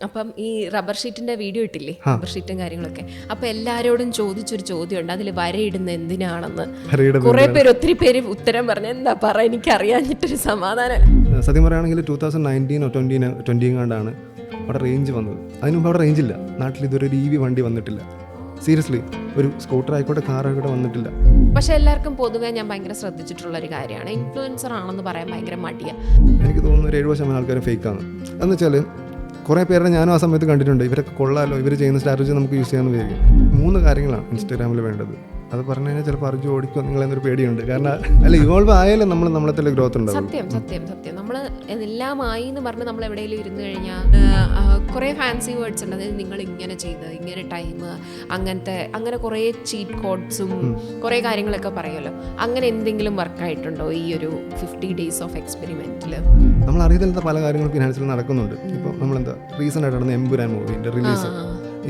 അപ്പം ഈ റബ്ബർ ഷീറ്റിൻ്റെ വീഡിയോ ഇട്ടില്ലേ, റബ്ബർ ഷീറ്റും കാര്യങ്ങളൊക്കെ. അപ്പം എല്ലാവരോടും ചോദിച്ചൊരു ചോദ്യമുണ്ട്, അതിൽ വരയിടുന്ന എന്തിനാണെന്ന്. കുറേ പേര്, ഒത്തിരി പേര് ഉത്തരം പറഞ്ഞു. എന്താ പറ, എനിക്കറിയാഞ്ഞിട്ടൊരു സമാധാനം. സത്യം പറയുകയാണെങ്കിൽ 2019 20 കണ്ടാണ് അവിടെ റേഞ്ച് വന്നത്. അതിന് മുമ്പ് അവിടെ റേഞ്ചില്ല. നാട്ടിൽ ഇതൊരു EV വണ്ടി വന്നിട്ടില്ല. സീരിയസ്ലി, ഒരു സ്കൂട്ടർ ആയിക്കോട്ടെ, കാർ ആയിക്കോട്ടെ വന്നിട്ടില്ല. പക്ഷെ എല്ലാവർക്കും പൊതുവേ ഞാൻ ഭയങ്കര ശ്രദ്ധിച്ചിട്ടുള്ളൊരു കാര്യമാണ്, ഇൻഫ്ലുവൻസർ ആണെന്ന് പറയാൻ ഭയങ്കര മടിയാണ്. എനിക്ക് തോന്നുന്നു ഒരു 70% ആൾക്കാരും ഫേക്കാണ്. എന്ന് വെച്ചാൽ കുറേ പേരുടെ ഞാനും ആ സമയത്ത് കണ്ടിട്ടുണ്ട്. ഇവരൊക്കെ കൊള്ളാലോ, ഇവർ ചെയ്യുന്ന സ്ട്രാറ്റജി നമുക്ക് യൂസ് ചെയ്യാമെന്ന് വിചാരിക്കും. 3 കാര്യങ്ങളാണ് ഇൻസ്റ്റാഗ്രാമിൽ വേണ്ടത്. അത് പറഞ്ഞു കഴിഞ്ഞാൽ ചിലപ്പോൾ അറിഞ്ഞു ഓടിക്കും നിങ്ങളെന്നൊരു പേടിയുണ്ട്. കാരണം അല്ല, ഇവോൾവ് ആയാലും നമ്മളെ ഗ്രോത്ത് ഉണ്ടാവും. സത്യം നമ്മൾ എല്ലാമായി എന്ന് പറഞ്ഞ് നമ്മൾ എവിടെയെങ്കിലും ഇരുന്ന് കഴിഞ്ഞാൽ കുറേ ഫാൻസി വേർഡ്സ് ഉണ്ട്. അതായത് നിങ്ങൾ ഇങ്ങനെ ചെയ്ത്, ഇങ്ങനെ ടൈം, അങ്ങനെ കുറേ ചീറ്റ് കോഡ്സും കുറേ കാര്യങ്ങളൊക്കെ പറയുമല്ലോ. അങ്ങനെ എന്തെങ്കിലും വർക്കായിട്ടുണ്ടോ ഈ ഒരു 50 days ഓഫ് എക്സ്പെരിമെന്റിൽ? നമ്മൾ അറിയത്തില്ലാത്ത പല കാര്യങ്ങളും ഫിനാൻസിൽ നടക്കുന്നുണ്ട്. ഇപ്പോൾ നമ്മളെന്താ റീസെൻ്റ് ആയിട്ട് നടന്ന എമ്പുരാൻ മൂവിൻ്റെ റിലീസ്,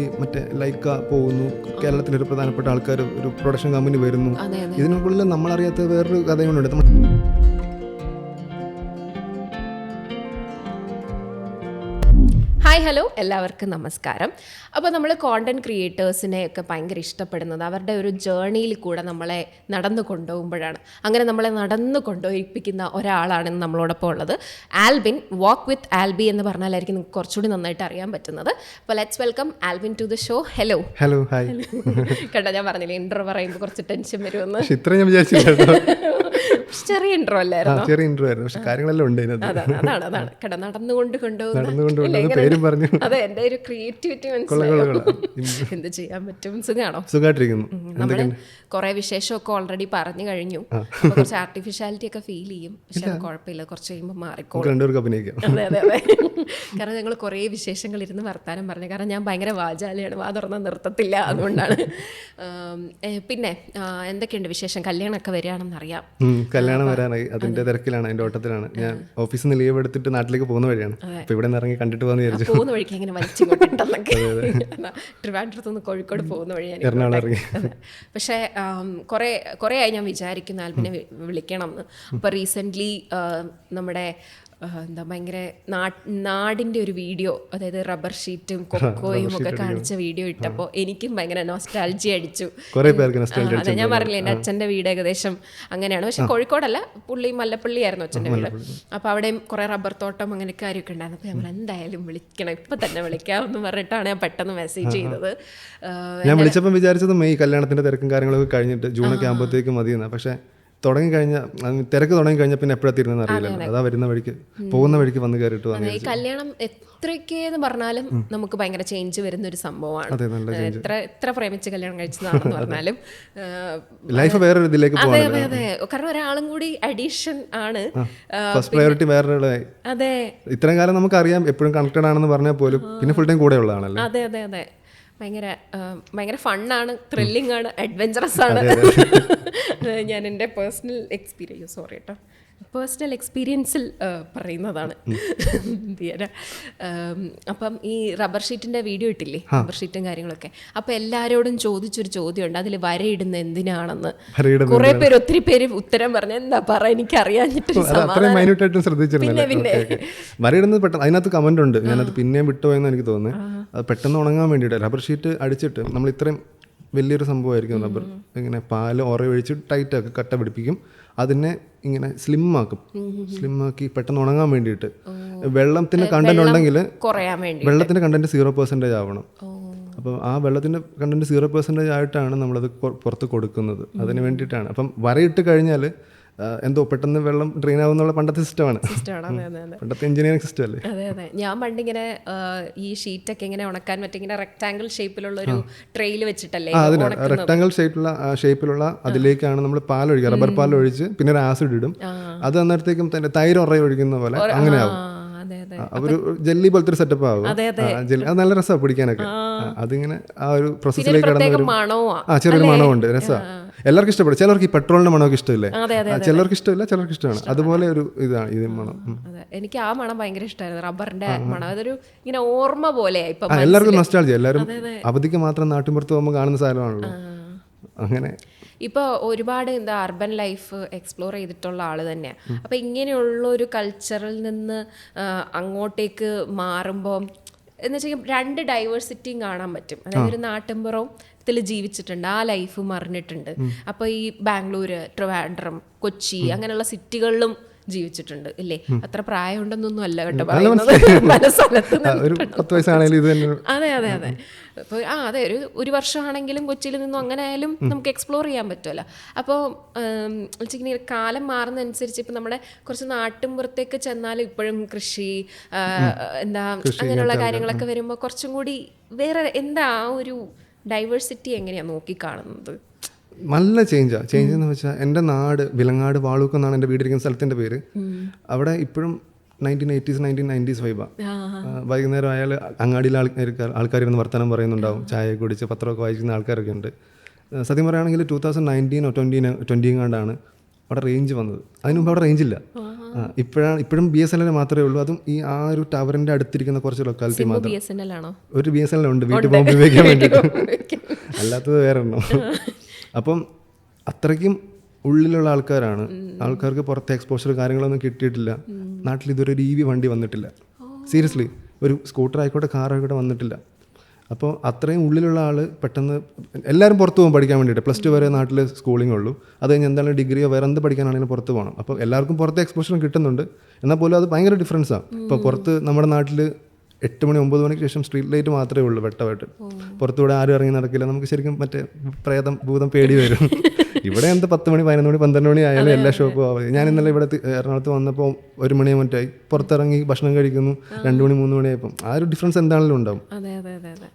ഈ മറ്റേ ലൈക്ക പോകുന്നു, കേരളത്തിലൊരു പ്രധാനപ്പെട്ട ആൾക്കാർ ഒരു പ്രൊഡക്ഷൻ കമ്പനി വരുന്നു. ഇതിനുള്ളിൽ നമ്മളറിയാത്ത വേറൊരു കഥയുണ്ട്. ഹായ്, ഹലോ, എല്ലാവർക്കും നമസ്കാരം. അപ്പോൾ നമ്മൾ കോണ്ടന്റ് ക്രിയേറ്റേഴ്സിനെ ഒക്കെ ഭയങ്കര ഇഷ്ടപ്പെടുന്നത് അവരുടെ ഒരു ജേർണിയിൽ കൂടെ നമ്മളെ നടന്നു കൊണ്ടുപോകുമ്പോഴാണ്. അങ്ങനെ നമ്മളെ നടന്നു കൊണ്ടുപോയിപ്പിക്കുന്ന ഒരാളാണ് നമ്മളോടൊപ്പം ഉള്ളത്. ആൽബിൻ, വാക്ക് വിത്ത് ആൽബി എന്ന് പറഞ്ഞാലായിരിക്കും നിങ്ങൾക്ക് കുറച്ചുകൂടി നന്നായിട്ട് അറിയാൻ പറ്റുന്നത്. അപ്പോൾ let's welcome Albin to the show. Hello. Hello, hi. കണ്ടോ, ഞാൻ പറഞ്ഞില്ലേ ഇൻട്രോ പറയുമ്പോൾ കുറച്ച് ടെൻഷൻ വരുമെന്ന്. ഇത്ര ഞാൻ വിചാരിച്ചില്ല. ചെറിയ ഇൻട്രോ അല്ലായിരുന്നു. ചെറിയ ഇൻട്രോ ആയിരുന്നു, പക്ഷെ കാര്യങ്ങളെല്ലാം ഉണ്ട്. അതാണ് കേട്ടോ, നടന്നുകൊണ്ട് പറഞ്ഞു. അതെ, എൻ്റെ ഒരു ക്രിയേറ്റിവിറ്റി മനസ്സിലായോ? എന്ത് ചെയ്യാൻ പറ്റും? സുഖമായിട്ടിരിക്കുന്നു. നമ്മള് കുറെ വിശേഷമൊക്കെ ഓൾറെഡി പറഞ്ഞു കഴിഞ്ഞു. കുറച്ച് ആർട്ടിഫിഷ്യാലിറ്റി ഒക്കെ ഫീൽ ചെയ്യും, പക്ഷെ അത് കുഴപ്പമില്ല, കുറച്ച് കഴിയുമ്പോൾ മാറിക്കോളും. അതെ. കാരണം ഞങ്ങൾ കുറേ വിശേഷങ്ങൾ ഇരുന്ന് വർത്താനം പറഞ്ഞു. കാരണം ഞാൻ ഭയങ്കര വാചാലയാണ്, വാ തുറന്നാൽ നിർത്തത്തില്ല, അതുകൊണ്ടാണ്. പിന്നെ എന്തൊക്കെയുണ്ട് വിശേഷം? കല്യാണമൊക്കെ വരികയാണെന്ന് അറിയാം. കല്യാണം വരാനായി, അതിന്റെ തിരക്കിലാണ്, അതിന്റെ ഓട്ടത്തിലാണ്. ഞാൻ ഓഫീസിൽ നിന്ന് ലീവ് എടുത്തിട്ട് നാട്ടിലേക്ക് പോകുന്ന വഴിയാണ്. അപ്പൊ ഇവിടെ നിന്ന് ഇറങ്ങി കണ്ടിട്ട് പോകുന്ന വിചാരിച്ചു. പോകുന്ന വഴിക്ക് ഇങ്ങനെ വലിച്ചിട്ടൊക്കെ ട്രിവാൻഡ്രത്ത് നിന്ന് കോഴിക്കോട് പോകുന്ന വഴി ഞാൻ എറണാകുളം ഇറങ്ങി. പക്ഷേ കുറേ ആയി ഞാൻ വിചാരിക്കുന്നു ആൽബിനെ വിളിക്കണം എന്ന്. അപ്പോൾ റീസെൻ്റ്ലി നമ്മുടെ എന്താ ഭയങ്കര നാടിൻ്റെ ഒരു വീഡിയോ, അതായത് റബ്ബർ ഷീറ്റും കൊക്കോയും ഒക്കെ കാണിച്ച വീഡിയോ ഇട്ടപ്പോൾ എനിക്കും ഭയങ്കര നൊസ്റ്റാൾജി അടിച്ചു. അതെ, ഞാൻ പറഞ്ഞില്ലേ എൻ്റെ അച്ഛൻ്റെ വീട് ഏകദേശം അങ്ങനെയാണ്. പക്ഷെ കോഴിക്കോടല്ല, പുള്ളി മല്ലപ്പള്ളി ആയിരുന്നു അച്ഛൻ്റെ വീട്. അപ്പോൾ അവിടെയും കുറേ റബ്ബർ തോട്ടം അങ്ങനെ കാര്യമൊക്കെ ഉണ്ടായിരുന്നു. അപ്പോൾ നമ്മൾ എന്തായാലും വിളിക്കണം, ഇപ്പം തന്നെ വിളിക്കാമെന്ന് പറഞ്ഞിട്ടാണ് ഞാൻ പെട്ടെന്ന് മെസ്സേജ് ചെയ്തത്. ഞാൻ വിളിച്ചപ്പം വിചാരിച്ചത് മെയ് കല്യാണത്തിൻ്റെ തിരക്കും കാര്യങ്ങളൊക്കെ കഴിഞ്ഞിട്ട് ജൂണൊക്കെ ആകുമ്പോഴത്തേക്കും മതിയെന്നാണ്. പക്ഷേ തിരക്ക് തുടങ്ങി കഴിഞ്ഞാൽ പിന്നെ എപ്പോഴാണ് തീരുന്നതെന്ന് അറിയില്ല. അതാ വരുന്ന വഴിക്ക് പോകുന്ന വഴിക്ക് വന്ന് കയറിയിട്ട് വന്നു. ഈ കല്യാണം എത്രയൊക്കെയെന്ന് പറഞ്ഞാലും നമുക്ക് ഭയങ്കര ചേഞ്ച് വരുന്ന ഒരു സംഭവമാണ്. എത്ര പ്രേമിച്ച് കല്യാണം കഴിച്ചതാണെന്ന് പറഞ്ഞാലും ലൈഫ് വേറൊരു ഇതിലേക്ക് അതെ. കാരണം ഒരാളും കൂടി അഡീഷൻ ആണ്, ഫസ്റ്റ് പ്രയോറിറ്റി വേറെ. അതെ, ഇത്രയും കാലം നമുക്ക് അറിയാം, എപ്പോഴും കണക്റ്റഡ് ആണെന്ന് പറഞ്ഞാൽ പോലും പിന്നെ ഫുൾ ടൈം കൂടെ ഉള്ളതാണല്ലോ. അതെ. ഭയങ്കര ഫണ്ണാണ്, ത്രില്ലിംഗ് ആണ്, അഡ്വഞ്ചറസ് ആണ്. ഞാൻ എൻ്റെ പേഴ്സണൽ എക്സ്പീരിയൻസിൽ പറയുന്നതാണ്. അപ്പം ഈ റബ്ബർ ഷീറ്റിൻ്റെ വീഡിയോ ഇട്ടില്ലേ, റബ്ബർ ഷീറ്റും കാര്യങ്ങളൊക്കെ. അപ്പം എല്ലാവരോടും ചോദിച്ചൊരു ചോദ്യമുണ്ട്, അതിൽ വരയിടുന്ന എന്തിനാണെന്ന്. കുറേ പേര്, ഒത്തിരി പേര് ഉത്തരം പറഞ്ഞു. എന്താ പറ, എനിക്കറിയാഞ്ഞിട്ടൊരു വരയിടുന്നത് പെട്ടെന്ന്. അതിനകത്ത് കമന്റ് ഉണ്ട്, ഞാനത് പിന്നെയും വിട്ടുപോയെന്ന് എനിക്ക് തോന്നുന്നു. അത് പെട്ടെന്ന് ഉണങ്ങാൻ വേണ്ടിയിട്ട് റബ്ബർ ഷീറ്റ് അടിച്ചിട്ട് നമ്മൾ ഇത്രയും വലിയൊരു സംഭവമായിരിക്കും റബ്ബർ, ഇങ്ങനെ പാല് ഒഴിച്ച് ടൈറ്റാക്കി കട്ട പിടിപ്പിക്കും, അതിനെ ഇങ്ങനെ സ്ലിമ്മാക്കി പെട്ടെന്ന് ഉണങ്ങാൻ വേണ്ടിയിട്ട്. വെള്ളത്തിന്റെ കണ്ടന്റ് ഉണ്ടെങ്കിൽ വെള്ളത്തിന്റെ കണ്ടന്റ് 0% ആവണം. അപ്പം ആ വെള്ളത്തിന്റെ കണ്ടന്റ് 0% ആയിട്ടാണ് നമ്മളത് പുറത്ത് കൊടുക്കുന്നത്. അതിന് വേണ്ടിയിട്ടാണ്. അപ്പം വരയിട്ട് കഴിഞ്ഞാൽ എന്തോ പെട്ടെന്ന് വെള്ളം ഡ്രെയിൻ ആവുന്നുള്ള പണ്ടത്തെ സിസ്റ്റമാണ്. പണ്ടത്തെ എഞ്ചിനീയറിംഗ് സിസ്റ്റം അല്ലേ. അതെ. ഞാൻ പണ്ടിങ്ങനെ ഈ ഷീറ്റൊക്കെ ഇങ്ങനെ ഉണക്കാൻ പറ്റിങ്ങനെ റെക്ടാങ്കിൾ ഷേപ്പിലുള്ള ഒരു ട്രെയിൽ വെച്ചിട്ടല്ലേ. അതിന് റെക്ടാങ്കിൾ ഷേപ്പിലുള്ള അതിലേക്കാണ് നമ്മൾ പാലൊഴിക്കുക, റബ്ബർ പാലൊഴിച്ച് പിന്നെ ഒരു ആസിഡ് ഇടും. അത് അന്നേരത്തേക്കും തന്നെ തൈര് ഒഴിക്കുന്ന പോലെ അങ്ങനെ ആവും. ഒരു ജെല്ലി പോലത്തെ ഒരു സെറ്റപ്പ് ആവും. അത് നല്ല രസമാണ് പിടിക്കാനൊക്കെ. അതിങ്ങനെ ആ ഒരു പ്രോസസ്സിലേക്ക് കടന്നു വരും. ചെറിയൊരു മണമുണ്ട്, രസമാണ്. എല്ലാവർക്കും ഇഷ്ടപ്പെടും. ചിലർക്ക് ഈ പെട്രോളിന്റെ മണമൊക്കെ ഇഷ്ടമില്ലേ, ചിലർക്ക് ഇഷ്ടമില്ല, ചിലർക്ക് ഇഷ്ടമാണ്. അതുപോലെ ഒരു ഇതാണ് ഇത് മണം. എനിക്ക് ആ മണം ഭയങ്കര ഇഷ്ടമായിരുന്നു, റബ്ബറിന്റെ മണം. അതൊരു ഇങ്ങനെ ഓർമ്മ പോലെ എല്ലാവർക്കും നൊസ്റ്റാൾജി. എല്ലാവരും അവധിക്ക് മാത്രം നാട്ടിൻപുറത്ത് പോകുമ്പോൾ കാണുന്ന സാധനമാണല്ലോ. അങ്ങനെ ഇപ്പോൾ ഒരുപാട് അർബൻ ലൈഫ് എക്സ്പ്ലോർ ചെയ്തിട്ടുള്ള ആൾ തന്നെയാണ്. അപ്പോൾ ഇങ്ങനെയുള്ള ഒരു കൾച്ചറിൽ നിന്ന് അങ്ങോട്ടേക്ക് മാറുമ്പോൾ എന്ന് വെച്ചാൽ 2 ഡൈവേഴ്സിറ്റിയും കാണാൻ പറ്റും. അതായത് ഒരു നാട്ടിൻപുറത്തിൽ ജീവിച്ചിട്ടുണ്ട്, ആ ലൈഫും അറിഞ്ഞിട്ടുണ്ട്. അപ്പോൾ ഈ ബാംഗ്ലൂര്, ട്രിവാൻഡ്രം, കൊച്ചി അങ്ങനെയുള്ള സിറ്റികളിലും ജീവിച്ചിട്ടുണ്ട് ഇല്ലേ? അത്ര പ്രായമുണ്ടെന്നൊന്നും അല്ല കേട്ടോ പറയുന്നത്, പല സ്ഥലത്ത്. അതെ അതെ അതെ. ഇപ്പോൾ അതെ, ഒരു വർഷമാണെങ്കിലും കൊച്ചിയിൽ നിന്നും അങ്ങനെ ആയാലും നമുക്ക് എക്സ്പ്ലോർ ചെയ്യാൻ പറ്റുമല്ലോ. അപ്പോൾ വെച്ചിങ്ങനെ കാലം മാറുന്നതനുസരിച്ച് ഇപ്പം നമ്മുടെ കുറച്ച് നാട്ടിൻപുറത്തേക്ക് ചെന്നാലും ഇപ്പോഴും കൃഷി അങ്ങനെയുള്ള കാര്യങ്ങളൊക്കെ വരുമ്പോൾ കുറച്ചും കൂടി വേറെ എന്താ ആ ഒരു ഡൈവേഴ്സിറ്റി എങ്ങനെയാണ് നോക്കിക്കാണുന്നത്? നല്ല ചേഞ്ച് എന്ന് വെച്ചാൽ എൻ്റെ നാട് വിലങ്ങാട് വാളൂക്ക് എന്നാണ് എൻ്റെ വീടിരിക്കുന്ന സ്ഥലത്തിൻ്റെ പേര്. അവിടെ ഇപ്പോഴും 1980s 1990s വൈബാണ്. വൈകുന്നേരം ആയാൽ അങ്ങാടിയിൽ ആൾക്കാരിരുന്ന് വർത്തമാനം പറയുന്നുണ്ടാവും, ചായ കുടിച്ച് പത്രമൊക്കെ വായിക്കുന്ന ആൾക്കാരൊക്കെ ഉണ്ട്. സത്യം പറയുകയാണെങ്കിൽ 2019 20 എങ്ങാണ്ടാണ് അവിടെ റേഞ്ച് വന്നത്. അതിന് മുമ്പ് അവിടെ റേഞ്ചില്ല. ഇപ്പോഴും BSNL മാത്രമേ ഉള്ളൂ. അതും ഈ ആ ഒരു ടവറിൻ്റെ അടുത്തിരിക്കുന്ന കുറച്ച് ലൊക്കാലിറ്റി മാത്രം. ഒരു BSNL ഉണ്ട് വീട്ടിൽ പോകുമ്പോൾ ഉപയോഗിക്കാൻ വേണ്ടിയിട്ട്, അല്ലാത്തത് വേറെ ഉണ്ടോ? അപ്പം അത്രയ്ക്കും ഉള്ളിലുള്ള ആൾക്കാരാണ്. ആൾക്കാർക്ക് പുറത്തെ എക്സ്പോഷർ കാര്യങ്ങളൊന്നും കിട്ടിയിട്ടില്ല. നാട്ടിൽ ഇതൊരു EV വണ്ടി വന്നിട്ടില്ല. സീരിയസ്ലി, ഒരു സ്കൂട്ടർ ആയിക്കോട്ടെ കാർ ആയിക്കോട്ടെ വന്നിട്ടില്ല. അപ്പോൾ അത്രയും ഉള്ളിലുള്ള ആൾ പെട്ടെന്ന് എല്ലാവരും പുറത്ത് പോകും പഠിക്കാൻ വേണ്ടിയിട്ട്. +2 വരെ നാട്ടിൽ സ്കൂളിംഗ് ഉള്ളൂ. അത് കഴിഞ്ഞ് എന്തായാലും ഡിഗ്രിയോ വേറെ എന്ത് പഠിക്കാനാണെങ്കിലും പുറത്ത് പോകണം. അപ്പോൾ എല്ലാവർക്കും പുറത്തെ എക്സ്പോഷർ കിട്ടുന്നുണ്ട്. എന്നാൽ പോലും അത് ഭയങ്കര ഡിഫറൻസാണ്. ഇപ്പോൾ പുറത്ത് നമ്മുടെ നാട്ടിൽ 8 മണി 9 മണിക്ക് ശേഷം സ്ട്രീറ്റ് ലൈറ്റ് മാത്രമേ ഉള്ളൂ വെട്ടമായിട്ട്. പുറത്തുകൂടെ ആരും ഇറങ്ങി നടക്കില്ല. നമുക്ക് ശരിക്കും മറ്റേ പ്രേതം ഭൂതം പേടി വരും. ഇവിടെ എന്ത് 10 മണി 11 മണി 12 മണി ആയാലും എല്ലാ ഷോപ്പും ആവും. ഞാൻ ഇന്നലെ ഇവിടെ എറണാകുളത്ത് വന്നപ്പോൾ 1 മണി മറ്റായി, പുറത്തിറങ്ങി ഭക്ഷണം കഴിക്കുന്നു 2 മണി 3 മണിയായപ്പം. ആ ഒരു ഡിഫറൻസ് എന്താണെങ്കിലും ഉണ്ടാവും. അതെ അതെ അതെ അതെ.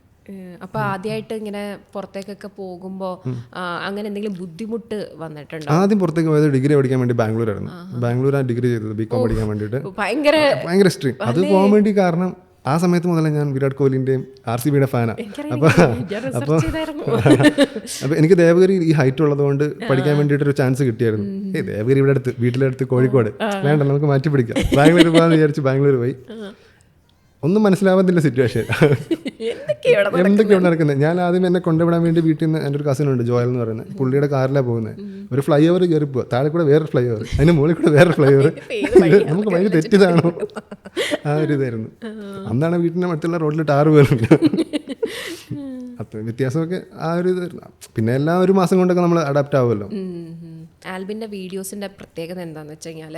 അപ്പൊ ആദ്യമായിട്ട് ഇങ്ങനെ പുറത്തേക്കൊക്കെ പോകുമ്പോൾ അങ്ങനെ എന്തെങ്കിലും ബുദ്ധിമുട്ട് വന്നിട്ടുണ്ടോ? ആദ്യം പുറത്തേക്ക് പോയത് ഡിഗ്രി പഠിക്കാൻ വേണ്ടി ബാംഗ്ലൂരായിരുന്നു. ബാംഗ്ലൂരാണ് ഡിഗ്രി ചെയ്തത്, BCom പഠിക്കാൻ വേണ്ടിയിട്ട്. ഭയങ്കര സ്ട്രീം. അത് പോകാൻ വേണ്ടി കാരണം ആ സമയത്ത് മുതലേ ഞാൻ വിരാട് കോഹ്ലിൻ്റെയും RCBയുടെ ഫാനാണ്. അപ്പോൾ എനിക്ക് ദേവഗിരി ഈ ഹൈറ്റ് ഉള്ളതുകൊണ്ട് പഠിക്കാൻ വേണ്ടിയിട്ടൊരു ചാൻസ് കിട്ടിയായിരുന്നു. ദേവഗിരി ഇവിടെ അടുത്ത്, വീട്ടിലടുത്ത് കോഴിക്കോട്, വേണ്ട നമുക്ക് മാറ്റി പിടിക്കാം, ബാംഗ്ലൂർ പോകാമെന്ന് വിചാരിച്ച് ബാംഗ്ലൂർ പോയി. ഒന്നും മനസ്സിലാവാത്തില്ല സിറ്റുവേഷൻ, എന്തൊക്കെയാണ് നടക്കുന്നത്. ഞാൻ ആദ്യം എന്നെ കൊണ്ടുവിടാൻ വേണ്ടി വീട്ടിൽ നിന്ന് എൻ്റെ ഒരു കസിൻ ഉണ്ട് ജോയൽ എന്ന് പറയുന്നത്, പുള്ളിയുടെ കാറിലാണ് പോകുന്നത്. ഒരു ഫ്ലൈ ഓവർ കയറി പോവുക, താഴെ കൂടെ വേറെ ഫ്ലൈ ഓവർ, അതിന് മുകളിൽ കൂടെ വേറെ ഫ്ലൈ ഓവർ. നമുക്ക് ഭയങ്കര തെറ്റിതാണോ? ആ ഒരു ഇതായിരുന്നു. അന്നാണ് വീട്ടിൻ്റെ അടുത്തുള്ള റോഡിൽ ടാറ് പോലുണ്ട്. അപ്പം വ്യത്യാസമൊക്കെ ആ ഒരു ഇതായിരുന്നു. പിന്നെ എല്ലാം ഒരു മാസം കൊണ്ടൊക്കെ നമ്മൾ അഡാപ്റ്റ് ആവുമല്ലോ. ആൽബിൻ്റെ വീഡിയോസിൻ്റെ പ്രത്യേകത എന്താണെന്ന് വെച്ച് കഴിഞ്ഞാൽ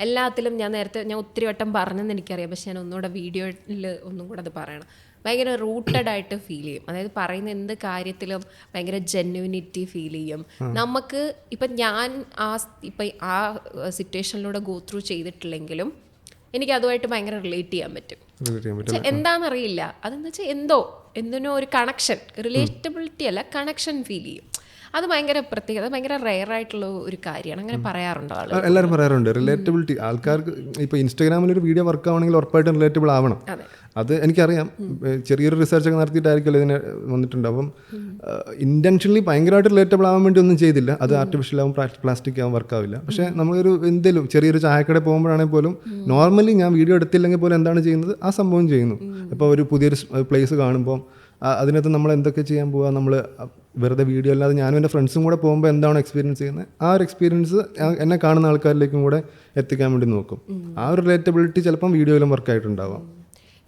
എല്ലാത്തിലും ഞാൻ ഒത്തിരി വട്ടം പറഞ്ഞെന്ന് എനിക്കറിയാം, പക്ഷെ ഞാൻ ഒന്നുകൂടെ വീഡിയോയിൽ ഒന്നും കൂടെ അത് പറയണം. ഭയങ്കര റൂട്ടഡ് ആയിട്ട് ഫീൽ ചെയ്യും. അതായത് പറയുന്ന എന്ത് കാര്യത്തിലും ഭയങ്കര ജെന്യുവിനിറ്റി ഫീൽ ചെയ്യും നമുക്ക്. ഇപ്പം ഞാൻ ആ സിറ്റുവേഷനിലൂടെ ഗോ ത്രൂ ചെയ്തിട്ടില്ലെങ്കിലും എനിക്ക് അതുമായിട്ട് ഭയങ്കര റിലേറ്റ് ചെയ്യാൻ പറ്റും. എന്താണെന്നറിയില്ല, അതെന്ന് വെച്ചാൽ എന്തിനോ ഒരു കണക്ഷൻ, റിലേറ്റബിലിറ്റി അല്ല, കണക്ഷൻ ഫീൽ ചെയ്യും. അത് ഭയങ്കര പ്രത്യേകത, ഭയങ്കര റെയർ ആയിട്ടുള്ള ഒരു കാര്യമാണ്. അങ്ങനെ പറയാറുണ്ടോ ആളുകൾ? എല്ലാവരും പറയാറുണ്ട് റിലേറ്റബിലിറ്റി. ആൾക്കാർക്ക് ഇപ്പോൾ ഇൻസ്റ്റാഗ്രാമിൽ ഒരു വീഡിയോ വർക്ക് ആവണമെങ്കിൽ ഉറപ്പായിട്ടും റിലേറ്റബിൾ ആവണം. അത് എനിക്കറിയാം. ചെറിയൊരു റിസർച്ചൊക്കെ നടത്തിയിട്ടായിരിക്കുമല്ലോ ഇതിന് വന്നിട്ടുണ്ട്. അപ്പം ഇൻറ്റൻഷനലി ഭയങ്കരമായിട്ട് റിലേറ്റബിൾ ആവാൻ വേണ്ടി ഒന്നും ചെയ്തില്ല. അത് ആർട്ടിഫിഷ്യൽ ആവും, പ്ലാസ്റ്റിക് ആവും, വർക്കാവില്ല. പക്ഷേ നമ്മളൊരു എന്തെങ്കിലും ചെറിയൊരു ചായക്കട പോകുമ്പോഴാണെങ്കിൽ പോലും നോർമലി ഞാൻ വീഡിയോ എടുത്തില്ലെങ്കിൽ പോലും എന്താണ് ചെയ്യുന്നത് ആ സംഭവം ചെയ്യുന്നു. ഇപ്പോൾ ഒരു പുതിയൊരു പ്ലേസ് കാണുമ്പോൾ അതിനകത്ത് നമ്മൾ എന്തൊക്കെ ചെയ്യാൻ പോവുക, നമ്മൾ വെറുതെ വീഡിയോ അല്ലാതെ ഞാനും എൻ്റെ ഫ്രണ്ട്സും കൂടെ പോകുമ്പോൾ എന്താണോ എക്സ്പീരിയൻസ് ചെയ്യുന്നത് ആ ഒരു എക്സ്പീരിയൻസ് എന്നെ കാണുന്ന ആൾക്കാരിലേക്കും കൂടെ എത്തിക്കാൻ വേണ്ടി നോക്കും. ആ ഒരു റിലേറ്റബിലിറ്റി ചിലപ്പം വീഡിയോയിലും വർക്കായിട്ടുണ്ടാവാം.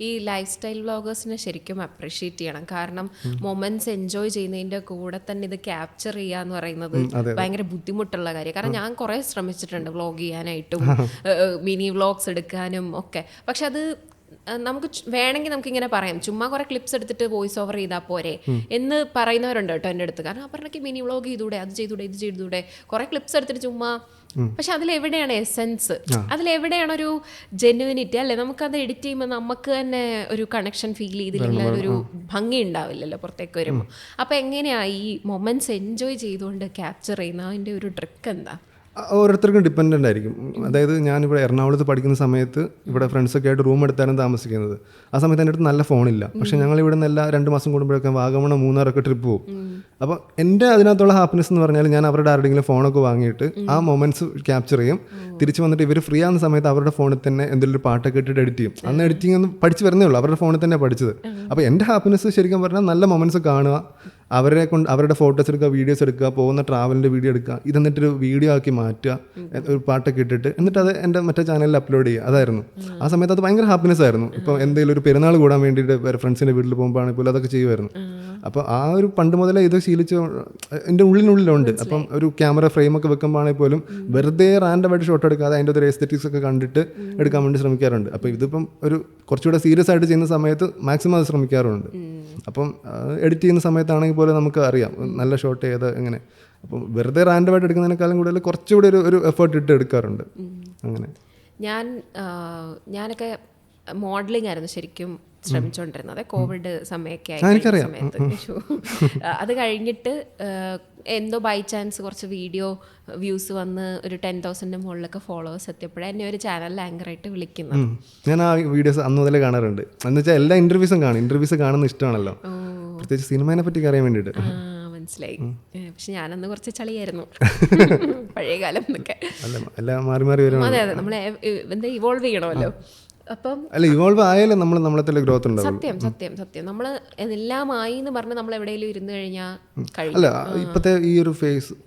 ഈ ലൈഫ് സ്റ്റൈൽ വ്ളോഗേഴ്സിനെ ശരിക്കും അപ്രീഷിയേറ്റ് ചെയ്യണം. കാരണം മൊമെന്റ്സ് എൻജോയ് ചെയ്യുന്നതിൻ്റെ കൂടെ തന്നെ ഇത് ക്യാപ്ചർ ചെയ്യുക എന്ന് പറയുന്നത് ഭയങ്കര ബുദ്ധിമുട്ടുള്ള കാര്യം. കാരണം ഞാൻ കുറേ ശ്രമിച്ചിട്ടുണ്ട് വ്ളോഗ് ചെയ്യാനായിട്ടും മിനി വ്ളോഗ്സ് എടുക്കാനും ഒക്കെ. പക്ഷെ അത് നമുക്ക് വേണമെങ്കിൽ നമുക്കിങ്ങനെ പറയാം, ചുമ്മാ കുറെ ക്ലിപ്സ് എടുത്തിട്ട് വോയിസ് ഓവർ ചെയ്താൽ പോരെ എന്ന് പറയുന്നവരുണ്ട് കേട്ടോ എൻ്റെ അടുത്ത്. കാരണം അവരുടെ മിനി വ്ളോഗ് ചെയ്തൂടെ, അത് ചെയ്തൂടെ, ഇത് ചെയ്തൂടെ, കുറെ ക്ലിപ്സ് എടുത്തിട്ട് ചുമ്മാ. പക്ഷെ അതിലെവിടെയാണ് എസെൻസ്, അതിലെവിടെയാണ് ഒരു ജെന്യുവിനിറ്റി അല്ലേ? നമുക്കത് എഡിറ്റ് ചെയ്യുമ്പോൾ നമുക്ക് തന്നെ ഒരു കണക്ഷൻ ഫീൽ ചെയ്തില്ലെങ്കിൽ ഒരു ഭംഗി ഉണ്ടാവില്ലല്ലോ പുറത്തേക്ക് വരുമ്പോൾ. അപ്പം എങ്ങനെയാ ഈ മൊമെന്റ്സ് എൻജോയ് ചെയ്തുകൊണ്ട് ക്യാപ്ചർ ചെയ്യുന്ന അതിൻ്റെ ഒരു ട്രിക്ക് എന്താ? ഓരോരുത്തർക്കും ഡിപ്പെൻഡൻ്റ് ആയിരിക്കും. അതായത് ഞാനിവിടെ എറണാകുളത്ത് പഠിക്കുന്ന സമയത്ത് ഇവിടെ ഫ്രണ്ട്സൊക്കെ ആയിട്ട് റൂം എടുത്തായിരുന്നു താമസിക്കുന്നത്. ആ സമയത്ത് എൻ്റെ അടുത്ത് നല്ല ഫോണില്ല. പക്ഷേ ഞങ്ങൾ ഇവിടെ നിന്ന് എല്ലാ 2 മാസം കൂടുമ്പോഴൊക്കെ വാഗമൺ മൂന്നാറൊക്കെ ട്രിപ്പ് പോകും. അപ്പോൾ എൻ്റെ അതിനകത്തുള്ള ഹാപ്പിനെസ് എന്ന് പറഞ്ഞാൽ ഞാൻ അവരുടെ ആരുടെയെങ്കിലും ഫോണൊക്കെ വാങ്ങിയിട്ട് ആ മൊമെൻറ്റ്സ് ക്യാപ്ചർ ചെയ്യും. തിരിച്ച് വന്നിട്ട് ഇവർ ഫ്രീ ആകുന്ന സമയത്ത് അവരുടെ ഫോണിൽ തന്നെ എന്തെങ്കിലും ഒരു പാട്ടൊക്കെ ഇട്ടിട്ട് എഡിറ്റ് ചെയ്യും. അന്ന് എഡിറ്റിംഗ് ഒന്നും പഠിച്ച് വരുന്നേ ഉള്ളൂ, അവരുടെ ഫോണിൽ തന്നെ പഠിച്ചത്. അപ്പോൾ എൻ്റെ ഹാപ്പിനെസ് ശരിക്കും പറഞ്ഞാൽ നല്ല മൊമെൻറ്റ്സ് കാണുക, അവരുടെ ഫോട്ടോസ് എടുക്കുക, വീഡിയോസ് എടുക്കുക, പോകുന്ന ട്രാവലിൻ്റെ വീഡിയോ എടുക്കുക, ഇതെന്നിട്ടൊരു വീഡിയോ ആക്കി മാറ്റുക, ഒരു പാട്ടൊക്കെ ഇട്ടിട്ട് എന്നിട്ട് അത് എൻ്റെ മറ്റേ ചാനലിൽ അപ്ലോഡ് ചെയ്യുക. അതായിരുന്നു ആ സമയത്ത്. അത് ഭയങ്കര ഹാപ്പിനെസ് ആയിരുന്നു. ഇപ്പോൾ എന്തെങ്കിലും ഒരു പെരുന്നാൾ കൂടാൻ വേണ്ടിയിട്ട് വേറെ ഫ്രണ്ട്സിൻ്റെ വീട്ടിൽ പോകുമ്പോഴാണെങ്കിൽ പോലും അതൊക്കെ ചെയ്യുമായിരുന്നു. അപ്പോൾ ആ ഒരു പണ്ട് മുതലേ ഇത് ശീലിച്ച് എൻ്റെ ഉള്ളിനുള്ളിലുണ്ട്. അപ്പം ഒരു ക്യാമറ ഫ്രെയിമൊക്കെ വെക്കുമ്പോഴാണെങ്കിൽ പോലും വെറുതെ റാൻഡമായിട്ട് ഷോട്ട് എടുക്കാതെ അതിൻ്റെ ഒരു എസ്തെറ്റിക്സ് ഒക്കെ കണ്ടിട്ട് എടുക്കാൻ വേണ്ടി ശ്രമിക്കാറുണ്ട്. അപ്പോൾ ഇതിപ്പം ഒരു കുറച്ചുകൂടെ സീരിയസ് ആയിട്ട് ചെയ്യുന്ന സമയത്ത് മാക്സിമം അത് ശ്രമിക്കാറുണ്ട്. അപ്പം എഡിറ്റ് ചെയ്യുന്ന സമയത്താണെങ്കിൽ പോലും നമുക്ക് അറിയാം നല്ല ഷോട്ട് ചെയ്ത് എങ്ങനെ. അപ്പം വെറുതെ റാൻഡമായിട്ട് എടുക്കുന്നതിനേക്കാളും കൂടുതൽ കുറച്ചുകൂടി ഒരു എഫേർട്ട് ഇട്ട് എടുക്കാറുണ്ട്. അങ്ങനെ ഞാനൊക്കെ മോഡലിംഗ് ആയിരുന്നു ശരിക്കും ശ്രമിച്ചുകൊണ്ടിരുന്നത്. കോവിഡ് സമയമൊക്കെ ആയി സമയത്ത്. അത് കഴിഞ്ഞിട്ട് എന്തോ ബൈ ചാൻസ് കുറച്ച് വീഡിയോ വ്യൂസ് വന്ന് ഒരു 10,000 മുകളിലൊക്കെ ഫോളോവേഴ്സ് എത്തിയപ്പോഴാണ് എന്നെ ഒരു ചാനലിൽ ആങ്കറായിട്ട് വിളിക്കുന്നത്. ഞാൻ ആ വീഡിയോസ് അന്ന് മുതലേ കാണാറുണ്ട്. എന്ന് വെച്ചാൽ എല്ലാ ഇൻ്റർവ്യൂസും കാണും. ഇൻ്റർവ്യൂസ് കാണുന്ന ഇഷ്ടമാണല്ലോ, പ്രത്യേകിച്ച് സിനിമയെ പറ്റി അറിയാൻ വേണ്ടിയിട്ട്. മനസ്സിലായി. പക്ഷെ ഞാനന്ന് കുറച്ച് ചളിയായിരുന്നു പഴയകാലം എന്നൊക്കെ. എല്ലാം മാറി മാറി വരും. അതെ അതെ, നമ്മൾ എന്താ ഇവോൾവ് ചെയ്യണമല്ലോ. അപ്പം അല്ല, ഇവോൾവ് ആയാലേ നമ്മളെ ഗ്രോത്ത് ഉണ്ടാവും. സത്യം സത്യം സത്യം. നമ്മൾ എല്ലാമായി എന്ന് പറഞ്ഞ് നമ്മൾ എവിടെയെങ്കിലും ഇരുന്ന് കഴിഞ്ഞാൽ അല്ല, ഇപ്പോഴത്തെ ഈ ഒരു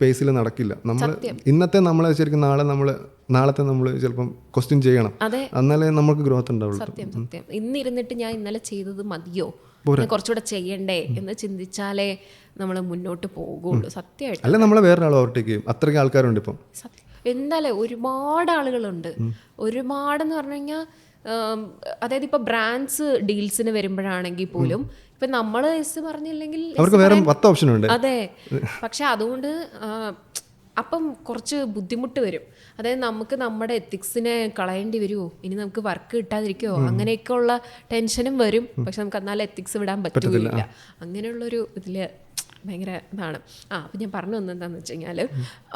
ഫേസിൽ നടക്കില്ല. നമ്മൾ ഇന്നത്തെ നമ്മളെ ശരിക്കും നാളത്തെ നമ്മൾ ചിലപ്പം ക്വസ്റ്റ്യൻ ചെയ്യണം, എന്നാലേ നമുക്ക് ഗ്രോത്ത് ഉണ്ടാവുള്ളൂ. സത്യം സത്യം. ഇന്നിരുന്നിട്ട് ഞാൻ ഇന്നലെ ചെയ്തത് മതിയോ, കുറച്ചുകൂടെ ചെയ്യണ്ടേ എന്ന് ചിന്തിച്ചാലേ നമ്മൾ മുന്നോട്ട് പോകുള്ളൂ. സത്യമായിട്ട്. അല്ല, നമ്മളെ വേറൊരാൾ ഓവർടേക്ക് ചെയ്യും. അത്രയ്ക്ക് ആൾക്കാരുണ്ട് ഇപ്പം. എന്തായാലും ഒരുപാട് ആളുകളുണ്ട്. ഒരുപാടെന്ന് പറഞ്ഞു കഴിഞ്ഞാൽ അതായത് ഇപ്പോൾ ബ്രാൻഡ്സ് ഡീൽസിന് വരുമ്പോഴാണെങ്കിൽ പോലും ഇപ്പം നമ്മൾ പറഞ്ഞില്ലെങ്കിൽ അവർക്ക് വേറെ 10 ഓപ്ഷൻ ഉണ്ട്. അതെ, പക്ഷെ അതുകൊണ്ട് അപ്പം കുറച്ച് ബുദ്ധിമുട്ട് വരും. അതായത് നമുക്ക് നമ്മുടെ എത്തിക്സിനെ കളയേണ്ടി വരുമോ, ഇനി നമുക്ക് വർക്ക് കിട്ടാതിരിക്കുമോ, അങ്ങനെയൊക്കെ ഉള്ള ടെൻഷനും വരും. പക്ഷെ നമുക്ക് എന്നാലും എത്തിക്സ് വിടാൻ പറ്റില്ല. അങ്ങനെയുള്ളൊരു ഇതിൽ ഭയങ്കര ഇതാണ്. അപ്പം ഞാൻ പറഞ്ഞു വന്നത് എന്താണെന്ന് വെച്ച് കഴിഞ്ഞാൽ,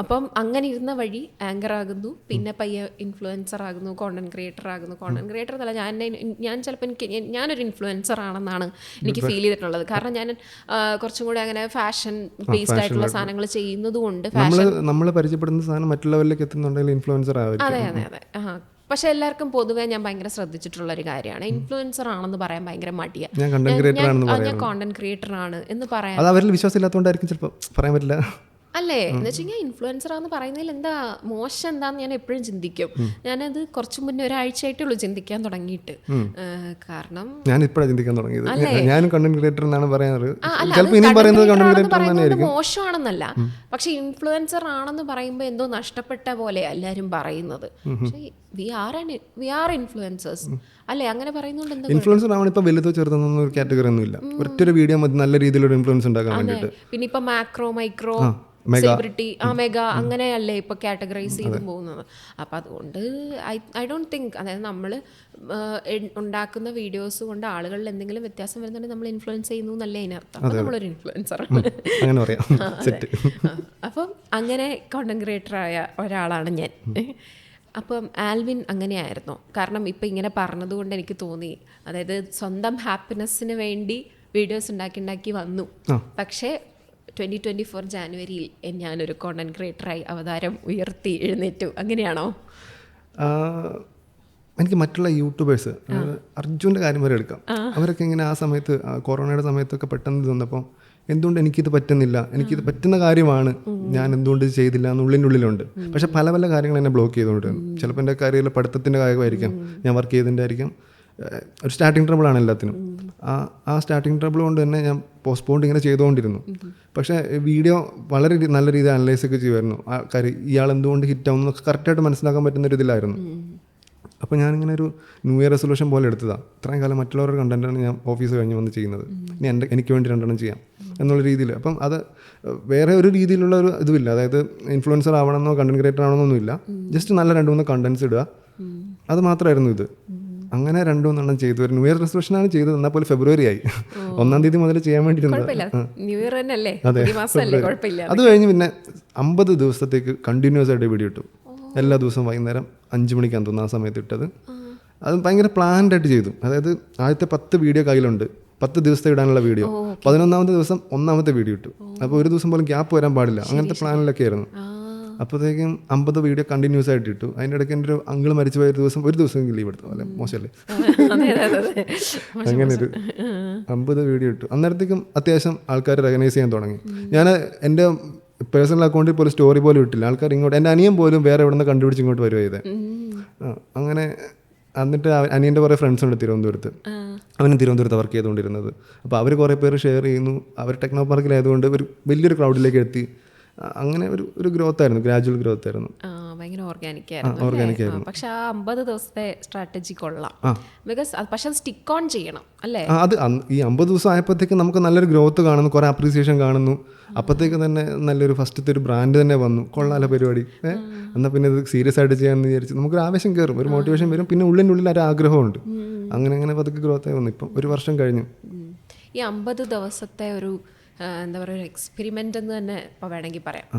അപ്പം അങ്ങനെ ഇരുന്ന വഴി ആങ്കർ ആകുന്നു, പിന്നെ പയ്യെ ഇൻഫ്ലുവൻസർ ആകുന്നു, കോണ്ടന്റ് ക്രിയേറ്റർ ആകുന്നു. കോണ്ടന്റ് ക്രിയേറ്റർ എന്നല്ല, ഞാൻ ചിലപ്പോൾ ഞാനൊരു ഇൻഫ്ലുവൻസർ ആണെന്നാണ് എനിക്ക് ഫീൽ ചെയ്തിട്ടുള്ളത്. കാരണം ഞാൻ കുറച്ചും കൂടെ അങ്ങനെ ഫാഷൻ ബേസ്ഡ് ആയിട്ടുള്ള സാധനങ്ങൾ ചെയ്യുന്നത് കൊണ്ട് നമ്മൾ പരിചയപ്പെടുന്ന സാധനം മറ്റുള്ളവരിലേക്ക് എത്തുന്നുണ്ടെങ്കിൽ ഇൻഫ്ലുവൻസർ ആവും. അതെ അതെ അതെ. പക്ഷെ എല്ലാവർക്കും പൊതുവെ ഞാൻ ഭയങ്കര ശ്രദ്ധിച്ചിട്ടുള്ള ഒരു കാര്യമാണ്, ഇൻഫ്ലുവൻസർ ആണെന്ന് പറയാൻ ഭയങ്കര മടിയാണ്. ഞാൻ കോണ്ടന്റ് ക്രിയേറ്റർ ആണ് എന്ന് പറയാൻ അത് അവരിൽ വിശ്വാസം ഇല്ലാത്തതുകൊണ്ടായിരിക്കും ചിലപ്പോൾ പറയാൻ പറ്റില്ല. അല്ലേ എന്ന് വെച്ച് കഴിഞ്ഞാൽ ഇൻഫ്ലുവൻസർ ആണെന്ന് പറയുന്നതിൽ എന്താ മോശം എന്താന്ന് ഞാൻ എപ്പോഴും ചിന്തിക്കും. ഞാനത് കുറച്ച് മുന്നേ ഒരാഴ്ചയായിട്ടുള്ളൂ ചിന്തിക്കാൻ തുടങ്ങിയിട്ട്. കാരണം ഞാൻ ഇപ്പോഴാണ് ചിന്തിക്കാൻ തുടങ്ങിയത്. ഞാനും കണ്ടന്റ് ക്രിയേറ്റർ എന്നാണ് പറയാറ്. മോശമാണെന്നല്ല, പക്ഷെ ഇൻഫ്ലുവൻസർ ആണെന്ന് പറയുമ്പോൾ എന്തോ നഷ്ടപ്പെട്ട പോലെ എല്ലാവരും പറയുന്നത്. പക്ഷേ വി ആർ ഇൻഫ്ലുവൻസേഴ്സ് അല്ലേ, അങ്ങനെ പറയുന്നുണ്ട്. ഇൻഫ്ലുവൻസർ ആവണം ഇപ്പൊ വലുതോ ചെറുതൊന്നും ഒരു കാറ്റഗറി ഒന്നും ഇല്ല. ഒറ്റൊരു വീഡിയോ മതി നല്ല രീതിയിലൊരു ഇൻഫ്ലുവൻസ് ഉണ്ടാക്കാൻ വേണ്ടിയിട്ട്. പിന്നെ ഇപ്പൊ മാക്രോ, മൈക്രോ, സെലിബ്രിറ്റി, മെഗാ അങ്ങനെയല്ലേ ഇപ്പൊ കാറ്റഗറൈസ് ചെയ്ത് പോകുന്നത്. അപ്പം അതുകൊണ്ട് ഐ ഡോണ്ട് തിങ്ക്, അതായത് നമ്മൾ ഉണ്ടാക്കുന്ന വീഡിയോസ് കൊണ്ട് ആളുകളിൽ എന്തെങ്കിലും വ്യത്യാസം വരുന്നുണ്ടെങ്കിൽ നമ്മൾ ഇൻഫ്ലുവൻസ് ചെയ്യുന്നു എന്നല്ലേ അതിനർത്ഥം. അപ്പം നമ്മളൊരു ഇൻഫ്ലുവൻസറാണ്. അപ്പം അങ്ങനെ കോണ്ടന്റ് ക്രിയേറ്റർ ആയ ഒരാളാണ് ഞാൻ. അപ്പം ആൽവിൻ അങ്ങനെയായിരുന്നു. കാരണം ഇപ്പം ഇങ്ങനെ പറഞ്ഞതുകൊണ്ട് എനിക്ക് തോന്നി, അതായത് സ്വന്തം ഹാപ്പിനെസ്സിന് വേണ്ടി വീഡിയോസ് ഉണ്ടാക്കി വന്നു. പക്ഷേ 2024 ജാനുവരിയിൽ ഞാനൊരു കോണ്ടന്റ് ക്രിയേറ്ററായി അവതാരം ഉയർത്തി എഴുന്നേറ്റു. അങ്ങനെയാണോ? എനിക്ക് മറ്റുള്ള യൂട്യൂബേഴ്സ്, അർജുൻ്റെ കാര്യം വരെ എടുക്കാം. അവരൊക്കെ ഇങ്ങനെ ആ സമയത്ത് കൊറോണയുടെ സമയത്തൊക്കെ പെട്ടെന്ന് തന്നപ്പോൾ എന്തുകൊണ്ട് എനിക്കിത് പറ്റുന്നില്ല, എനിക്കിത് പറ്റുന്ന കാര്യമാണ്, ഞാൻ എന്തുകൊണ്ട് ഇത് ചെയ്തില്ല എന്നുള്ളിൻ്റെ ഉള്ളിലുണ്ട്. പക്ഷെ പല പല കാര്യങ്ങൾ എന്നെ ബ്ലോക്ക് ചെയ്തുകൊണ്ടിരുന്നു. ചിലപ്പോൾ എൻ്റെ കാര്യത്തിൽ പഠിത്തത്തിൻ്റെ കാര്യമായിരിക്കാം, ഞാൻ വർക്ക് ചെയ്തതിൻ്റെ ആയിരിക്കാം. ഒരു സ്റ്റാർട്ടിങ് ട്രബിളാണ് എല്ലാത്തിനും. ആ സ്റ്റാർട്ടിങ് ട്രബിൾ കൊണ്ട് തന്നെ ഞാൻ പോസ്റ്റ്പോണ്ട് ഇങ്ങനെ ചെയ്തുകൊണ്ടിരുന്നു. പക്ഷേ വീഡിയോ വളരെ നല്ല രീതിയിൽ അനലൈസ് ഒക്കെ ചെയ്യുമായിരുന്നു. ആ കാര്യം ഇയാൾ എന്തുകൊണ്ട് ഹിറ്റാവും എന്നൊക്കെ കറക്റ്റായിട്ട് മനസ്സിലാക്കാൻ പറ്റുന്ന ഒരു ഇതിലായിരുന്നു. അപ്പോൾ ഞാനിങ്ങനെ ഒരു ന്യൂ ഇയർ റെസൊല്യൂഷൻ പോലെ എടുത്തതാണ്. ഇത്രയും കാലം മറ്റുള്ളവരുടെ കണ്ടൻറ്റാണ് ഞാൻ ഓഫീസ് കഴിഞ്ഞ് വന്ന് ചെയ്യുന്നത്, ഇനി എനിക്ക് വേണ്ടി 2 ചെയ്യാം എന്നുള്ള രീതിയിൽ. അപ്പം അത് വേറെ ഒരു രീതിയിലുള്ള ഒരു ഇതുമില്ല. അതായത് ഇൻഫ്ലുവൻസർ ആവണമെന്നോ കണ്ടന്റ് ക്രിയേറ്റർ ആവണമെന്നൊന്നുമില്ല, ജസ്റ്റ് നല്ല 2-3 കണ്ടൻസ് ഇടുക, അത് മാത്രമായിരുന്നു ഇത്. അങ്ങനെ 2-3 ചെയ്തു. ഒരു ന്യൂ ഇയർ റെസൊല്യൂഷനാണ് ചെയ്തത്. എന്നാൽ പോലും ഫെബ്രുവരി ആയി, 1-ാം തീയതി മുതൽ ചെയ്യാൻ വേണ്ടിയിരുന്നത്. അതെ, അത് കഴിഞ്ഞ് പിന്നെ 50 ദിവസത്തേക്ക് കണ്ടിന്യൂസ് ആയിട്ട് വീഡിയോ ഇട്ടു. എല്ലാ ദിവസവും വൈകുന്നേരം 5 മണിക്കാണ് തോന്നുന്നു ആ സമയത്ത് ഇട്ടത്. അത് ഭയങ്കര പ്ലാൻഡായിട്ട് ചെയ്തു. അതായത് ആദ്യത്തെ 10 വീഡിയോ കയ്യിലുണ്ട്, 10 ദിവസത്തെ ഇടാനുള്ള വീഡിയോ. 11-ാമത്തെ ദിവസം 1-ാമത്തെ വീഡിയോ ഇട്ടു. അപ്പോൾ ഒരു ദിവസം പോലും ഗ്യാപ്പ് വരാൻ പാടില്ല, അങ്ങനത്തെ പ്ലാനിലൊക്കെ ആയിരുന്നു. അപ്പോഴത്തേക്കും 50 വീഡിയോ കണ്ടിന്യൂസ് ആയിട്ട് ഇട്ടു. അതിൻ്റെ ഇടയ്ക്ക് എൻ്റെ ഒരു അങ്കിൾ മരിച്ചു പോയ ഒരു ദിവസം ലീവ് എടുത്തു. അല്ലെ മോശമല്ലേ? അങ്ങനെ ഒരു 50 വീഡിയോ ഇട്ടു. അന്നേരത്തേക്കും അത്യാവശ്യം ആൾക്കാർ റെക്കഗ്നൈസ് ചെയ്യാൻ തുടങ്ങി. ഞാൻ എൻ്റെ പേഴ്സണൽ അക്കൗണ്ടിൽ പോലും സ്റ്റോറി പോലും ഇട്ടില്ല. ആൾക്കാർ ഇങ്ങോട്ട്, എൻ്റെ അനിയൻ പോലും വേറെ എവിടെ നിന്ന് കണ്ടുപിടിച്ച് ഇങ്ങോട്ട് വരുക ചെയ്തേ. അങ്ങനെ എന്നിട്ട് അനിയൻ്റെ കുറേ ഫ്രണ്ട്സ് ഉണ്ട് തിരുവനന്തപുരത്ത്. അവനും തിരുവനന്തപുരത്ത് വർക്ക് ചെയ്തുകൊണ്ടിരുന്നത്. അപ്പോൾ അവർ കുറേ പേര് ഷെയർ ചെയ്യുന്നു. അവർ ടെക്നോ പാർക്കിലായതുകൊണ്ട് ഒരു വലിയൊരു ക്രൗഡിലേക്ക് എത്തി. അങ്ങനെ ഒരു ഗ്രോത്ത് ആയിരുന്നു, ഗ്രാജുവൽ ഗ്രോത്ത് ആയിരുന്നു. ഭയങ്കര ഓർഗാനിക് ആയിരുന്നു. പക്ഷെ ആ 50 ദിവസത്തെ സ്ട്രാറ്റജി കൊള്ളാം. ബിക്കോസ് പക്ഷെ അത് സ്റ്റിക്ക് ഓൺ ചെയ്യണം അല്ലേ? അത് ഈ 50 ദിവസം ആയപ്പോഴത്തേക്ക് നമുക്ക് നല്ലൊരു ഗ്രോത്ത് കാണുന്നു, കുറേ അപ്രീസിയേഷൻ കാണുന്നു. അപ്പോഴത്തേക്ക് തന്നെ നല്ലൊരു ഫസ്റ്റത്തെ ഒരു ബ്രാൻഡ് തന്നെ വന്നു. കൊള്ളാല പരിപാടി, എന്നാൽ പിന്നെ ഇത് സീരിയസ് ആയിട്ട് ചെയ്യാമെന്ന് വിചാരിച്ചു. നമുക്കൊരു ആവേശം കയറും, ഒരു മോട്ടിവേഷൻ വരും. പിന്നെ ഉള്ളിനുള്ളിൽ ഒരു ആഗ്രഹമുണ്ട്. അങ്ങനെ പതുക്കെ ഗ്രോത്ത് ആയി വന്നു. ഇപ്പം ഒരു വർഷം കഴിഞ്ഞു. ഈ 50 ദിവസത്തെ ഒരു എന്താ പറയുക, ഒരു എക്സ്പെരിമെൻ്റ് എന്ന് തന്നെ ഇപ്പോൾ വേണമെങ്കിൽ പറയാം.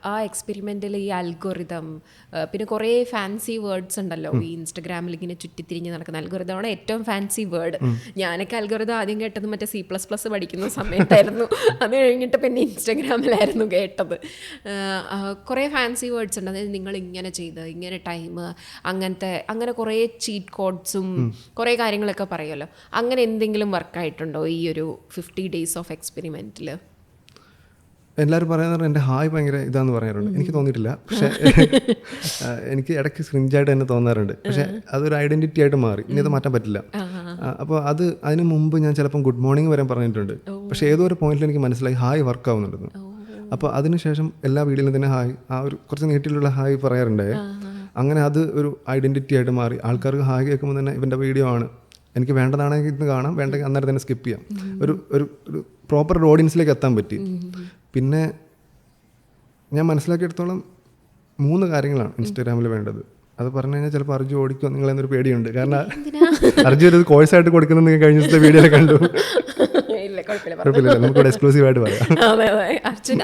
ആ എക്സ്പെരിമെൻറ്റിൽ ഈ അൽഗോറിതം, പിന്നെ കുറേ ഫാൻസി വേർഡ്സ് ഉണ്ടല്ലോ ഈ ഇൻസ്റ്റഗ്രാമിൽ ഇങ്ങനെ ചുറ്റിത്തിരിഞ്ഞ് നടക്കുന്ന. അൽഗോറിതമാണ് ഏറ്റവും ഫാൻസി വേർഡ്. ഞാനൊക്കെ അൽഗോറിതം ആദ്യം കേട്ടത് മറ്റേ C++ പഠിക്കുന്ന സമയത്തായിരുന്നു. അത് കഴിഞ്ഞിട്ട് പിന്നെ ഇൻസ്റ്റഗ്രാമിലായിരുന്നു കേട്ടത്. കുറേ ഫാൻസി വേർഡ്സ് ഉണ്ട്. അതായത് നിങ്ങൾ ഇങ്ങനെ ചെയ്ത് ഇങ്ങനെ ടൈം, അങ്ങനെ കുറേ ചീറ്റ് കോഡ്സും കുറേ കാര്യങ്ങളൊക്കെ പറയുമല്ലോ. അങ്ങനെ എന്തെങ്കിലും വർക്കായിട്ടുണ്ടോ ഈ ഒരു 50 days ഓഫ് എക്സ്പെരിമെൻറ്റിൽ? എല്ലാവരും പറയാൻ എൻ്റെ ഹായ് ഭയങ്കര ഇതാന്ന് പറയാറുണ്ട്. എനിക്ക് തോന്നിയിട്ടില്ല. പക്ഷേ എനിക്ക് ഇടയ്ക്ക് ക്രിഞ്ചായിട്ട് തന്നെ തോന്നാറുണ്ട്. പക്ഷേ അതൊരു ഐഡൻറ്റിറ്റി ആയിട്ട് മാറി. ഇനി അത് മാറ്റാൻ പറ്റില്ല. അപ്പോൾ അതിന് മുമ്പ് ഞാൻ ചിലപ്പം ഗുഡ് മോർണിംഗ് വരെ പറഞ്ഞിട്ടുണ്ട്. പക്ഷേ ഏതോ ഒരു പോയിന്റിൽ എനിക്ക് മനസ്സിലായി ഹായ് വർക്ക് ആവുന്നുണ്ടെന്ന്. അപ്പോൾ അതിനുശേഷം എല്ലാ വീഡിയോയിലും തന്നെ ഹായ്, ആ ഒരു കുറച്ച് നീട്ടിലുള്ള ഹായ് പറയാറുണ്ടായേ. അങ്ങനെ അത് ഒരു ഐഡൻറ്റിറ്റി ആയിട്ട് മാറി. ആൾക്കാർക്ക് ഹായ് കേൾക്കുമ്പോൾ തന്നെ ഇവൻ്റെ വീഡിയോ ആണ്, എനിക്ക് വേണ്ടതാണെങ്കിൽ ഇന്ന് കാണാം, വേണ്ടെങ്കിൽ അന്നേരം തന്നെ സ്കിപ്പ് ചെയ്യാം. ഒരു പ്രോപ്പർ ഒരു ഓഡിയൻസിലേക്ക് എത്താൻ പറ്റി. പിന്നെ ഞാൻ മനസ്സിലാക്കിയെടുത്തോളം 3 കാര്യങ്ങളാണ് ഇൻസ്റ്റാഗ്രാമിൽ വേണ്ടത്. അത് പറഞ്ഞു കഴിഞ്ഞാൽ ചിലപ്പോൾ അർജു ഓടിക്കുമോ നിങ്ങളെന്നൊരു പേടിയുണ്ട്. കാരണം അർജു ഒരു കോഴ്സായിട്ട് കൊടുക്കുന്നത് നിങ്ങൾ കഴിഞ്ഞ ദിവസത്തെ വീഡിയോയിൽ കണ്ടു. കുഴപ്പമില്ല, നമുക്കിവിടെ എക്സ്ക്ലൂസീവ് ആയിട്ട് പറയാം.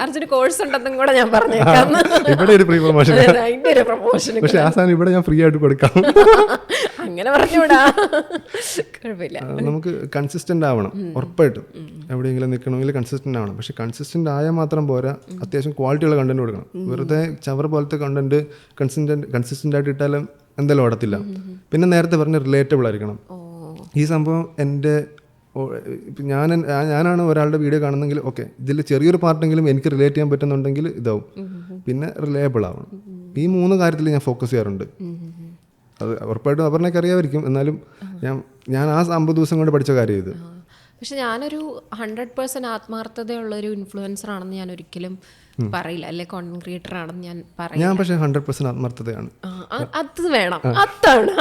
അർജുന് കോഴ്സ് ഉണ്ടെന്നും കൂടെ ഞാൻ പറഞ്ഞേക്കാം. ഇവിടെ ഒരു ഫ്രീ പ്രൊമോഷൻ, പക്ഷെ ആ സാധനം ഇവിടെ ഞാൻ ഫ്രീ ആയിട്ട് കൊടുക്കാം. അങ്ങനെ പറഞ്ഞുകൂടാ, കുഴപ്പമില്ല. നമുക്ക് കൺസിസ്റ്റന്റ് ആവണം ഉറപ്പായിട്ടും. എവിടെയെങ്കിലും നിൽക്കണമെങ്കിൽ കൺസിസ്റ്റന്റ് ആവണം. പക്ഷെ കൺസിസ്റ്റന്റ് ആയാൽ മാത്രം പോരാ, അത്യാവശ്യം ക്വാളിറ്റിയുള്ള കണ്ടന്റ് കൊടുക്കണം. വെറുതെ ചവർ പോലത്തെ കണ്ടന്റ് കൺസിസ്റ്റന്റ് ആയിട്ട് ഇട്ടാലും എന്തായാലും ഓടത്തില്ല. പിന്നെ നേരത്തെ പറഞ്ഞ റിലേറ്റബിൾ ആയിരിക്കണം. ഈ സംഭവം എൻ്റെ ഞാനാണ് ഒരാളുടെ വീഡിയോ കാണുന്നെങ്കിൽ ഓക്കെ, ഇതിൽ ചെറിയൊരു പാർട്ടെങ്കിലും എനിക്ക് റിലേറ്റ് ചെയ്യാൻ പറ്റുന്നുണ്ടെങ്കിൽ ഇതാവും. പിന്നെ റിലയബിൾ ആവണം. ഈ 3 കാര്യത്തിൽ ഞാൻ ഫോക്കസ് ചെയ്യാറുണ്ട്. അത് ഉറപ്പായിട്ടും അപർണയ്ക്ക് അറിയാമായിരിക്കും. എന്നാലും ഞാൻ ആ 50 ദിവസം കൊണ്ട് പഠിച്ച കാര്യം ഇത്. പക്ഷെ ഞാനൊരു 100% ആത്മാർത്ഥതയുള്ളൊരു ഇൻഫ്ലുവൻസർ ആണെന്ന് ഞാൻ ഒരിക്കലും പറയില്ല, അല്ലെ കോണ്ടന്റ് ക്രിയേറ്റർ ആണെന്ന് ഞാൻ പറയില്ല. ഞാൻ പക്ഷേ 100% ആത്മാർത്ഥതയാണ്. അത് വേണം,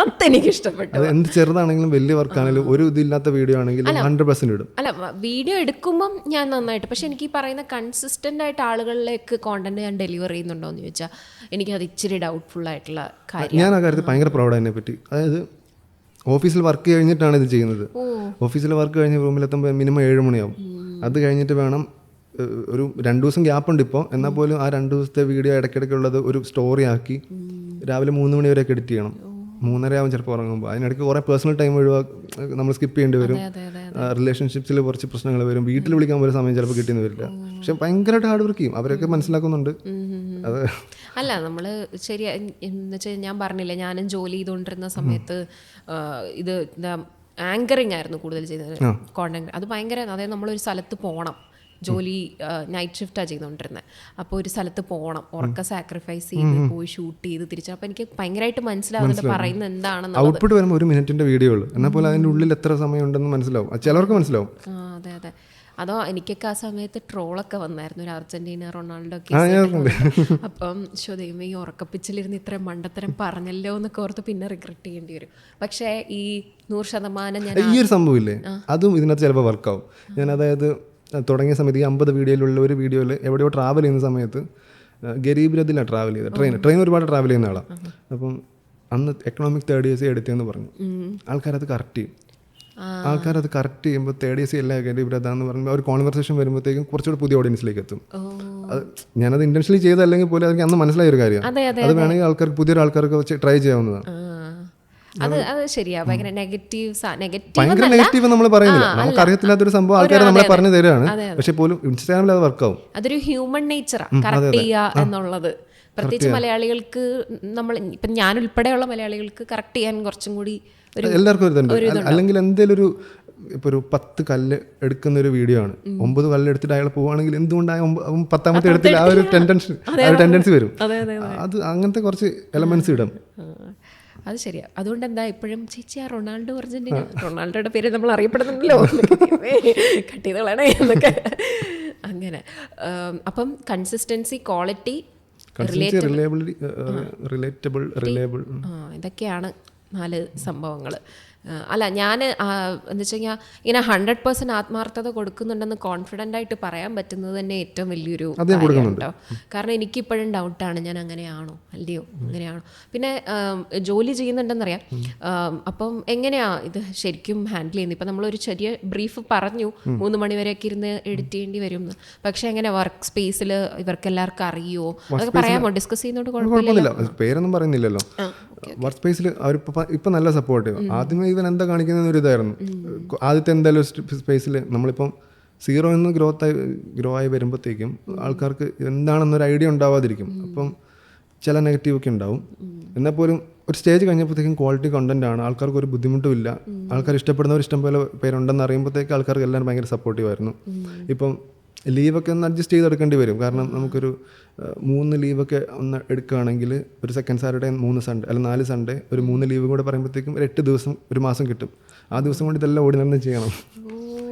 അതെനിക്ക് ഇഷ്ടപ്പെട്ടു. അത് എന്ത് ചെറുതാണെങ്കിലും വലിയ വർക്കാണെങ്കിലും ഒരു ഇതില്ലാത്ത വീഡിയോ ആണെങ്കിലും 100% ഇടും. അല്ല, വീഡിയോ എടുക്കുമ്പം ഞാൻ നന്നായിട്ട്, പക്ഷെ എനിക്ക് ഈ പറയുന്ന കൺസിസ്റ്റന്റ് ആയിട്ട് ആളുകളിലേക്ക് കോണ്ടന്റ് ഞാൻ ഡെലിവർ ചെയ്യുന്നുണ്ടോ എന്ന് ചോദിച്ചാൽ എനിക്കത് ഇച്ചിരി ഡൗട്ട്ഫുൾ ആയിട്ടുള്ള കാര്യം. ഞാൻ ആ കാര്യത്തിൽ ഭയങ്കര പ്രൗഡ് അതിനെ പറ്റി. അതായത് ഓഫീസിൽ വർക്ക് കഴിഞ്ഞിട്ടാണ് ഇത് ചെയ്യുന്നത്. ഓഫീസിൽ വർക്ക് കഴിഞ്ഞ് റൂമിലെത്തുമ്പോൾ മിനിമം 7 മണിയാവും. അത് കഴിഞ്ഞിട്ട് വേണം, ഒരു 2 ദിവസം ഗ്യാപ്പുണ്ട് ഇപ്പോൾ, എന്നാൽ പോലും ആ 2 ദിവസത്തെ വീഡിയോ ഇടയ്ക്കിടയ്ക്കുള്ളത് ഒരു സ്റ്റോറി ആക്കി രാവിലെ 3 മണി വരെയൊക്കെ എഡിറ്റ് ചെയ്യണം. 3:30 ആവും ചിലപ്പോൾ ഉറങ്ങുമ്പോൾ. അതിനിടയ്ക്ക് കുറേ പേഴ്സണൽ ടൈം നമ്മൾ സ്കിപ്പ് ചെയ്യേണ്ടി വരും. റിലേഷൻഷിപ്സിൽ കുറച്ച് പ്രശ്നങ്ങൾ വരും. വീട്ടിൽ വിളിക്കാൻ പോലും സമയം ചിലപ്പോൾ കിട്ടിയെന്ന് വരില്ല. പക്ഷെ ഭയങ്കരമായിട്ട് ഹാർഡ് വർക്ക് ചെയ്യും. അവരൊക്കെ മനസ്സിലാക്കുന്നുണ്ട്. അത് അല്ല, നമ്മൾ ശരി എന്ന് വെച്ചാൽ ഞാൻ പറഞ്ഞില്ലേ, ഞാനും ജോലി ചെയ്തുകൊണ്ടിരുന്ന സമയത്ത് ഇത് എന്താ ആങ്കറിങ് ആയിരുന്നു കൂടുതൽ ചെയ്തത്, കോണ്ടന്റ്. അത് ഭയങ്കര, അതായത് നമ്മളൊരു സ്ഥലത്ത് പോകണം, ജോലി നൈറ്റ് ഷിഫ്റ്റാണ് ചെയ്തുകൊണ്ടിരുന്നത്. അപ്പോൾ ഒരു സ്ഥലത്ത് പോകണം, ഉറക്കം സാക്രിഫൈസ് ചെയ്ത് പോയി ഷൂട്ട് ചെയ്ത് തിരിച്ചു. അപ്പോൾ എനിക്ക് ഭയങ്കരമായിട്ട് മനസ്സിലാവുന്നുണ്ട് പറയുന്നത് എന്താണെന്ന്. ഔട്ട്പുട്ട് വരുമ്പോൾ 1 മിനിറ്റിൻ്റെ വീഡിയോ ഉള്ളൂ, എന്നാൽ പോലെ അതിൻ്റെ ഉള്ളിൽ എത്ര സമയം ഉണ്ടെന്ന് മനസ്സിലാവും. ചിലവർക്ക് മനസ്സിലാവും. അതെ അതെ. അതോ എനിക്കൊക്കെ ആ സമയത്ത് ട്രോളൊക്കെ വന്നായിരുന്നു, ഒരു അർജന്റീന റൊണാൾഡോ ഒക്കെ. അപ്പം ദൈവം ഈ ഉറക്കപ്പിച്ചിലിരുന്ന് ഇത്ര മണ്ടത്തരം പറഞ്ഞല്ലോ എന്നൊക്കെ ഓർത്ത് പിന്നെ റിഗ്രറ്റ് ചെയ്യേണ്ടി വരും. പക്ഷേ ഈ 100% ഞാൻ ഈ ഒരു സംഭവം ഇല്ലേ, അതും ഇതിനകത്ത് ചിലപ്പോൾ വർക്കാവും. ഞാൻ അതായത് തുടങ്ങിയ സമയത്ത് ഈ 50 വീഡിയോയിലുള്ള ഒരു വീഡിയോയിൽ എവിടെയോ ട്രാവൽ ചെയ്യുന്ന സമയത്ത് ഗരീബ് രഥിലാണ് ട്രാവൽ ചെയ്തത്. ട്രെയിൻ ഒരുപാട് ട്രാവൽ ചെയ്യുന്ന ആളാണ്. അപ്പം അന്ന് എക്കണോമിക് 3rd AC എടുത്തതെന്ന് പറഞ്ഞു. ആൾക്കാരത് കറക്റ്റ് ചെയ്യും. ആൾക്കാരത് കറക്റ്റ് ചെയ്യുമ്പോൾ 3rd AC അല്ല ഗരീബ് രഥ എന്ന് പറയുമ്പോൾ ഒരു കോൺവെർസേഷൻ വരുമ്പോഴത്തേക്കും കുറച്ചുകൂടി പുതിയ ഓഡിയൻസിലേക്ക് എത്തും. അത് ഞാനത് ഇന്റൻഷനലി ചെയ്തല്ലെങ്കിൽ പോലും അതെനിക്ക് അന്ന് മനസ്സിലായ ഒരു കാര്യമാണ്. അത് വേണമെങ്കിൽ ആൾക്കാർക്ക് പുതിയൊരു ആൾക്കാർക്ക് ട്രൈ ചെയ്യാവുന്നതാണ്. അത് ശരിയാ. ഭയങ്കര ഭയങ്കര നെഗറ്റീവ് നമ്മൾ പറയുന്നില്ല, നമുക്ക് അറിയത്തില്ലാത്തൊരു സംഭവം ആൾക്കാരെ നമ്മളെ പറഞ്ഞു തരികയാണ്. പക്ഷെ പോലും ഇൻസ്റ്റാഗ്രാമിൽ അത് വർക്കാവും. അതൊരു ഹ്യൂമൻ നേച്ചറാ കറക്റ്റ് ചെയ്യുക എന്നുള്ളത്. പ്രത്യേകിച്ച് മലയാളികൾക്ക്, നമ്മൾ ഇപ്പം ഞാൻ ഉൾപ്പെടെയുള്ള മലയാളികൾക്ക് കറക്റ്റ് ചെയ്യാൻ കുറച്ചും കൂടി എല്ലാവർക്കും ഒരു ഇതുണ്ട്. അല്ലെങ്കിൽ എന്തെങ്കിലും ഒരു ഇപ്പോൾ ഒരു 10 കല്ല് എടുക്കുന്ന ഒരു വീഡിയോ ആണ്, 9 കല്ല് എടുത്തിട്ട് അയാൾ പോവുകയാണെങ്കിൽ എന്തുകൊണ്ടാണ് 10ാമത്തെ എടുത്തിട്ട് ആ ഒരു ടെൻഡൻസി വരും. അത് അങ്ങനത്തെ കുറച്ച് എലമെന്റ്സ് ഇടും. അത് ശരിയാ. അതുകൊണ്ട് എന്താ ഇപ്പോഴും ചേച്ചി ആ റൊണാൾഡോ അർജന്റീന, റൊണാൾഡോയുടെ പേര് നമ്മൾ അറിയപ്പെടുന്നുണ്ടല്ലോ, കട്ട് ചെയ്ത് കളയണേ എന്നൊക്കെ അങ്ങനെ. അപ്പം കൺസിസ്റ്റൻസി, ക്വാളിറ്റി, റിലേറ്റബിൾ, ഇതൊക്കെയാണ് 4 സംഭവങ്ങൾ. അല്ല, ഞാൻ എന്താ വെച്ച് കഴിഞ്ഞാൽ ഇങ്ങനെ 100% ആത്മാർത്ഥത കൊടുക്കുന്നുണ്ടെന്ന് കോൺഫിഡൻ്റ് ആയിട്ട് പറയാൻ പറ്റുന്നത് തന്നെ ഏറ്റവും വലിയൊരു കാര്യം കേട്ടോ. കാരണം എനിക്കിപ്പോഴും ഡൗട്ടാണ്, ഞാൻ അങ്ങനെയാണോ അല്ലയോ, അങ്ങനെയാണോ. പിന്നെ ജോലി ചെയ്യുന്നുണ്ടെന്നറിയാം. അപ്പം എങ്ങനെയാ ഇത് ശരിക്കും ഹാൻഡിൽ ചെയ്യുന്നത്? ഇപ്പം നമ്മളൊരു ചെറിയ ബ്രീഫ് പറഞ്ഞു 3 മണി വരെയൊക്കെ ഇരുന്ന് എഡിറ്റ് ചെയ്യേണ്ടി വരും എന്ന്. പക്ഷെ എങ്ങനെ വർക്ക് സ്പേസിൽ ഇവർക്ക് എല്ലാവർക്കും അറിയുമോ, അതൊക്കെ പറയാമോ? ഡിസ്കസ് ചെയ്യുന്നതുകൊണ്ട് കുഴപ്പമില്ല, പേരൊന്നും പറയുന്നില്ലല്ലോ. വർക്ക് സ്പേസിൽ അവർ ഇപ്പം നല്ല സപ്പോർട്ട് ചെയ്യും. ആദ്യമേ ഇവൻ എന്താ കാണിക്കുന്ന ഒരു ഇതായിരുന്നു. ആദ്യത്തെ എന്തായാലും സ്പേസിൽ നമ്മളിപ്പം 0 നിന്ന് ഗ്രോ ആയി വരുമ്പോഴത്തേക്കും ആൾക്കാർക്ക് എന്താണെന്നൊരു ഐഡിയ ഉണ്ടാവാതിരിക്കും. അപ്പം ചില നെഗറ്റീവ് ഒക്കെ ഉണ്ടാവും. എന്നാൽ പോലും ഒരു സ്റ്റേജ് കഴിഞ്ഞപ്പോഴത്തേക്കും ക്വാളിറ്റി കണ്ടന്റ് ആണ്, ആൾക്കാർക്ക് ഒരു ബുദ്ധിമുട്ടുമില്ല. ആൾക്കാർ ഇഷ്ടപ്പെടുന്നവർ ഇഷ്ടം പോലെ പേരുണ്ടെന്ന് അറിയുമ്പോഴത്തേക്ക് ആൾക്കാർക്ക് എല്ലാവരും ഭയങ്കര സപ്പോർട്ടീവ് ആയിരുന്നു. ഇപ്പം ലീവൊക്കെ ഒന്ന് അഡ്ജസ്റ്റ് ചെയ്തെടുക്കേണ്ടി വരും. കാരണം നമുക്കൊരു 3 ലീവൊക്കെ ഒന്ന് എടുക്കുകയാണെങ്കിൽ ഒരു സെക്കൻഡ് സാറ്റർഡേ 3 സൺഡേ അല്ല 4 സൺഡേ ഒരു 3 ലീവ് കൂടെ പറയുമ്പോഴത്തേക്കും ഒരു 8 ദിവസം, ഒരു മാസം കിട്ടും. ആ ദിവസം കൊണ്ട് ഇതെല്ലാം ഓടി നടന്ന് ചെയ്യണം.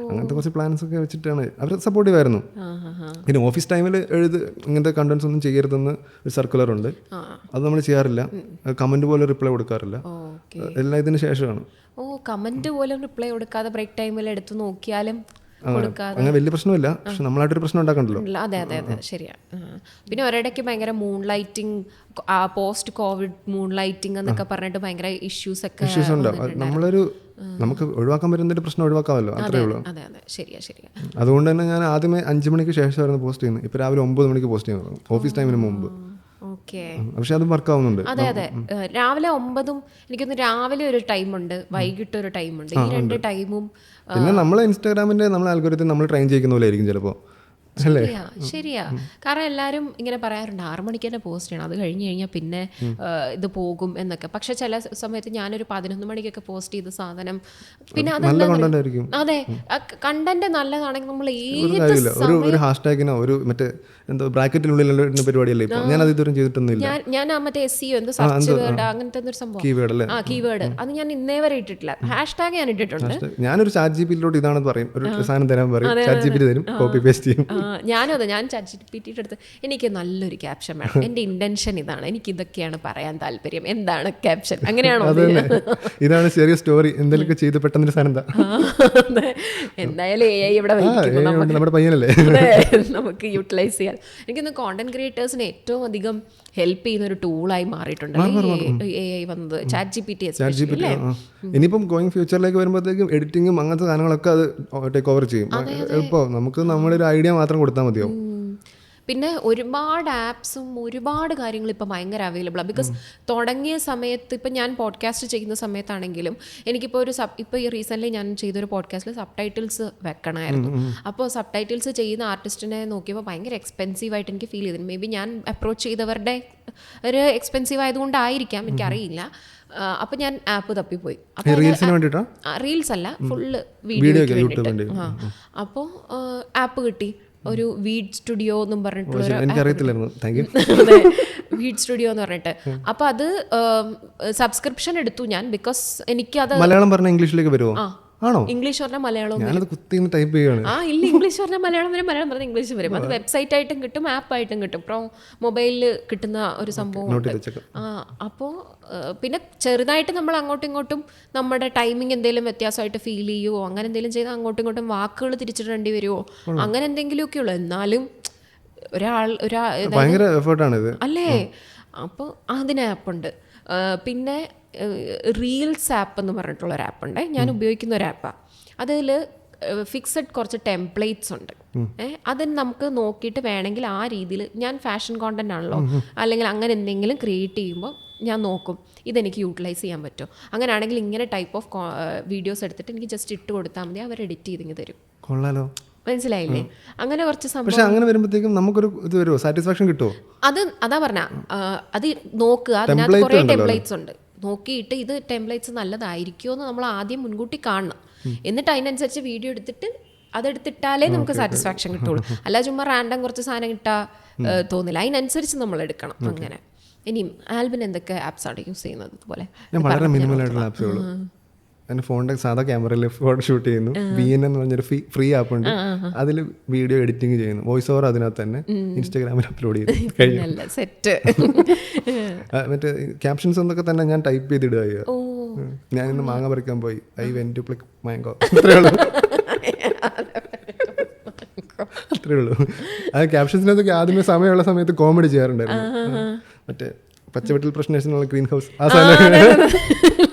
അങ്ങനത്തെ കുറച്ച് പ്ലാൻസ് ഒക്കെ വെച്ചിട്ടാണ് അവർ സപ്പോർട്ടീവ് ആയിരുന്നു. പിന്നെ ഓഫീസ് ടൈമിൽ ഇങ്ങനത്തെ കണ്ടന്റ്സ് ഒന്നും ചെയ്യരുതെന്ന് ഒരു സർക്കുലർ ഉണ്ട്. അത് നമ്മൾ ചെയ്യാറില്ല. കമന്റ് പോലെ റിപ്ലൈ കൊടുക്കാറില്ല. എല്ലാം ഇതിന് ശേഷമാണ്. കമന്റ് പോലെ റിപ്ലൈ കൊടുക്കാതെ ബ്രേക്ക് ടൈമിൽ എടുത്ത് നോക്കിയാലും അങ്ങനെ വലിയ പ്രശ്നമില്ല. പക്ഷെ നമ്മളായിട്ടൊരു പ്രശ്നം ഉണ്ടാക്കണ്ടല്ലോ. അതെ അതെ അതെ, ശരിയാ. പിന്നെ ഒരിടയ്ക്ക് ഭയങ്കര moon lighting, post Covid moon lighting എന്നൊക്കെ പറഞ്ഞിട്ട് ഭയങ്കര ഇഷ്യൂസ് ഉണ്ടാവും. നമുക്ക് ഒഴിവാക്കാൻ പറ്റുന്ന ഒരു പ്രശ്നം ഒഴിവാക്കാമല്ലോ, അത്രേ ഉള്ളൂ. അതെ അതെ, ശരിയാ ശരിയാ. അതുകൊണ്ട് തന്നെ ഞാൻ ആദ്യമേ 5 മണിക്ക് ശേഷമായിരുന്നു പോസ്റ്റ് ചെയ്യുന്നത്. ഇപ്പൊ രാവിലെ 9 മണിക്ക് പോസ്റ്റ് ചെയ്യുന്നത്, ഓഫീസ് ടൈമിന് മുമ്പ്. പക്ഷെ അത് വർക്ക് ആവുന്നുണ്ട്. അതെ അതെ, രാവിലെ 9ഉം എനിക്കൊന്ന് രാവിലെ ഒരു ടൈമുണ്ട്, വൈകിട്ട് ഒരു ടൈമുണ്ട്. ഈ 2 ടൈമും പിന്നെ നമ്മളെ ഇൻസ്റ്റാഗ്രാമിന്റെ നമ്മളെ അൽഗോരിതം നമ്മൾ ട്രെയിൻ ചെയ്യുന്ന പോലെ ആയിരിക്കും ചിലപ്പോൾ. ശരിയാ. കാരണം എല്ലാവരും ഇങ്ങനെ പറയാറുണ്ട് 6 മണിക്ക് തന്നെ പോസ്റ്റ് ചെയ്യണം, അത് കഴിഞ്ഞ് കഴിഞ്ഞാൽ പിന്നെ ഇത് പോകും എന്നൊക്കെ. പക്ഷെ ചില സമയത്ത് ഞാനൊരു 11 മണിക്കൊക്കെ പോസ്റ്റ് ചെയ്ത സാധനം പിന്നെ അതെ കണ്ടന്റ് നല്ലതാണെങ്കിൽ നമ്മൾ ഒരു ഹാഷ്ടാഗിനോ ഒരു മറ്റേ എന്തോ ബ്രാക്കറ്റിനുള്ളിലുള്ള പരിപാടിയല്ലേ ഇപ്പോൾ. ഞാൻ അത് ഇതുവരെ ചെയ്തിട്ടൊന്നുമില്ല. ഞാൻ മറ്റേ SEO എന്തോ സെർച്ച് വേർഡ് അങ്ങനത്തെ ഒരു സംഭവം, കീവേഡ്, അത് ഞാൻ ഇന്നേ വരെ ഇട്ടിട്ടില്ല. ഹാഷ്ടാഗ് ഞാൻ ഇട്ടിട്ടുണ്ട്. ഞാനൊരു ChatGPT ഇതാണെന്ന് പറയും, ഒരു സാധനം തരാൻ പറയും, ChatGPT തരും, കോപ്പി പേസ്റ്റ് ചെയ്യും. ഞാനും അതെ, ഞാൻ ChatGPT എടുത്ത് എനിക്ക് നല്ലൊരു ക്യാപ്ഷൻ വേണം, എൻ്റെ ഇൻറ്റൻഷൻ ഇതാണ്, എനിക്ക് ഇതൊക്കെയാണ് പറയാൻ താല്പര്യം, എന്താണ് ക്യാപ്ഷൻ, അങ്ങനെയാണോ? ഇതാണ് ചെറിയ സ്റ്റോറി, എന്തെങ്കിലും ചെയ്ത് പെട്ടെന്നൊരു സാധനം എന്തായാലും AI ഇവിടെ നമ്മുടെ പയ്യനല്ലേ, നമുക്ക് യൂട്ടിലൈസ് ചെയ്യാം. എനിക്കൊന്ന് കോണ്ടന്റ് ക്രിയേറ്റേഴ്സിന് ഏറ്റവും അധികം ഹെൽപ്പ് ചെയ്യുന്ന ഒരു ടൂളായി മാറിയിട്ടുണ്ട് AI വന്നത്, ChatGPT. ഇനിയിപ്പം ഗോയിങ് ഫ്യൂച്ചറിലേക്ക് വരുമ്പോഴത്തേക്കും എഡിറ്റിങ്ങും അങ്ങനത്തെ സാധനങ്ങളൊക്കെ അത് ടേക്ക് ഓവർ ചെയ്യും. എളുപ്പം നമുക്ക് നമ്മുടെ ഒരു ഐഡിയ മാത്രം കൊടുത്താൽ മതിയോ. പിന്നെ ഒരുപാട് ആപ്സും ഒരുപാട് കാര്യങ്ങൾ ഇപ്പം ഭയങ്കര അവൈലബിളാണ്. ബിക്കോസ് തുടങ്ങിയ സമയത്ത് ഇപ്പം ഞാൻ പോഡ്കാസ്റ്റ് ചെയ്യുന്ന സമയത്താണെങ്കിലും എനിക്കിപ്പോൾ ഇപ്പോൾ ഈ റീസെൻ്റ്ലി ഞാൻ ചെയ്തൊരു പോഡ്കാസ്റ്റിൽ സബ് ടൈറ്റിൽസ് വെക്കണമായിരുന്നു. അപ്പോൾ സബ് ടൈറ്റിൽസ് ചെയ്യുന്ന ആർട്ടിസ്റ്റിനെ നോക്കിയപ്പോൾ ഭയങ്കര എക്സ്പെൻസീവായിട്ട് എനിക്ക് ഫീൽ ചെയ്തിരുന്നു. മേ ബി ഞാൻ അപ്രോച്ച് ചെയ്തവരുടെ ഒരു എക്സ്പെൻസീവ് ആയതുകൊണ്ടായിരിക്കാം, എനിക്കറിയില്ല. അപ്പോൾ ഞാൻ ആപ്പ് തപ്പിപ്പോയി. റീൽസ് അല്ല, ഫുള്ള് വീഡിയോയ്ക്ക് വേണ്ടിയിട്ട്. അപ്പോൾ ആപ്പ് കിട്ടി, ഒരു വീഡ് സ്റ്റുഡിയോ എന്നും പറഞ്ഞിട്ടുള്ള വീഡ് സ്റ്റുഡിയോ എന്ന് പറഞ്ഞിട്ട്. അപ്പോൾ അത് സബ്സ്ക്രിപ്ഷൻ എടുത്തു ഞാൻ, ബിക്കോസ് എനിക്കത് മലയാളം പറഞ്ഞ ഇംഗ്ലീഷിലേക്ക് വരുമോ? ആണോ? ഇംഗ്ലീഷ് പറഞ്ഞാൽ മലയാളം ഇല്ല, ഇംഗ്ലീഷ് പറഞ്ഞാൽ മലയാളം വരും, മലയാളം പറഞ്ഞാൽ ഇംഗ്ലീഷ് വരും. അത് വെബ്സൈറ്റ് ആയിട്ടും കിട്ടും, ആപ്പായിട്ടും കിട്ടും, മൊബൈലിൽ കിട്ടുന്ന ഒരു സംഭവം. അപ്പോൾ പിന്നെ ചെറുതായിട്ട് നമ്മൾ അങ്ങോട്ടും ഇങ്ങോട്ടും നമ്മുടെ ടൈമിംഗ് എന്തെങ്കിലും വ്യത്യാസമായിട്ട് ഫീൽ ചെയ്യുമോ, അങ്ങനെ എന്തെങ്കിലും ചെയ്താൽ അങ്ങോട്ടും ഇങ്ങോട്ടും വാക്കുകൾ തിരിച്ചിടേണ്ടി വരുമോ, അങ്ങനെ എന്തെങ്കിലുമൊക്കെ ഉള്ളൂ. എന്നാലും ഭയങ്കര എഫേർട്ടാണ് ഇത് അല്ലേ. അപ്പോൾ അതിന് ആപ്പുണ്ട്. പിന്നെ റീൽസ് ആപ്പ് എന്ന് പറഞ്ഞിട്ടുള്ളൊരു ആപ്പുണ്ട്, ഞാൻ ഉപയോഗിക്കുന്ന ഒരു ആപ്പാണ്. അതിൽ ഫിക്സഡ് കുറച്ച് ടെംപ്ലേറ്റ്സ് ഉണ്ട്. അതിന് നമുക്ക് നോക്കിയിട്ട് വേണമെങ്കിൽ ആ രീതിയിൽ, ഞാൻ ഫാഷൻ കോണ്ടന്റ് ആണല്ലോ, അല്ലെങ്കിൽ അങ്ങനെ എന്തെങ്കിലും ക്രിയേറ്റ് ചെയ്യുമ്പോൾ ഞാൻ നോക്കും ഇതെനിക്ക് യൂട്ടിലൈസ് ചെയ്യാൻ പറ്റുമോ, അങ്ങനെയാണെങ്കിൽ ഇങ്ങനെ ടൈപ്പ് ഓഫ് വീഡിയോസ് എടുത്തിട്ട് എനിക്ക് ജസ്റ്റ് ഇട്ട് കൊടുത്താൽ മതി, അവർ എഡിറ്റ് ചെയ്തിങ്ങ് തരും. കൊള്ളാലോ. മനസ്സിലായില്ലേ? അങ്ങനെ കുറച്ച് സംഭവം. പക്ഷെ അങ്ങനെ വരുമ്പോഴത്തേക്കും നമുക്കൊരു ഇത് വരുമോ, സാറ്റിസ്ഫാക്ഷൻ കിട്ടുമോ? അതാ പറഞ്ഞ അത് നോക്കുക, അതിനകത്ത് കുറേ ടെംപ്ലേറ്റ്സ് ഉണ്ട്. നോക്കിയിട്ട് ഇത് ടെംപ്ലേറ്റ്സ് നല്ലതായിരിക്കുമോ എന്ന് നമ്മൾ ആദ്യം മുൻകൂട്ടി കാണണം. എന്നിട്ട് അതിനനുസരിച്ച് വീഡിയോ എടുത്തിട്ട് അതെടുത്തിട്ടാലേ നമുക്ക് സാറ്റിസ്ഫാക്ഷൻ കിട്ടുള്ളൂ. അല്ല ചുമ്മാ റാൻഡം കുറച്ച് സാധനം കിട്ടാൻ തോന്നില്ല. അതിനനുസരിച്ച് നമ്മൾ എടുക്കണം. അങ്ങനെ. ഇനിയും ആൽബിൻ എന്തൊക്കെ ആപ്സാണ് യൂസ് ചെയ്യുന്നത്? ഇതുപോലെ ഞാൻ വളരെ മിനിമൽ ആയിട്ടുള്ള ആപ്സുകൾ. എൻ്റെ ഫോണിൻ്റെ സാധാ ക്യാമറയിൽ ഫോട്ടോ ഷൂട്ട് ചെയ്യുന്നു. VN എന്ന് പറഞ്ഞൊരു ഫ്രീ ആപ്പ് ഉണ്ട്, അതിൽ വീഡിയോ എഡിറ്റിംഗ് ചെയ്യുന്നു. വോയിസ് ഓവർ അതിനകത്ത് തന്നെ ഇൻസ്റ്റാഗ്രാമിൽ അപ്ലോഡ് ചെയ്തു കഴിഞ്ഞു. സെറ്റ്. മറ്റേ ക്യാപ്ഷൻസ് എന്നൊക്കെ തന്നെ ഞാൻ ടൈപ്പ് ചെയ്തിടുക. ഞാൻ ഇന്ന് മാങ്ങ പറിക്കാൻ പോയി, ഐ വെന്റ് ടു പ്ലിക്ക് മാംഗോ, അത്രേ ഉള്ളൂ. അത്രേ ഉള്ളൂ. അത് ക്യാപ്ഷൻസിനകത്തൊക്കെ ആദ്യമേ സമയമുള്ള സമയത്ത് കോമഡി ചെയ്യാറുണ്ടായിരുന്നു. മറ്റേ പച്ചവെട്ടിൽ പ്രശ്നേഷനുള്ള ഗ്രീൻ ഹൗസ്, ആ സാധനം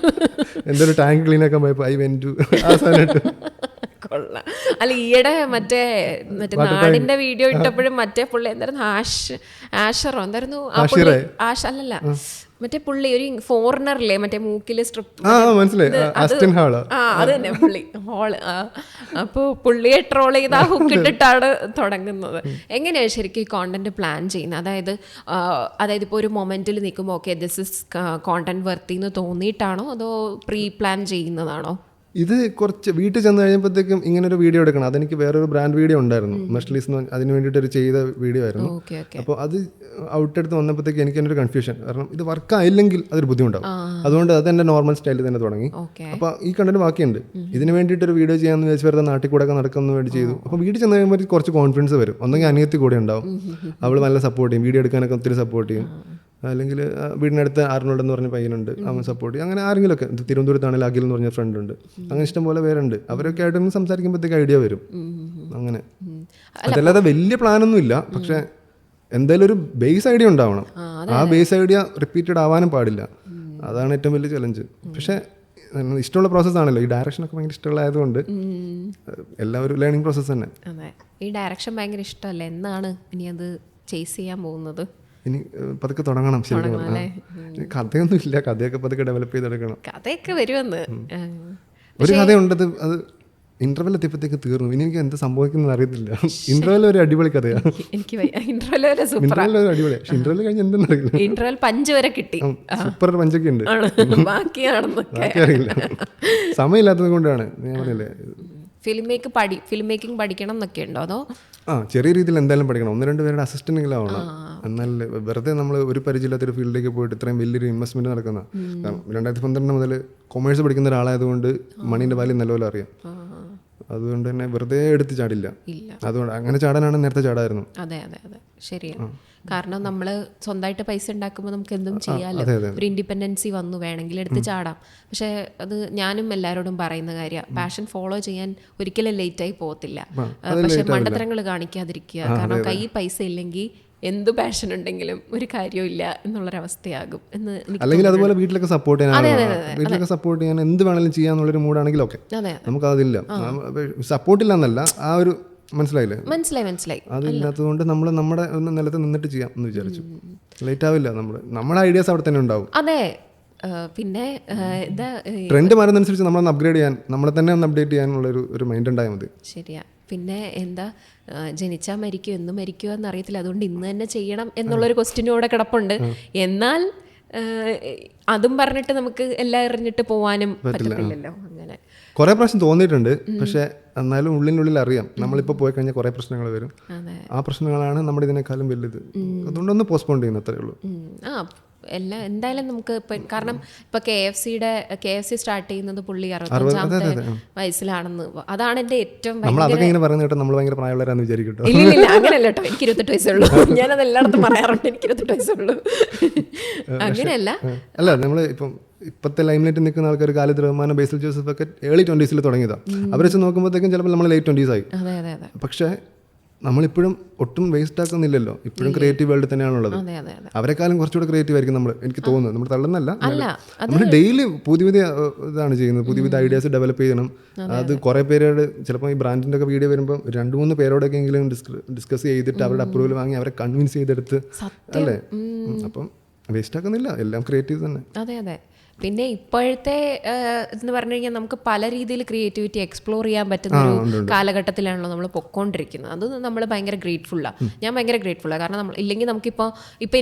എന്തൊരു ടാങ്ക് ക്ലീൻ ആക്കാൻ പോയപ്പോ ഐ വെന്റ് ടു, ആ സാധനം. കൊള്ളാം. അല്ല ഈയിടെ മറ്റേ നാടിന്റെ വീഡിയോ ഇട്ടപ്പോഴും മറ്റേ പുള്ളി എന്തായിരുന്നു, ആഷറോ എന്തായിരുന്നു ആഷ് അല്ലല്ല, മറ്റേ പുള്ളി ഒരു ഫോറിനറില്ലേ, മറ്റേ മൂക്കില് സ്ട്രിപ്പ്, അത് തന്നെ പുള്ളി ഹോള്. അപ്പോൾ പുള്ളിയെ ട്രോൾ ചെയ്ത് ആ ഹുക്ക് ഇട്ടിട്ടാണ് തുടങ്ങുന്നത്. എങ്ങനെയാണ് ശരിക്കും ഈ കോണ്ടന്റ് പ്ലാൻ ചെയ്യുന്നത്? അതായത് ഇപ്പോൾ ഒരു മൊമെന്റിൽ നിൽക്കുമ്പോൾ ഓക്കെ ദിസ് ഇസ് കോണ്ടന്റ് വർത്തി എന്ന് തോന്നിയിട്ടാണോ അതോ പ്രീ പ്ലാൻ ചെയ്യുന്നതാണോ? ഇത് കുറച്ച് വീട്ടിൽ ചെന്ന് കഴിഞ്ഞപ്പോഴത്തേക്കും ഇങ്ങനെ ഒരു വീഡിയോ എടുക്കണം. അതെനിക്ക് വേറൊരു ബ്രാൻഡ് വീഡിയോ ഉണ്ടായിരുന്നു, മെർഷലീസ്, അതിന് വേണ്ടിയിട്ട് ചെയ്ത വീഡിയോ ആയിരുന്നു. അപ്പോൾ അത് ഔട്ടെടുത്ത് വന്നപ്പോഴത്തേക്ക് എനിക്ക് എൻ്റെ ഒരു കൺഫ്യൂഷൻ, കാരണം ഇത് വർക്ക് ആയില്ലെങ്കിൽ അതൊരു ബുദ്ധിമുട്ടാവും. അതുകൊണ്ട് അത് എൻ്റെ നോർമൽ സ്റ്റൈലിൽ തന്നെ തുടങ്ങി. അപ്പോൾ ഈ കണ്ടന്റ് ബാക്കിയുണ്ട്, ഇതിന് വേണ്ടിയിട്ടൊരു വീഡിയോ ചെയ്യാമെന്ന് വിചാരിച്ച് വെറുതെ നാട്ടിൽ കൂടെ ഒക്കെ നടക്കുന്ന വേണ്ടി ചെയ്തു. അപ്പോൾ വീട്ടിൽ ചെന്ന് കഴിയുമ്പോൾ കുറച്ച് കോൺഫിഡൻസ് വരും. ഒന്നെങ്കിൽ അനിയത്തി കൂടെ ഉണ്ടാവും, അവൾ നല്ല സപ്പോർട്ട് ചെയ്യും, വീഡിയോ എടുക്കാനൊക്കെ ഒത്തിരി സപ്പോർട്ട് ചെയ്യും. അല്ലെങ്കിൽ വീടിനടുത്ത് ആർണോൾഡ് എന്ന് പറഞ്ഞ പയ്യനുണ്ട്, അവൻ സപ്പോർട്ട് ചെയ്യും. അങ്ങനെ ആരെങ്കിലുമൊക്കെ, തിരുവനന്തപുരത്താണെങ്കിൽ അഖിൽ എന്ന് പറഞ്ഞ ഫ്രണ്ട് ഉണ്ട്, അങ്ങനെ ഇഷ്ടം പോലെ പേരുണ്ട്. അവരൊക്കെ ആയിട്ടൊന്ന് സംസാരിക്കുമ്പോഴത്തേക്ക് ഐഡിയ വരും. അങ്ങനെ അതല്ലാതെ വലിയ പ്ലാനൊന്നും ഇല്ല, പക്ഷെ എന്തായാലും ഒരു ബേസ് ഐഡിയ ഉണ്ടാവണം. ആ ബേസ് ഐഡിയ റിപ്പീറ്റഡ് ആവാനും പാടില്ല. അതാണ് ഏറ്റവും വലിയ ചലഞ്ച്. പക്ഷേ ഇഷ്ടമുള്ള പ്രോസസ്സാണല്ലോ ഈ ഡയറക്ഷനൊക്കെ, ഭയങ്കര ഇഷ്ടമുള്ളതായതുകൊണ്ട് എല്ലാവരും ലേണിംഗ് പ്രോസസ്സ് തന്നെ. അതെ, ഈ ഡയറക്ഷൻ ഭയങ്കര ഇഷ്ടമല്ലേ? എന്നാണ് ഇനി അത് ചേസ് ചെയ്യാൻ പോകുന്നത്? ഇനി പതുക്കെ തുടങ്ങണം. ശരിക്കും കഥയൊന്നും ഇല്ല, കഥയൊക്കെ പതുക്കെ ഡെവലപ്പ് ചെയ്തെടുക്കണം. കഥയൊക്കെ വരുമെന്ന് ഒരു കഥയുണ്ടത്, അത് ഇന്റർവെൽ എത്തിയപ്പോഴത്തേക്ക് തീർന്നു. ഇനി എനിക്ക് എന്ത് സംഭവിക്കുന്നത് അറിയത്തില്ല. ഇന്റർവെൽ ഒരു അടിപൊളി കഥയാണ്. എനിക്ക് ഇന്റർവെൽ അടിപൊളി, പക്ഷെ ഇന്റർവെൽ കഴിഞ്ഞ് എന്തെന്ന് അറിയില്ല. ഇന്റർവെൽ 5 വരെ കിട്ടി, സൂപ്പർ പഞ്ചൊക്കെ ഉണ്ട്, ബാക്കി അറിയില്ല. സമയമില്ലാത്തത് കൊണ്ടാണ്. ഞാൻ പറഞ്ഞില്ലേ, ഫിലിം മേക്കിംഗ് പഠിക്കണം എന്നൊക്കെ ഉണ്ടോ? അതോ ചെറിയ രീതിയിൽ എന്തായാലും പഠിക്കണം. 1-2 പേരുടെ അസിസ്റ്റന്റെങ്കിലും ആവണം. എന്നാലേ വെറുതെ നമ്മൾ ഒരു പരിചയമില്ലാത്തൊരു ഫീൽഡിലേക്ക് പോയിട്ട് ഇത്രയും വലിയൊരു ഇൻവെസ്റ്റ്മെന്റ് നടക്കുന്ന. 2012 മുതൽ കൊമേഴ്സ് പഠിക്കുന്ന ഒരാളായതുകൊണ്ട് മണീൻ്റെ വാല്യൂ നല്ലപോലെ അറിയാം. അതുകൊണ്ട് തന്നെ വെറുതെ എടുത്ത് ചാടില്ല. അതുകൊണ്ട് അങ്ങനെ ചാടാനാണ് നേരത്തെ ചാടായിരുന്നു. അതെ അതെ അതെ, ശരിയാണ്. കാരണം നമ്മൾ സ്വന്തമായിട്ട് പൈസ ഉണ്ടാക്കുമ്പോൾ നമുക്ക് എന്തും ചെയ്യാമല്ലോ. ഒരു ഇൻഡിപെൻഡൻസി വന്നു വേണമെങ്കിൽ എടുത്ത് ചാടാം. പക്ഷേ അത് ഞാനും എല്ലാവരോടും പറയുന്ന കാര്യമാണ്, പാഷൻ ഫോളോ ചെയ്യാൻ ഒരിക്കലും ലേറ്റായി പോകത്തില്ല. പക്ഷെ മണ്ടത്തരങ്ങൾ കാണിക്കാതിരിക്കുക. കാരണം കയ്യിൽ പൈസ ഇല്ലെങ്കിൽ എന്ത് പാഷൻ ഉണ്ടെങ്കിലും ഒരു കാര്യമില്ല എന്നുള്ളൊരവസ്ഥയാകും എന്ന് എനിക്ക്. അല്ലെങ്കിൽ അതുപോലെ വീട്ടിലൊക്കെ സപ്പോർട്ട് ചെയ്യാൻ എന്ത് വേണമെങ്കിലും ചെയ്യാന്നുള്ളൊരു മൂഡാണെങ്കിൽ ഓക്കെ. നമുക്കതില്ല, സപ്പോർട്ടില്ല എന്നല്ല, ആ ഒരു മനസ്സിലായി അതില്ലാത്തതുകൊണ്ട് നമ്മൾ നമ്മുടെ ഒന്ന് നിലത്ത് നിന്നിട്ട് ചെയ്യാം എന്ന് വിചാരിച്ചു. ലേറ്റ് ആവില്ല, നമ്മുടെ ഐഡിയാസ് അവിടെ തന്നെ ഉണ്ടാവും. അതെ, പിന്നെ ട്രെൻഡ് മാറുന്നതനുസരിച്ച് നമ്മളൊന്ന് അപ്ഗ്രേഡ് ചെയ്യാൻ, നമ്മളെ തന്നെ ഒന്ന് അപ്ഡേറ്റ് ചെയ്യാനുള്ള ഒരു മൈൻഡ് ഉണ്ടായാൽ മതി. ശരിയാ. പിന്നെ ജനിച്ചാൽ മരിക്കുമോ എന്ന് മരിക്കുമോ എന്നറിയത്തില്ല, അതുകൊണ്ട് ഇന്ന് തന്നെ ചെയ്യണം എന്നുള്ളൊരു ക്വസ്റ്റ്യനോടെ കിടപ്പുണ്ട്. എന്നാൽ അതും പറഞ്ഞിട്ട് നമുക്ക് എല്ലാം എറിഞ്ഞിട്ട് പോവാനും പറ്റില്ലല്ലോ. അങ്ങനെ കുറേ പ്രാവശ്യം തോന്നിയിട്ടുണ്ട്. പക്ഷെ എന്നാലും ഉള്ളിനുള്ളിൽ അറിയാം നമ്മളിപ്പോൾ പോയി കഴിഞ്ഞാൽ കുറേ പ്രശ്നങ്ങൾ വരും. ആ പ്രശ്നങ്ങളാണ് നമ്മുടെ ഇതിനേക്കാളും വലുത്. അതുകൊണ്ടൊന്ന് പോസ്റ്റ്പോൺ ചെയ്യുന്നു, അത്രേ ഉള്ളൂ. എന്തായാലും നമുക്ക് കാരണം ഇപ്പൊ KFC സ്റ്റാർട്ട് ചെയ്യുന്നത് പുള്ളി 65-ാമത്തെ വയസ്സിലാണെന്ന്. അതാണ് എന്റെ ഏറ്റവും ഇല്ല അങ്ങനെയല്ല കേട്ടോ, എനിക്ക് 28 വയസ്സുള്ളൂ. ഞാനത് എല്ലായിടത്തും പറയാറുണ്ട്, എനിക്ക് 28 വയസ്സുള്ളൂ. അങ്ങനെയല്ല അല്ല, നമ്മള് ഇപ്പോഴത്തെ ലൈംലൈറ്റ് നിൽക്കുന്ന ആൾക്കാർ ഖാലിദ് റഹ്മാൻ, ബേസിൽ ജോസഫ് ഒക്കെ ഏർലി 20s തുടങ്ങിയതാണ്. അവരെ വെച്ച് നോക്കുമ്പോഴത്തേക്കും ചിലപ്പോൾ നമ്മൾ ലേറ്റ് 20s ആയി. പക്ഷേ നമ്മളിപ്പോഴും ഒട്ടും വേസ്റ്റ് ആക്കുന്നില്ലല്ലോ. ഇപ്പോഴും ക്രിയേറ്റീവ് വേൾഡ് തന്നെയാണുള്ളത്. അവരെക്കാളും കുറച്ചുകൂടെ ക്രിയേറ്റീവ് ആയിരിക്കും നമ്മൾ, എനിക്ക് തോന്നുന്നത്. നമ്മൾ തള്ളുന്നല്ല, നമ്മൾ ഡെയിലി പുതിയ ഇതാണ് ചെയ്യുന്നത്. പുതിയ ഐഡിയാസ് ഡെവലപ്പ് ചെയ്യണം. അത് കുറേ പേരോട് ചിലപ്പോൾ ഈ ബ്രാൻഡിൻ്റെ ഒക്കെ വീഡിയോ വരുമ്പോൾ 2-3 പേരോടൊക്കെ എങ്കിലും ഡിസ്കസ് ചെയ്തിട്ട് അവരുടെ അപ്രൂവൽ വാങ്ങി അവരെ കൺവിൻസ് ചെയ്തെടുത്ത് അല്ലേ. അപ്പം വേസ്റ്റ് ആക്കുന്നില്ല, എല്ലാം ക്രിയേറ്റീവ് തന്നെ. അതെ അതെ. പിന്നെ ഇപ്പോഴത്തെ എന്ന് പറഞ്ഞു കഴിഞ്ഞാൽ നമുക്ക് പല രീതിയിൽ ക്രിയേറ്റിവിറ്റി എക്സ്പ്ലോർ ചെയ്യാൻ പറ്റുന്ന ഒരു കാലഘട്ടത്തിലാണല്ലോ നമ്മൾ പൊക്കോണ്ടിരിക്കുന്നത്. അത് നമ്മൾ ഭയങ്കര ഗ്രേറ്റ്ഫുള്ളാണ്. ഞാൻ ഭയങ്കര ഗ്രേറ്റ്ഫുള്ളാണ്. കാരണം നമ്മൾ ഇല്ലെങ്കിൽ നമുക്കിപ്പോൾ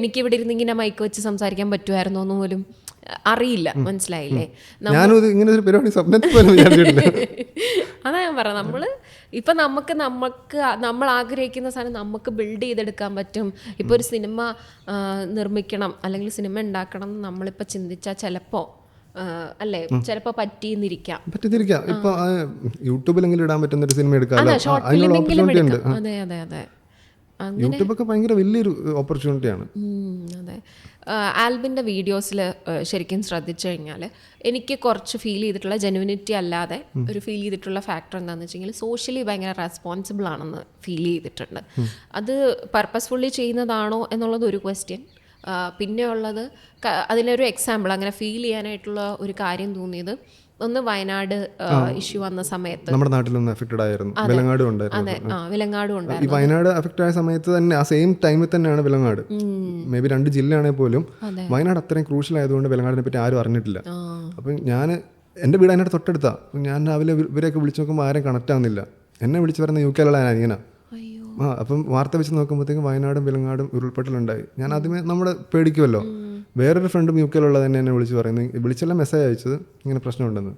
എനിക്ക് ഇവിടെ ഇരുന്ന് ഇങ്ങനെ മൈക്ക് വെച്ച് സംസാരിക്കാൻ പറ്റുമായിരുന്നോ എന്ന് പോലും അറിയില്ല. മനസ്സിലായില്ലേ? ഞാനും ഇങ്ങനെ ഒരു പരിപാടി സ്വപ്നത്തിൽ പോലും വിചാരിച്ചിട്ടില്ല. അതാ ഞാൻ പറഞ്ഞത്, നമ്മൾ ആഗ്രഹിക്കുന്ന സാധനം നമുക്ക് ബിൽഡ് ചെയ്തെടുക്കാൻ പറ്റും. ഇപ്പോൾ ഒരു സിനിമ നിർമ്മിക്കണം അല്ലെങ്കിൽ സിനിമ ഉണ്ടാക്കണം എന്ന് നമ്മളിപ്പോൾ ചിന്തിച്ചാൽ ചിലപ്പോൾ അല്ലേ, ചിലപ്പോൾ പറ്റിയിരിക്കാം. ഇപ്പൊ യൂട്യൂബിലെങ്കിലും ഇടാൻ പറ്റുന്ന ഒരു സിനിമ എടുക്കാം. അതെ അതെ അതെ. യൂട്യൂബൊക്കെ ഭയങ്കര വലിയൊരു ഓപ്പർച്യൂണിറ്റിയാണ്. അതെ. ആൽബിൻ്റെ വീഡിയോസിൽ ശരിക്കും ശ്രദ്ധിച്ചു കഴിഞ്ഞാൽ എനിക്ക് കുറച്ച് ഫീൽ ചെയ്തിട്ടുള്ള ജെനുവിനിറ്റി അല്ലാതെ ഒരു ഫീൽ ചെയ്തിട്ടുള്ള ഫാക്ടർ എന്താണെന്ന് വെച്ചെങ്കിൽ സോഷ്യലി ഭയങ്കര റെസ്പോൺസിബിൾ ആണെന്ന് ഫീൽ ചെയ്തിട്ടുണ്ട്. അത് പർപ്പസ്ഫുള്ളി ചെയ്യുന്നതാണോ എന്നുള്ളത് ഒരു ക്വസ്റ്റ്യൻ. പിന്നെ ഉള്ളത് അതിനൊരു എക്സാമ്പിൾ അങ്ങനെ ഫീൽ ചെയ്യാനായിട്ടുള്ള ഒരു കാര്യം തോന്നിയത് ഒന്ന് വയനാട് ഇഷ്യൂ വന്ന സമയത്ത് നമ്മുടെ നാട്ടിലൊന്നും അഫക്റ്റഡ് ആയിരുന്നു. വിലങ്ങാടും ഉണ്ടായിരുന്നു. അതെ, വിലങ്ങാടും ഉണ്ടായിരുന്നു. ഈ വയനാട് അഫക്റ്റ് ആയ സമയത്ത് തന്നെ ആ സെയിം ടൈമിൽ തന്നെയാണ് വിലങ്ങാട്. മേ ബി 2 ജില്ലയാണെങ്കിൽ പോലും വയനാട് അത്രയും ക്രൂഷ്യൽ ആയതുകൊണ്ട് വിലങ്ങാടിനെ പറ്റി ആരും അറിഞ്ഞിട്ടില്ല. അപ്പം എൻ്റെ വീട് അതിനോട് തൊട്ടടുത്താ. ഞാൻ രാവിലെ ഇവരെയൊക്കെ വിളിച്ചു നോക്കുമ്പോൾ ആരും കണക്റ്റ് ആവുന്നില്ല. എന്നെ വിളിച്ച് പറയുന്ന UK അനിയനാ. അപ്പം വാർത്ത വെച്ച് നോക്കുമ്പോഴത്തേക്കും വയനാടും വിലങ്ങാടും ഉരുൾപൊട്ടലുണ്ടായി. ഞാൻ ആദ്യമേ നമ്മുടെ പേടിക്കുമല്ലോ. വേറൊരു ഫ്രണ്ടും UK തന്നെ എന്നെ വിളിച്ച് പറയുന്നത്, വിളിച്ചെല്ലാം മെസ്സേജ് അയച്ചത് ഇങ്ങനെ പ്രശ്നമുണ്ടെന്ന്.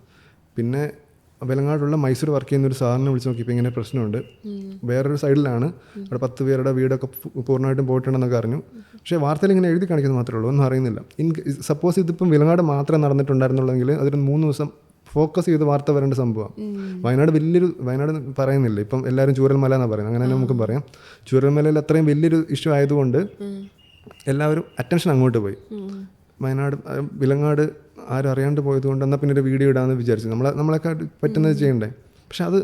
പിന്നെ വിലങ്ങാടുള്ള മൈസൂർ വർക്ക് ചെയ്യുന്ന ഒരു സാറിനെ വിളിച്ച് നോക്കിയപ്പോൾ ഇങ്ങനെ പ്രശ്നമുണ്ട്, വേറൊരു സൈഡിലാണ്, അവിടെ 10 പേരുടെ വീടൊക്കെ പൂർണ്ണമായിട്ടും പോയിട്ടുണ്ടെന്നൊക്കെ അറിഞ്ഞു. പക്ഷേ വാർത്തയിൽ ഇങ്ങനെ എഴുതി കാണിക്കുന്നത് മാത്രമേ ഉള്ളൂ, ഒന്നും അറിയുന്നില്ല. സപ്പോസ് ഇതിപ്പം വിലങ്ങാട് മാത്രമേ നടന്നിട്ടുണ്ടായിരുന്നുള്ളെങ്കിൽ അതൊരു 3 ദിവസം ഫോക്കസ് ചെയ്ത് വാർത്ത വരേണ്ട സംഭവം. വയനാട് പറയുന്നില്ല, ഇപ്പം എല്ലാവരും ചൂരൽമല എന്നാണ് പറയുന്നത്. അങ്ങനെ തന്നെ നമുക്ക് പറയാം. ചൂരൽമലയിൽ അത്രയും വലിയൊരു ഇഷ്യൂ ആയതുകൊണ്ട് എല്ലാവരും അറ്റൻഷൻ അങ്ങോട്ട് പോയി. വിലങ്ങാട് ആരും അറിയാണ്ട് പോയതുകൊണ്ട് എന്നാൽ പിന്നെ ഒരു വീഡിയോ ഇടാമെന്ന് വിചാരിച്ചു. നമ്മളൊക്കെ പറ്റുന്നത് ചെയ്യണ്ടേ. പക്ഷെ അത്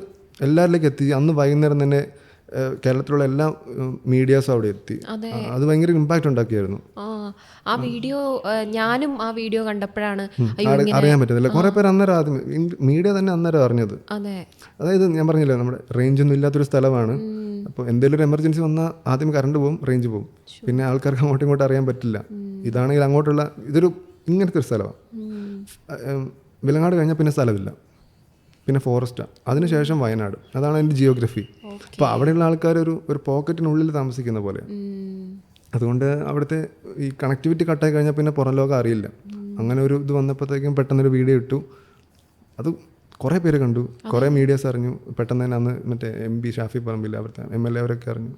എല്ലാവരിലേക്ക് എത്തി. അന്ന് വൈകുന്നേരം തന്നെ കേരളത്തിലുള്ള എല്ലാ മീഡിയാസും അവിടെ എത്തി. അത് ഭയങ്കര ഇമ്പാക്റ്റ് ഉണ്ടാക്കിയായിരുന്നു. ആ വീഡിയോ ഞാനും ആ വീഡിയോ കണ്ടപ്പോഴാണ് അറിയാൻ പറ്റുന്നില്ല. കുറെ പേര് അന്നേരം ആദ്യം മീഡിയ തന്നെ അന്നേരം അറിഞ്ഞത്. അതായത് ഞാൻ പറഞ്ഞില്ലേ, നമ്മുടെ റേഞ്ചൊന്നും ഇല്ലാത്തൊരു സ്ഥലമാണ്. അപ്പോൾ എന്തെങ്കിലും ഒരു എമർജൻസി വന്നാൽ ആദ്യം കറണ്ട് പോകും, റേഞ്ച് പോകും. പിന്നെ ആൾക്കാർക്ക് അങ്ങോട്ടും ഇങ്ങോട്ടും അറിയാൻ പറ്റില്ല. ഇതാണെങ്കിൽ അങ്ങോട്ടുള്ള ഇങ്ങനത്തെ ഒരു സ്ഥലമാണ്. വിലങ്ങാട് കഴിഞ്ഞാൽ പിന്നെ സ്ഥലമില്ല, പിന്നെ ഫോറസ്റ്റാണ്, അതിനുശേഷം വയനാട്. അതാണ് അതിൻ്റെ ജിയോഗ്രഫി. അപ്പോൾ അവിടെയുള്ള ആൾക്കാർ ഒരു പോക്കറ്റിനുള്ളിൽ താമസിക്കുന്ന പോലെയാണ്. അതുകൊണ്ട് അവിടുത്തെ ഈ കണക്ടിവിറ്റി കട്ടായി കഴിഞ്ഞാൽ പിന്നെ പുറം ലോകം അറിയില്ല. അങ്ങനെ ഒരു ഇത് വന്നപ്പോഴത്തേക്കും പെട്ടെന്നൊരു വീഡിയോ ഇട്ടു. അത് കുറേ പേര് കണ്ടു, കുറേ മീഡിയാസ് അറിഞ്ഞു. പെട്ടെന്ന് തന്നെ അന്ന് മറ്റേ MP ഷാഫി പറമ്പിൽ, അവിടുത്തെ MLA അവരൊക്കെ അറിഞ്ഞു.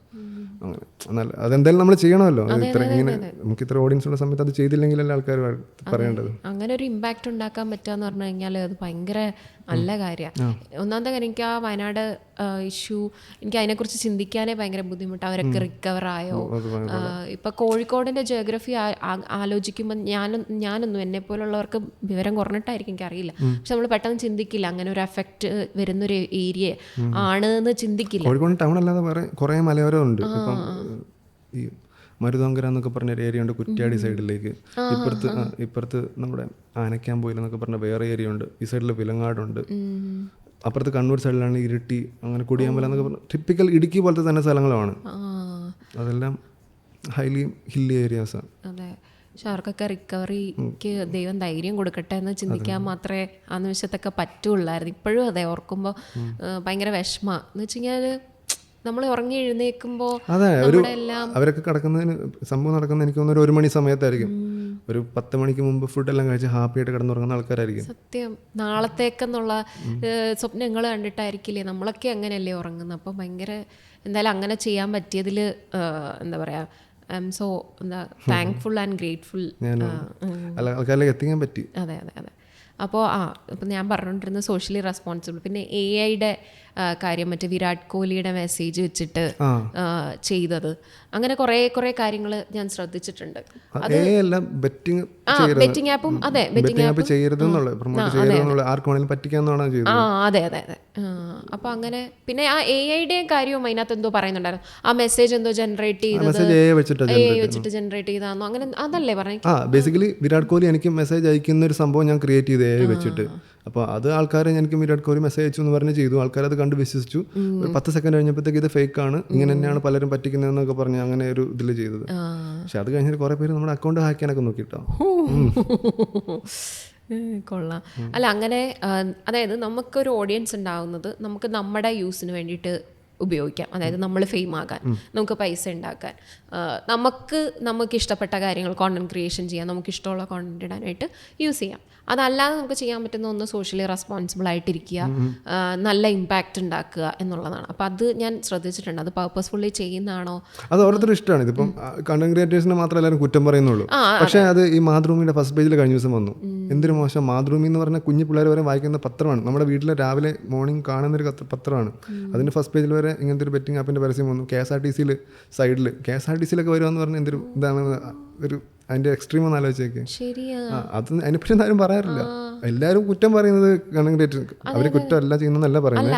അങ്ങനെ നല്ല അതെന്തായാലും നമ്മൾ ചെയ്യണമല്ലോ. ഇങ്ങനെ നമുക്ക് ഇത്ര ഓഡിയൻസ് ഉള്ള സമയത്ത് അത് ചെയ്തില്ലെങ്കിലല്ലേ ആൾക്കാർ പറയേണ്ടത്. അങ്ങനെ ഒരു ഇമ്പാക്റ്റ് ഉണ്ടാക്കാൻ പറ്റുക പറഞ്ഞു കഴിഞ്ഞാൽ അത് ഭയങ്കര നല്ല കാര്യമാണ്. ഒന്നാമത്തെ കാര്യം, എനിക്ക് ആ വയനാട് ഇഷ്യൂ എനിക്ക് അതിനെക്കുറിച്ച് ചിന്തിക്കാനേ ഭയങ്കര ബുദ്ധിമുട്ട്. അവരൊക്കെ റിക്കവർ ആയോ? ഇപ്പം കോഴിക്കോടിൻ്റെ ജിയോഗ്രഫി ആലോചിക്കുമ്പോൾ ഞാനൊന്നും എന്നെപ്പോലുള്ളവർക്ക് വിവരം കുറഞ്ഞിട്ടായിരിക്കും, എനിക്കറിയില്ല. പക്ഷെ നമ്മൾ പെട്ടെന്ന് ചിന്തിക്കില്ല അങ്ങനെ ഒരു എഫക്റ്റ് വരുന്നൊരു ഏരിയ ആണ് എന്ന് ചിന്തിക്കില്ല. കോഴിക്കോട് ടൗൺ അല്ലാതെ കുറേ മലയോരമുണ്ട്. ഇപ്പം ഈ മരുതോങ്കര എന്നൊക്കെ പറഞ്ഞൊരു ഏരിയ ഉണ്ട്, കുറ്റ്യാടി സൈഡിലേക്ക്. ഇപ്പുറത്ത് നമ്മുടെ ആനക്കാമ്പോയിൽ എന്നൊക്കെ പറഞ്ഞ വേറെ ഏരിയ ഉണ്ട്. ഈ സൈഡിൽ വിലങ്ങാടുണ്ട്. അപ്പുറത്ത് കണ്ണൂർ സൈഡിലാണ് ഇരിട്ടി, അങ്ങനെ കുടിയാമ്പല എന്നൊക്കെ പറഞ്ഞ ടിപ്പിക്കൽ ഇടുക്കി പോലത്തെ തന്നെ സ്ഥലങ്ങളാണ്. അതെല്ലാം ഹൈലി ഹില്ലി ഏരിയാസാണ്. അതെ. പക്ഷെ അവർക്കൊക്കെ റിക്കവറിക്ക് ദൈവം ധൈര്യം കൊടുക്കട്ടെ എന്ന് ചിന്തിക്കാൻ മാത്രമേ ആ നിമിഷത്തൊക്കെ പറ്റുള്ളായിരുന്നു. ഇപ്പോഴും അതെ, ഓർക്കുമ്പോൾ ഭയങ്കര വിഷമം എന്ന് വെച്ച് കഴിഞ്ഞാൽ നമ്മൾ ഉറങ്ങി എഴുന്നേൽക്കുമ്പോൾ അവരൊക്കെ കിടക്കുന്നതിന് സംഭവം നടക്കുന്നത് എനിക്ക് തോന്നുന്നു 1 മണി സമയത്തായിരിക്കും. ഒരു 10 മണിക്ക് മുമ്പ് ഫുഡെല്ലാം കഴിച്ച് ഹാപ്പി ആയിട്ട് കിടന്നുറങ്ങുന്ന ആൾക്കാരായിരിക്കും. സത്യം. നാളത്തേക്കെന്നുള്ള സ്വപ്നങ്ങൾ കണ്ടിട്ടായിരിക്കില്ലേ നമ്മളൊക്കെ അങ്ങനെയല്ലേ ഉറങ്ങുന്നത്. അപ്പോൾ ഭയങ്കര എന്തായാലും അങ്ങനെ ചെയ്യാൻ പറ്റിയതിൽ എന്താ പറയുക, I M so thankful and grateful. ആൾക്കാരിലേക്ക് എത്തിക്കാൻ പറ്റി. അതെ അതെ അതെ. അപ്പോൾ ഇപ്പം ഞാൻ പറഞ്ഞുകൊണ്ടിരുന്നത് സോഷ്യലി റെസ്പോൺസിബിൾ. പിന്നെ AI കാര്യം, മറ്റേ വിരാട് കോഹ്ലിയുടെ മെസ്സേജ് വെച്ചിട്ട് ചെയ്തത്, അങ്ങനെ കുറേ കാര്യങ്ങൾ ഞാൻ ശ്രദ്ധിച്ചിട്ടുണ്ട്. ബെറ്റിംഗ് ആപ്പും അതെ, ബെറ്റിംഗ് ആപ്പ് അതെ അതെ അതെ. അപ്പോൾ അങ്ങനെ പിന്നെ ആ AI കാര്യവും അതിനകത്ത് എന്തോ പറയുന്നുണ്ടായിരുന്നു. ആ മെസ്സേജ് എന്തോ ജനറേറ്റ് ചെയ്തത് വെച്ചിട്ട് ജനറേറ്റ് ചെയ്താന്നോ, അങ്ങനെ അതല്ലേ പറഞ്ഞു. ബേസിക്കലി വിരാട് കോഹ്ലി എനിക്ക് മെസ്സേജ് അയക്കുന്ന ഒരു സംഭവം ഞാൻ ക്രിയേറ്റ് ചെയ്ത് AI വെച്ചിട്ട്. അപ്പോൾ അത് ആൾക്കാർ എനിക്ക് ഇടയ്ക്ക് ഒരു മെസ്സേജ് അയച്ചു എന്ന് പറഞ്ഞ് ചെയ്തു. ആൾക്കാർ അത് കണ്ട് വിശ്വസിച്ചു. ഒരു 10 സെക്കൻഡ് കഴിഞ്ഞപ്പോഴത്തേക്ക് ഇത് ഫേക്കാണ്, ഇങ്ങനെ തന്നെയാണ് പലരും പറ്റിക്കുന്നതെന്നൊക്കെ പറഞ്ഞ് അങ്ങനെ ഒരു ഇതിൽ ചെയ്തത്. പക്ഷെ അത് കഴിഞ്ഞിട്ട് കുറേ പേര് നമ്മുടെ അക്കൗണ്ട് ഹാക്ക് ചെയ്യാനൊക്കെ നോക്കിയിട്ടോ. കൊള്ളാം. അല്ല അങ്ങനെ അതായത് നമുക്കൊരു ഓഡിയൻസ് ഉണ്ടാവുന്നത് നമുക്ക് നമ്മുടെ യൂസിന് വേണ്ടിയിട്ട് ഉപയോഗിക്കാം. അതായത് നമ്മൾ ഫെയിം ആകാൻ, നമുക്ക് പൈസ ഉണ്ടാക്കാൻ, നമുക്ക് ഇഷ്ടപ്പെട്ട കാര്യങ്ങൾ കോണ്ടന്റ് ക്രിയേഷൻ ചെയ്യാൻ, നമുക്ക് ഇഷ്ടമുള്ള കോണ്ടന്റ് ഇടാനായിട്ട് യൂസ് ചെയ്യാം. അതല്ലാതെ നമുക്ക് ചെയ്യാൻ പറ്റുന്ന ഒന്ന് സോഷ്യലി റെസ്പോൺസിബിൾ ആയിട്ടിരിക്കുക, നല്ല ഇമ്പാക്റ്റ് ഉണ്ടാക്കുക എന്നുള്ളതാണ്. അപ്പം അത് ഞാൻ ശ്രദ്ധിച്ചിട്ടുണ്ട്. അത് പർപ്പസ്ഫുള്ളി ചെയ്യുന്നതാണോ? അത് ഓരോരുത്തരും ഇഷ്ടമാണ്. ഇതിപ്പം കണ്ടന്റ് ക്രിയേറ്റേഴ്സിനെ മാത്രമേ എല്ലാവരും കുറ്റം പറയുന്നുള്ളൂ. പക്ഷേ അത് ഈ മാതൃഭൂമിയുടെ ഫസ്റ്റ് പേജിൽ കഴിഞ്ഞ ദിവസം വന്നു. എന്തൊരു മോശം. മാതൃഭൂമി എന്ന് പറഞ്ഞാൽ കുഞ്ഞു പിള്ളേർ വരെ വായിക്കുന്ന പത്രമാണ്. നമ്മുടെ വീട്ടിലെ രാവിലെ മോർണിംഗ് കാണുന്നൊരു പത്രമാണ്. അതിൻ്റെ ഫസ്റ്റ് പേജിൽ വരെ ഇങ്ങനത്തെ ഒരു ബെറ്റിംഗ് ആപ്പിൻ്റെ പരസ്യം വന്നു. KSRTC സൈഡിൽ KSRTC വരുവാന്ന് പറഞ്ഞാൽ എന്തൊരു ഇതാണ് ഒരു അതിൻ്റെ എക്സ്ട്രീം ഒന്ന് ആലോചിച്ചേക്ക്. അത് അതിനെപ്പറ്റി ആരും പറയാറില്ല. എല്ലാവരും കുറ്റം പറയുന്നത് കണ്ടന്റ് ക്രിയേറ്റർ, അവർ കുറ്റമല്ല ചെയ്യുന്നതല്ല പറയുന്നത്.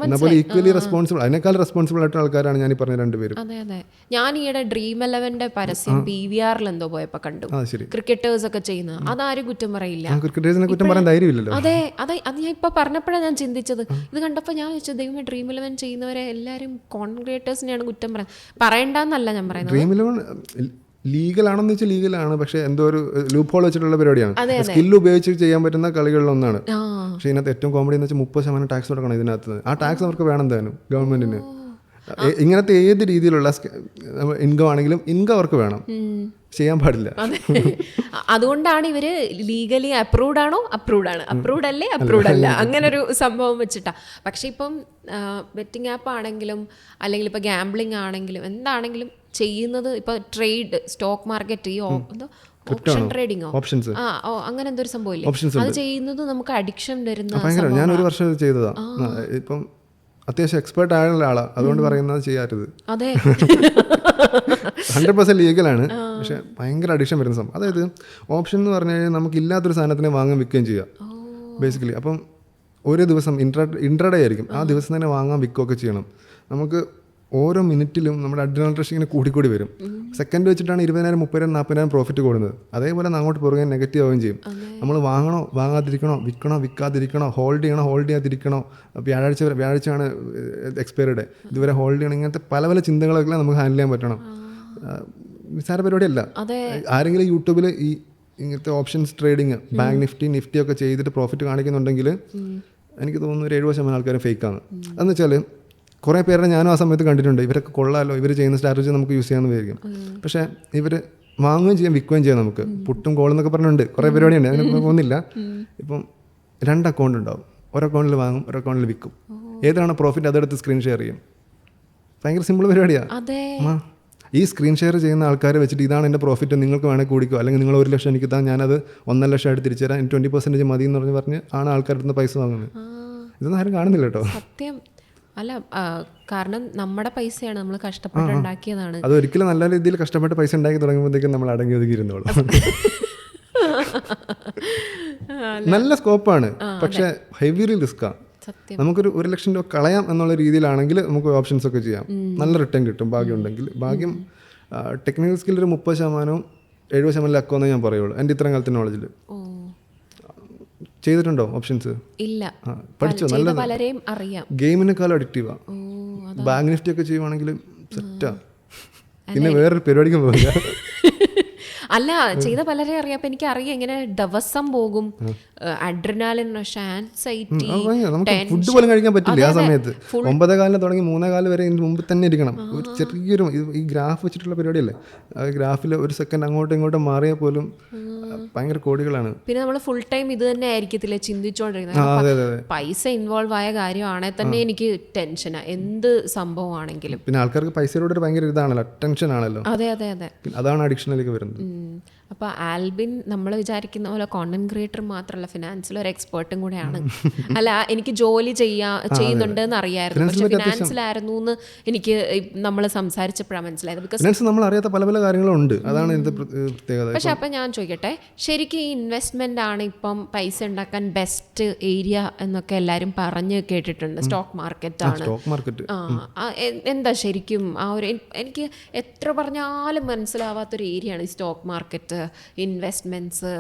അതുപോലെ ഈക്വലി റെസ്പോൺസിബിൾ, അതിനേക്കാൾ റെസ്പോൺസിബിൾ ആയിട്ടുള്ള ആൾക്കാരാണ് ഞാൻ ഈ പറഞ്ഞ രണ്ടുപേരും. അതെ അതെ. ഞാൻ ഈയിടെ Dream11ന്റെ പരസ്യം PVR എന്തോ പോയപ്പോ കണ്ടു. ക്രിക്കറ്റേഴ്സ് ഒക്കെ ചെയ്യുന്നത്. അതാരും കുറ്റം പറയില്ല. ക്രിക്കറ്റേഴ്സിനെ കുറ്റം പറയാൻ ധൈര്യമില്ലല്ലോ. അതെ അതെ. അത് ഞാൻ ഇപ്പൊ പറഞ്ഞപ്പോഴാണ് ഞാൻ ചിന്തിച്ചത്. ഇത് കണ്ടപ്പോൾ ഞാൻ ചോദിച്ചത്, ദൈവമേ, Dream11 ചെയ്യുന്നവരെ എല്ലാവരും കോണ്ടന്റ് ക്രിയേറ്റേഴ്സിനെയാണ് കുറ്റം പറയണ്ടെന്നല്ല ഞാൻ പറയുന്നത്. Dream11 ലീഗലാണെന്ന് വെച്ചാൽ ലീഗലാണ്, പക്ഷെ എന്തോ ഒരു ലൂപ്പ് ഹോൾ വെച്ചിട്ടുള്ള പരിപാടിയാണ്. സ്കില്ല് ഉപയോഗിച്ച് ചെയ്യാൻ പറ്റുന്ന കളികളിലൊന്നാണ്. പക്ഷെ ഇതിനകത്ത് ഏറ്റവും കോമഡി എന്ന് വെച്ചാൽ 30% ടാക്സ് കൊടുക്കണം ഇതിനകത്ത്. ആ ടാക്സ് അവർക്ക് വേണം താനും ഗവൺമെന്റിന്. ഇങ്ങനത്തെ ഏത് രീതിയിലുള്ള ഇൻകം ആണെങ്കിലും ഇൻകം അവർക്ക് വേണം, ചെയ്യാൻ പാടില്ല. അതുകൊണ്ടാണ് ഇവര് ലീഗലി അപ്രൂവ്ഡ് ആണോ അപ്രൂവ്ഡ് ആണ്, അപ്രൂവ്ഡ് അല്ലേ അപ്രൂവ്ഡ് അല്ല, അങ്ങനെ ഒരു സംഭവം വെച്ചിട്ടാ. പക്ഷെ ഇപ്പം ബെറ്റിംഗ് ആപ്പ് ആണെങ്കിലും അല്ലെങ്കിൽ ഇപ്പൊ ഗാംബ്ലിംഗ് ആണെങ്കിലും എന്താണെങ്കിലും ചെയ്യുന്നത് ഇപ്പൊ ട്രേഡ്, സ്റ്റോക്ക് മാർക്കറ്റ്, ഈ ഓപ്ഷൻ ട്രേഡിങ്ങോ അങ്ങനെ എന്തോ ഒരു സംഭവം ഇല്ലേ, അത് ചെയ്യുന്നത് നമുക്ക് അഡിക്ഷൻ വരുന്ന. ഞാൻ ഒരു വർഷം ചെയ്തതാ. ഇപ്പം അത്യാവശ്യം എക്സ്പേർട്ട് ആയുള്ള ആളാണ്, അതുകൊണ്ട് പറയുന്നത് ചെയ്യരുത്. അതെ, 100% ലീഗലാണ്, പക്ഷെ ഭയങ്കര അഡിക്ഷൻ വരുന്ന സംഭവം. അതായത് ഓപ്ഷൻ എന്ന് പറഞ്ഞു കഴിഞ്ഞാൽ നമുക്ക് ഇല്ലാത്തൊരു സാധനത്തിനെ വാങ്ങാൻ വിൽക്കുകയും ചെയ്യാം ബേസിക്കലി. അപ്പം ഒരു ദിവസം ഇൻട്രാഡേ ആയിരിക്കും, ആ ദിവസം തന്നെ വാങ്ങാൻ വിൽക്കുകയൊക്കെ ചെയ്യണം. നമുക്ക് ഓരോ മിനിറ്റിലും നമ്മുടെ അഡ്രിനൽ റഷ് ഇങ്ങനെ കൂടിക്കൂടി വരും. സെക്കൻഡ് വെച്ചിട്ടാണ് 20,000, 30,000, 40,000 പ്രോഫിറ്റ് കൂടുന്നത്. അതേപോലെ അങ്ങോട്ട് പുറകെ നെഗറ്റീവ് ആവുകയും ചെയ്യും. നമ്മൾ വാങ്ങണോ വാങ്ങാതിരിക്കണോ, വിൽക്കണോ വിൽക്കാതിരിക്കണോ, ഹോൾഡ് ചെയ്യണോ ഹോൾഡ് ചെയ്യാതിരിക്കണോ, വ്യാഴാഴ്ചയാണ് എക്സ്പയറി ഡേ, ഇതുവരെ ഹോൾഡ് ചെയ്യണം, ഇങ്ങനത്തെ പല പല ചിന്തകളൊക്കെ നമുക്ക് ഹാൻഡിൽ ചെയ്യാൻ പറ്റണം. നിസ്സാര പരിപാടിയല്ല. ആരെങ്കിലും യൂട്യൂബിൽ ഈ ഇങ്ങനത്തെ ഓപ്ഷൻസ് ട്രേഡിങ്, ബാങ്ക് നിഫ്റ്റി ഒക്കെ ചെയ്തിട്ട് പ്രോഫിറ്റ് കാണിക്കുന്നുണ്ടെങ്കിൽ എനിക്ക് തോന്നുന്നു ഒരു 70% ആൾക്കാരും ഫേക്കാണ്. അതെന്ന് വെച്ചാൽ കുറേ പേരുടെ ഞാനും ആ സമയത്ത് കണ്ടിട്ടുണ്ട്. ഇവരൊക്കെ കൊള്ളാമല്ലോ, ഇവർ ചെയ്യുന്ന സ്ട്രാറ്റജി നമുക്ക് യൂസ് ചെയ്യാമെന്ന് വിചാരിക്കും. പക്ഷേ ഇവർ വാങ്ങുകയും ചെയ്യാം വിൽക്കുകയും ചെയ്യാം. നമുക്ക് പുട്ടും കോളെന്നൊക്കെ പറഞ്ഞിട്ടുണ്ട്, കുറേ പരിപാടിയുണ്ട്, അതിന് പോകുന്നില്ല. ഇപ്പം 2 അക്കൗണ്ട് ഉണ്ടാവും, ഒരു അക്കൗണ്ടിൽ വാങ്ങും, ഒരു അക്കൗണ്ടിൽ വിൽക്കും. ഏതാണ് പ്രോഫിറ്റ് അതെടുത്ത് സ്ക്രീൻ ഷെയർ ചെയ്യും. ഭയങ്കര സിമ്പിൾ പരിപാടിയാണ്. ഈ സ്ക്രീൻ ഷെയർ ചെയ്യുന്ന ആൾക്കാർ വെച്ചിട്ട് ഇതാണ് എൻ്റെ പ്രോഫിറ്റ്, നിങ്ങൾക്ക് വേണമെങ്കിൽ കൂടിക്കോ, അല്ലെങ്കിൽ നിങ്ങൾ 1 ലക്ഷം എനിക്ക് താൻ, ഞാനത് 1.5 ലക്ഷം ആയിട്ട് തിരിച്ചു തരാം, 20% മതി എന്ന് പറഞ്ഞ് ആണ് ആൾക്കാരുടെ അടുത്ത് പൈസ വാങ്ങുന്നത്. ഇതൊന്നും ആരും കാണുന്നില്ല കേട്ടോ. സത്യം. അല്ല, കാരണം നമ്മുടെ പൈസയാണ്, നമ്മൾ കഷ്ടപ്പെട്ട് ഉണ്ടാക്കിയതാണ്. അത് ഒരിക്കലും നല്ല രീതിയിൽ കഷ്ടപ്പെട്ട് പൈസ ഉണ്ടാക്കി തുടങ്ങുമ്പോഴത്തേക്കും നമ്മൾ അടങ്ങി ഒതുക്കിയിരുന്നോളൂ. നല്ല സ്കോപ്പാണ്, പക്ഷെ ഹെവിലി റിസ്ക്കാണ്. നമുക്കൊരു 1 ലക്ഷം രൂപ കളയാം എന്നുള്ള രീതിയിലാണെങ്കിൽ നമുക്ക് ഓപ്ഷൻസ് ഒക്കെ ചെയ്യാം, നല്ല റിട്ടേൺ കിട്ടും ഭാഗ്യം ഉണ്ടെങ്കിൽ. ഭാഗ്യം ടെക്നിക്കൽ സ്കിൽ ഒരു 30%, 70% ലക്കോന്നേ ഞാൻ പറയുള്ളൂ എൻ്റെ ഇത്രയും കാലത്തെ നോളജിൽ. ചെയ്തിട്ടുണ്ടോ ഓപ്ഷൻസ്? ഇല്ല. പഠിച്ചോ? നല്ല പലരെയും അറിയാം. ഗെയിമിനേക്കാളും അഡിക്റ്റീവാ. ബാങ്ക് നിഫ്റ്റി ഒക്കെ ചെയ്യുവാണെങ്കിൽ സെറ്റാ, പിന്നെ വേറൊരു പരിപാടിക്ക് പോകില്ല. അല്ല, ചെയ്ത പലരെ അറിയാം. അപ്പം എനിക്കറിയാം ഇങ്ങനെ ദിവസം പോകും, അഡ്രിനാലിൻ റഷ്, ആൻസൈറ്റി, ഫുഡ് പോലും കഴിക്കാൻ പറ്റില്ല ആ സമയത്ത്. 9:15 തുടങ്ങി 3:15 വരെ ഇതിന് മുമ്പ് തന്നെ ഇരിക്കണം. ഒരു ചെറിയൊരു ഈ ഗ്രാഫ് വെച്ചിട്ടുള്ള പരിപാടിയല്ലേ, ഗ്രാഫിൽ ഒരു സെക്കൻഡ് അങ്ങോട്ടും ഇങ്ങോട്ടും മാറിയാൽ പോലും ഭയങ്കര കോടികളാണ്. പിന്നെ നമ്മൾ ഫുൾ ടൈം ഇത് തന്നെ ആയിരിക്കത്തില്ല ചിന്തിച്ചോണ്ടിരിക്കുന്നത്. പൈസ ഇൻവോൾവ് ആയ കാര്യമാണെങ്കിൽ തന്നെ എനിക്ക് ടെൻഷനാ, എന്ത് സംഭവമാണെങ്കിലും. പിന്നെ ആൾക്കാർക്ക് പൈസയോട് ഒരു ഭയങ്കര ഇതാണല്ലോ, ടെൻഷൻ ആണല്ലോ. അതെ അതെ അതെ, അതാണ് അഡിക്ഷനിലേക്ക് വരുന്നത്. അപ്പോൾ ആൽബിൻ നമ്മൾ വിചാരിക്കുന്ന പോലെ കോണ്ടന്റ് ക്രിയേറ്റർ മാത്രമല്ല, ഫിനാൻസിൽ ഒരു എക്സ്പേർട്ടും കൂടെയാണ്. അല്ല, എനിക്ക് ജോലി ചെയ്യുന്നുണ്ട് എന്ന് അറിയായിരുന്നു, പക്ഷെ ഫിനാൻസിലായിരുന്നു എന്ന് എനിക്ക് നമ്മൾ സംസാരിച്ചപ്പോഴാണ് മനസ്സിലായത്. ബിക്കോസ് നമ്മൾ അറിയാത്ത പല പല കാര്യങ്ങളും ഉണ്ട്, അതാണ് ഇതിന്റെ പ്രത്യേകത. പക്ഷെ അപ്പം ഞാൻ ചോദിക്കട്ടെ, ശരിക്കും ഈ ഇൻവെസ്റ്റ്മെന്റ് ആണ് ഇപ്പം പൈസ ഉണ്ടാക്കാൻ ബെസ്റ്റ് ഏരിയ എന്നൊക്കെ എല്ലാവരും പറഞ്ഞ് കേട്ടിട്ടുണ്ട്. സ്റ്റോക്ക് മാർക്കറ്റ് ആണ്. എന്താ ശരിക്കും ആ ഒരു, എനിക്ക് എത്ര പറഞ്ഞാലും മനസ്സിലാവാത്തൊരു ഏരിയ ആണ് ഈ സ്റ്റോക്ക് മാർക്കറ്റ്. ഇൻവെസ്റ്റ്മെൻറ്റ്സ്,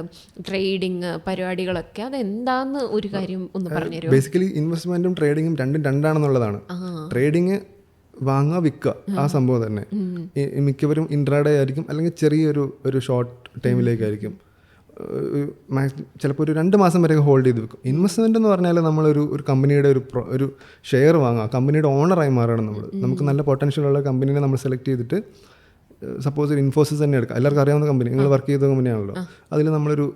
ട്രേഡിങ് പരിപാടികളൊക്കെ അതെന്താന്ന് ഒരു കാര്യം ഒന്ന് പറഞ്ഞുതരുമോ? ബേസിക്കലി ഇൻവെസ്റ്റ്മെന്റും ട്രേഡിങ്ങും രണ്ടാണെന്നുള്ളതാണ്. ട്രേഡിങ് വാങ്ങുക വിൽക്കുക ആ സംഭവം തന്നെ. മിക്കവരും ഇൻട്രാഡേ ആയിരിക്കും, അല്ലെങ്കിൽ ചെറിയൊരു ഷോർട്ട് ടൈമിലേക്കായിരിക്കും, ചിലപ്പോൾ ഒരു 2 മാസം വരെ ഹോൾഡ് ചെയ്ത് വെക്കും. ഇൻവെസ്റ്റ്മെൻ്റ് എന്ന് പറഞ്ഞാൽ നമ്മളൊരു കമ്പനിയുടെ ഒരു ഷെയർ വാങ്ങുക, കമ്പനിയുടെ ഓണറായി മാറണം നമ്മൾ. നമുക്ക് നല്ല പൊട്ടൻഷ്യലുള്ള കമ്പനീനെ നമ്മൾ സെലക്ട് ചെയ്തിട്ട്, സപ്പോസ് ഒരു ഇൻഫോസിസ് തന്നെ എടുക്കാം, എല്ലാവർക്കും അറിയാവുന്ന കമ്പനി, നിങ്ങൾ വർക്ക് ചെയ്ത കമ്പനിയാണല്ലോ. അതിൽ നമ്മളൊരു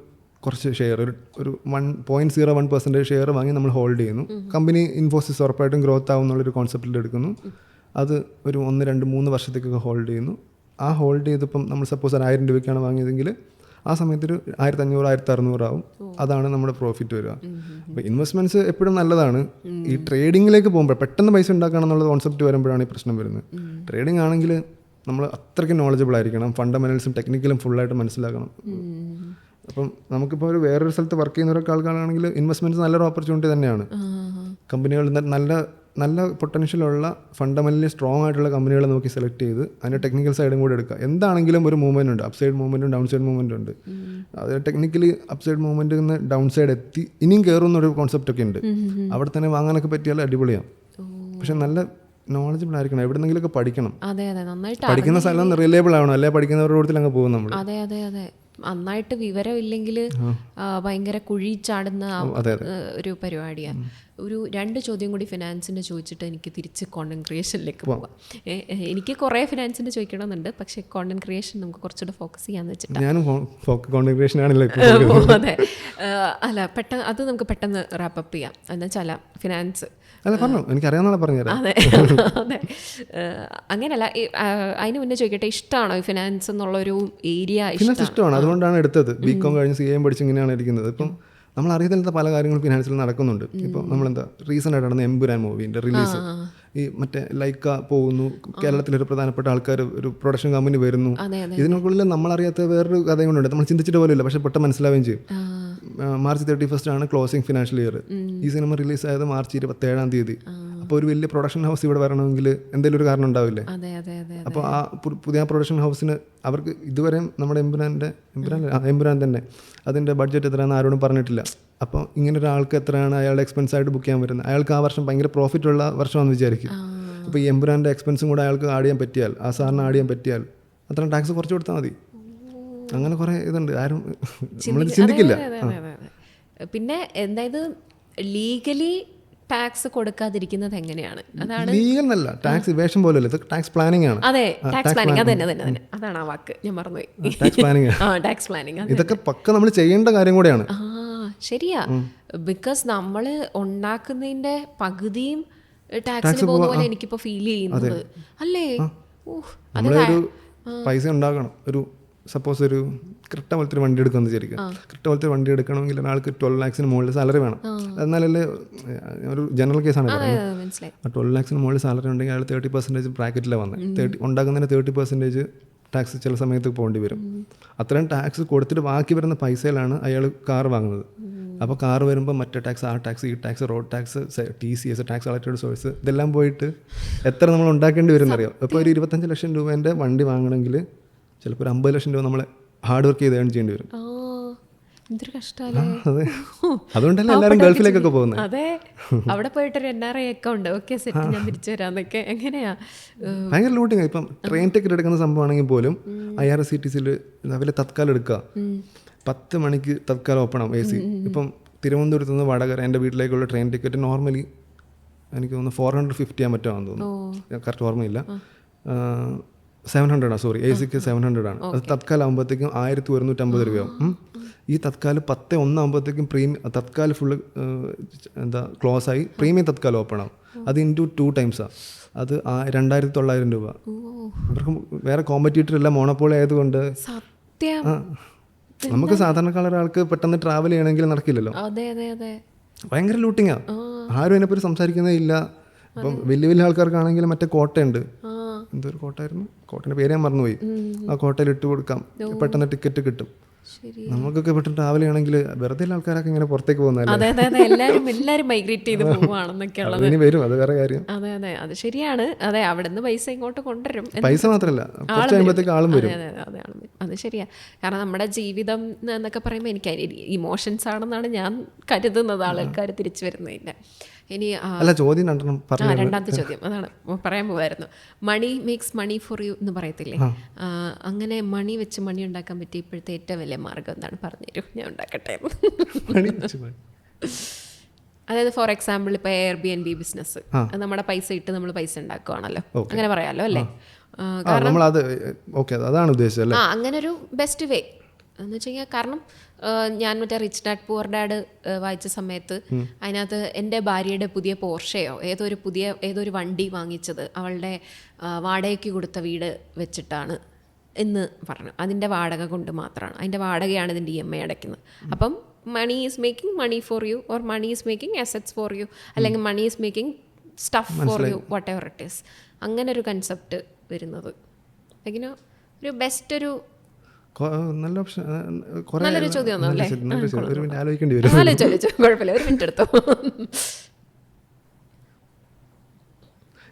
കുറച്ച് ഷെയർ, ഒരു 1.01% ഷെയർ വാങ്ങി നമ്മൾ ഹോൾഡ് ചെയ്യുന്നു. കമ്പനി ഇൻഫോസിസ് ഉറപ്പായിട്ടും ഗ്രോത്ത് ആവും എന്നുള്ളൊരു കോൺസെപ്റ്റിൽ എടുക്കുന്നു. അത് ഒരു 1, 2, 3 വർഷത്തേക്കൊക്കെ ഹോൾഡ് ചെയ്യുന്നു. ആ ഹോൾഡ് ചെയ്തപ്പം നമ്മൾ സപ്പോസ് 1000 രൂപയ്ക്കാണ് വാങ്ങിയതെങ്കിൽ ആ സമയത്ത് ഒരു 1500, 1600 ആവും. അതാണ് നമ്മുടെ പ്രോഫിറ്റ് വരിക. അപ്പോൾ ഇൻവെസ്റ്റ്മെൻറ്റ്സ് എപ്പോഴും നല്ലതാണ്. ഈ ട്രേഡിങ്ങിലേക്ക് പോകുമ്പോൾ പെട്ടെന്ന് പൈസ ഉണ്ടാക്കണം എന്നുള്ള കോൺസെപ്റ്റ് വരുമ്പോഴാണ് ഈ പ്രശ്നം വരുന്നത്. ട്രേഡിംഗ് ആണെങ്കിൽ നമ്മൾ അത്രയ്ക്ക് നോളജബിൾ ആയിരിക്കണം, ഫണ്ടമെന്റൽസും ടെക്നിക്കലും ഫുള്ളായിട്ട് മനസ്സിലാക്കണം. അപ്പം നമുക്കിപ്പോൾ വേറൊരു സ്ഥലത്ത് വർക്ക് ചെയ്യുന്ന ആൾക്കാരാണെങ്കിൽ ഇൻവെസ്റ്റ്മെൻറ്റ്സ് നല്ലൊരു ഓപ്പർച്യൂണിറ്റി തന്നെയാണ്. കമ്പനികൾ നല്ല പൊട്ടൻഷ്യലുള്ള ഫണ്ടമെന്റലി സ്ട്രോങ് ആയിട്ടുള്ള കമ്പനികളെ നോക്കി സെലക്ട് ചെയ്ത് അതിൻ്റെ ടെക്നിക്കൽ സൈഡും കൂടെ എടുക്കുക. എന്താണെങ്കിലും ഒരു മൂവ്മെൻ്റ് ഉണ്ട്, അപ്സൈഡ് മൂവ്മെൻറ്റും ഡൗൺ സൈഡ് മൂവ്മെൻറ്റും ഉണ്ട്. അത് ടെക്നിക്കലി അപ്സൈഡ് മൂവ്മെൻറ്റിൽ നിന്ന് ഡൗൺ സൈഡ് എത്തി ഇനിയും കയറുന്നൊരു കോൺസെപ്റ്റൊക്കെ ഉണ്ട്. അവിടെ തന്നെ വാങ്ങാനൊക്കെ പറ്റിയാൽ അടിപൊളിയാണ്. പക്ഷെ നല്ല നോളജബിൾ ആയിരിക്കണം, എവിടെന്നെങ്കിലൊക്കെ പഠിക്കണം. പഠിക്കുന്ന സ്ഥലം റിലയബിൾ ആവണം, അല്ലെ പഠിക്കുന്നവരുടെ കൂട്ടത്തിൽ അങ്ങ് പോകും നമ്മൾ. അതെ നന്നായിട്ട് വിവരമില്ലെങ്കിൽ ഭയങ്കര കുഴി ചാടുന്ന ഒരു പരിപാടിയാണ്. ഒരു 2 ചോദ്യം കൂടി ഫിനാൻസിൻ്റെ ചോദിച്ചിട്ട് എനിക്ക് തിരിച്ച് കോണ്ടന്റ് ക്രിയേഷനിലേക്ക് പോകാം. എനിക്ക് കുറേ ഫിനാൻസിൻ്റെ ചോദിക്കണമെന്നുണ്ട്, പക്ഷേ കോണ്ടന്റ് ക്രിയേഷൻ നമുക്ക് കുറച്ചുകൂടെ ഫോക്കസ് ചെയ്യാന്ന് വെച്ചിട്ടാണ്. ഞാനും കോണ്ടന്റ് ക്രിയേഷൻ ആണല്ലോ. അതെ, അല്ല പെട്ടെന്ന് അത് നമുക്ക് പെട്ടെന്ന് റാപ്പപ്പ് ചെയ്യാം. എന്നുവെച്ചാൽ ഫിനാൻസ് എനിക്കറിയാവുന്ന പറഞ്ഞു. അതെ അതെ, അങ്ങനെയല്ല. അതിന് മുന്നേ ചോദിക്കട്ടെ, ഇഷ്ടമാണോ ഈ ഫിനാൻസ് എന്നുള്ളൊരു ഏരിയ? ഇഷ്ടമാണ്, അതുകൊണ്ടാണ് എടുത്തത്. ബികോം കഴിഞ്ഞ് CA പഠിച്ച് ഇങ്ങനെയാണ് ഇരിക്കുന്നത്. ഇപ്പം നമ്മൾ അറിയത്തില്ലാത്ത പല കാര്യങ്ങളും ഫിനാൻസിൽ നടക്കുന്നുണ്ട്. ഇപ്പോൾ നമ്മളെന്താ റീസെൻ്റ് ആയിട്ട് നടന്ന എമ്പുരാൻ മൂവിൻ്റെ റിലീസ്, ഈ മറ്റേ ലൈക്ക പോകുന്നു, കേരളത്തിലൊരു പ്രധാനപ്പെട്ട ആൾക്കാർ, ഒരു പ്രൊഡക്ഷൻ കമ്പനി വരുന്നു. ഇതിനുള്ളിൽ നമ്മളറിയാത്ത വേറൊരു കഥയും കൊണ്ടുണ്ട്, നമ്മൾ ചിന്തിച്ചിട്ട് പോലുമില്ല, പക്ഷെ പെട്ടെന്ന് മനസ്സിലാവുകയും ചെയ്യും. മാർച്ച് 31 ആണ് ക്ലോസിംഗ് ഫിനാൻഷ്യൽ ഇയർ. ഈ സിനിമ റിലീസ് ആയത് മാർച്ച് 27. അപ്പോൾ ഒരു വലിയ പ്രൊഡക്ഷൻ ഹൗസ് ഇവിടെ വരണമെങ്കിൽ എന്തെങ്കിലും ഒരു കാരണം ഉണ്ടാവില്ലേ? അപ്പോൾ ആ പുതിയ പ്രൊഡക്ഷൻ ഹൗസിന് അവർക്ക് ഇതുവരെ നമ്മുടെ എമ്പുരാൻ തന്നെ അതിൻ്റെ ബഡ്ജറ്റ് എത്രയാണെന്ന് ആരോടും പറഞ്ഞിട്ടില്ല. അപ്പോൾ ഇങ്ങനെ ഒരാൾക്ക് എത്രയാണ് അയാളുടെ എക്സ്പെൻസ് ആയിട്ട് ബുക്ക് ചെയ്യാൻ വരുന്നത്? അയാൾക്ക് ആ വർഷം ഭയങ്കര പ്രോഫിറ്റ് ഉള്ള വർഷമാണെന്ന് വിചാരിക്കും. അപ്പോൾ ഈ എമ്പുരാൻ്റെ എക്സ്പെൻസും കൂടെ അയാൾക്ക് ആഡ് ചെയ്യാൻ പറ്റിയാൽ, ആ സാറിന് ആഡ് ചെയ്യാൻ പറ്റിയാൽ അത്രയും ടാക്സ് കുറച്ച് കൊടുത്താൽ മതി. അങ്ങനെ കുറേ ഇതുണ്ട്, ആരും നമ്മൾ ചിന്തിക്കില്ല. പിന്നെ എന്തായത് ലീഗലി ടാക്സ് കൊടുക്കാതിരിക്കുന്നത് എങ്ങനെയാണ്? അതാണ് ലീഗൽ അല്ല, ടാക്സ് ഇവേഷൻ പോലെയല്ല, ഇത് ടാക്സ് പ്ലാനിങ് ആണ്. അതെ, ടാക്സ് പ്ലാനിങ്, തന്നെ അതാണ് ആ വാക്ക്, ഞാൻ മറന്നുപോയി. ടാക്സ് പ്ലാനിങ്, ടാക്സ് പ്ലാനിങ്, ഇതൊക്കെ പക്ക നമ്മൾ ചെയ്യേണ്ട കാര്യം കൂടെയാണ്. ശരിയാ. ബിക്കോസ് നമ്മൾ ഉണ്ടാക്കുന്നതിന്റെ പകുതിയും ടാക്സിന് പോകുന്ന പോലെ എനിക്കിപ്പോ ഫീൽ ചെയ്യുന്നത് അല്ലേ. നമ്മളൊരു പൈസ ഉണ്ടാക്കണം. ഒരു സപ്പോസ് ഒരു ക്രിട്ട പോലത്തെ വണ്ടി എടുക്കുമെന്ന് വിചാരിക്കുക. ക്രിട്ട പോലത്തെ വണ്ടി എടുക്കണമെങ്കിൽ ഒരാൾക്ക് 12 lakhs മുകളിൽ സാലറി വേണം. എന്നാലല്ലേ, ഒരു ജനറൽ കേസാണ് പറയുന്നത്. 12 lakhs മുകളിൽ സാലറി ഉണ്ടെങ്കിൽ അയാൾ 30% ബ്രാക്കറ്റിലാണ് വന്നത്. ഉണ്ടാക്കുന്നതിന് 30% ടാക്സ് ചില സമയത്ത് പോകേണ്ടി വരും. അത്രയും ടാക്സ് കൊടുത്തിട്ട് ബാക്കി വരുന്ന പൈസയിലാണ് അയാൾ കാർ വാങ്ങുന്നത്. അപ്പോൾ കാർ വരുമ്പോൾ മറ്റേ ടാക്സ്, ആ ടാക്സ്, ഈ tax, road tax, TCS, tax collected source, ഇതെല്ലാം പോയിട്ട് എത്ര നമ്മൾ ഉണ്ടാക്കേണ്ടി വരും എന്നറിയാം. അപ്പോൾ ഒരു 25 ലക്ഷം രൂപേൻ്റെ വണ്ടി വാങ്ങണമെങ്കിൽ ചിലപ്പോൾ ഒരു 50 ലക്ഷം രൂപ നമ്മൾ ഹാർഡ് വർക്ക് ചെയ്ത് ഏൺ ചെയ്യേണ്ടി വരും. അതെ, അതുകൊണ്ടല്ലേ എല്ലാവരും ഗൾഫിലേക്കൊക്കെ പോകുന്നത്. അതെ, അവിടെ പോയിട്ടൊരു NRI അക്കൗണ്ട്, ഓക്കെ സെറ്റ്, ഞാൻ തിരിച്ചു വരാന്നൊക്കെ. എങ്ങനെയാ ഭയങ്കര ലൂട്ടിങ്. ഇപ്പം ട്രെയിൻ ടിക്കറ്റ് എടുക്കുന്ന സംഭവമാണെങ്കിൽ പോലും IRCTCയിൽ അവര് തത്കാലം എടുക്കുക. 10 മണിക്ക് തത്കാലം ഓപ്പൺ ആവും AC. ഇപ്പം തിരുവനന്തപുരത്ത് നിന്ന് വടകര എൻ്റെ വീട്ടിലേക്കുള്ള ട്രെയിൻ ടിക്കറ്റ് നോർമലി എനിക്ക് തോന്നുന്നു 450 മറ്റാണെന്ന് തോന്നുന്നു, കറക്റ്റ് ഓർമ്മയില്ല. 700 സോറി, ACക്ക് 700 ആണ്. അത് തത്കാലം ആകുമ്പോഴത്തേക്കും 1150 രൂപയാവും. ഈ തത്കാലം 10:01 ആകുമ്പോഴത്തേക്കും തത്കാലം ഫുള്ള് ക്ലോസ് ആയി, പ്രീമിയം തത്കാലം ഓപ്പൺ ആവും. അത് ഇൻറ്റു 2 ടൈംസാണ്. അത് 2900 രൂപ. ഇവർക്ക് വേറെ കോമ്പറ്റീറ്റർ എല്ലാം മോണോപോളി ആയതുകൊണ്ട് നമുക്ക് സാധാരണക്കാരൊരാൾക്ക് പെട്ടെന്ന് ട്രാവൽ ചെയ്യണമെങ്കിൽ നടക്കില്ലല്ലോ. ഭയങ്കര ലൂട്ടിങ്ങാ. ആരും അതിനെപ്പറ്റി സംസാരിക്കുന്നേ ഇല്ല. ഇപ്പം വലിയ വലിയ ആൾക്കാർക്കാണെങ്കിൽ മറ്റേ കോട്ടയുണ്ട്, എന്തൊരു കോട്ടയായിരുന്നു, കോട്ടയുടെ പേര് ഞാൻ മറന്നുപോയി. ആ കോട്ടയിൽ ഇട്ട് കൊടുക്കാം, പെട്ടെന്ന് ടിക്കറ്റ് കിട്ടും. ശരി. നമുക്കൊക്കെ പെട്ടെന്ന് ട്രാവൽ ചെയ്യണമെങ്കിൽ വെറുതെ ആൾക്കാരൊക്കെ ഇങ്ങനെ പുറത്തേക്ക് പോകുന്നതല്ലേ. അതെ അതെ അതെ, എല്ലാരും മൈഗ്രേറ്റ് ചെയ്ത് പോവാണെന്നൊക്കെ ഉള്ളത്. ഇനി വരും, അത് വേറെ കാര്യം. അതെ അതെ, അത് ശരിയാണ്. അതെ, അവിടെ നിന്ന് പൈസ ഇങ്ങോട്ട് കൊണ്ടുവരും. പൈസ മാത്രമല്ല, കുറച്ച് കഴിയുമ്പോഴത്തേക്ക് ആളും വരും. അതെ അതെ അതെ, ആളും വരും. അത് ശരിയാ. കാരണം നമ്മുടെ ജീവിതം എന്നൊക്കെ പറയുമ്പോൾ എനിക്ക് ഇമോഷൻസ് ആണെന്നാണ് ഞാൻ കരുതുന്നത്, ആൾക്കാർ തിരിച്ചു വരുന്നതിൻ്റെ. ഇനി അല്ല, ചോദ്യം രണ്ടെണ്ണം പറഞ്ഞു. രണ്ടാമത്തെ ചോദ്യം അതാണ് പറയാൻ പോവായിരുന്നു. Money makes money for you എന്ന് പറയത്തില്ലേ, അങ്ങനെ മണി വെച്ച് മണി ഉണ്ടാക്കാൻ പറ്റിയ ഇപ്പോഴത്തെ ഏറ്റവും വലിയ മാർഗം എന്താണ്? പറഞ്ഞുതരും, ഞാൻ ഉണ്ടാക്കട്ടെ. അതായത് ഫോർ എക്സാമ്പിൾ ഇപ്പോൾ Airbnb ബിസിനസ്, നമ്മുടെ പൈസ ഇട്ട് നമ്മൾ പൈസ ഉണ്ടാക്കുവാണല്ലോ, അങ്ങനെ പറയാമല്ലോ അല്ലേ? അതാണ് ഉദ്ദേശിച്ചത്. അങ്ങനെ ഒരു ബെസ്റ്റ് വേ എന്ന് വെച്ച് കഴിഞ്ഞാൽ, കാരണം ഞാൻ മറ്റേ റിച്ച് ഡാഡ് പുവർ ഡാഡ് വായിച്ച സമയത്ത് അതിനകത്ത് എൻ്റെ ഭാര്യയുടെ പുതിയ പോർഷയോ ഏതൊരു വണ്ടി വാങ്ങിച്ചത് അവളുടെ വാടകയ്ക്ക് കൊടുത്ത വീട് വെച്ചിട്ടാണ് എന്ന് പറഞ്ഞു. അതിൻ്റെ വാടക കൊണ്ട് മാത്രമാണ്, അതിൻ്റെ വാടകയാണ് ഇതിൻ്റെ EMI അടയ്ക്കുന്നത്. അപ്പം money is making money for you, or money is making assets for you, അല്ലെങ്കിൽ money is making stuff for you, whatever it is. അങ്ങനെ ഒരു കൺസെപ്റ്റ് വരുന്നത് എങ്ങനെ ഒരു ബെസ്റ്റ് ഒരു നല്ല ഓപ്ഷൻ. നല്ലൊരു ചോദ്യം അല്ലേ? ആലോചിക്കേണ്ടി വരും. കുഴപ്പമില്ല, ഒരു മിനിറ്റ് എടുത്തോ.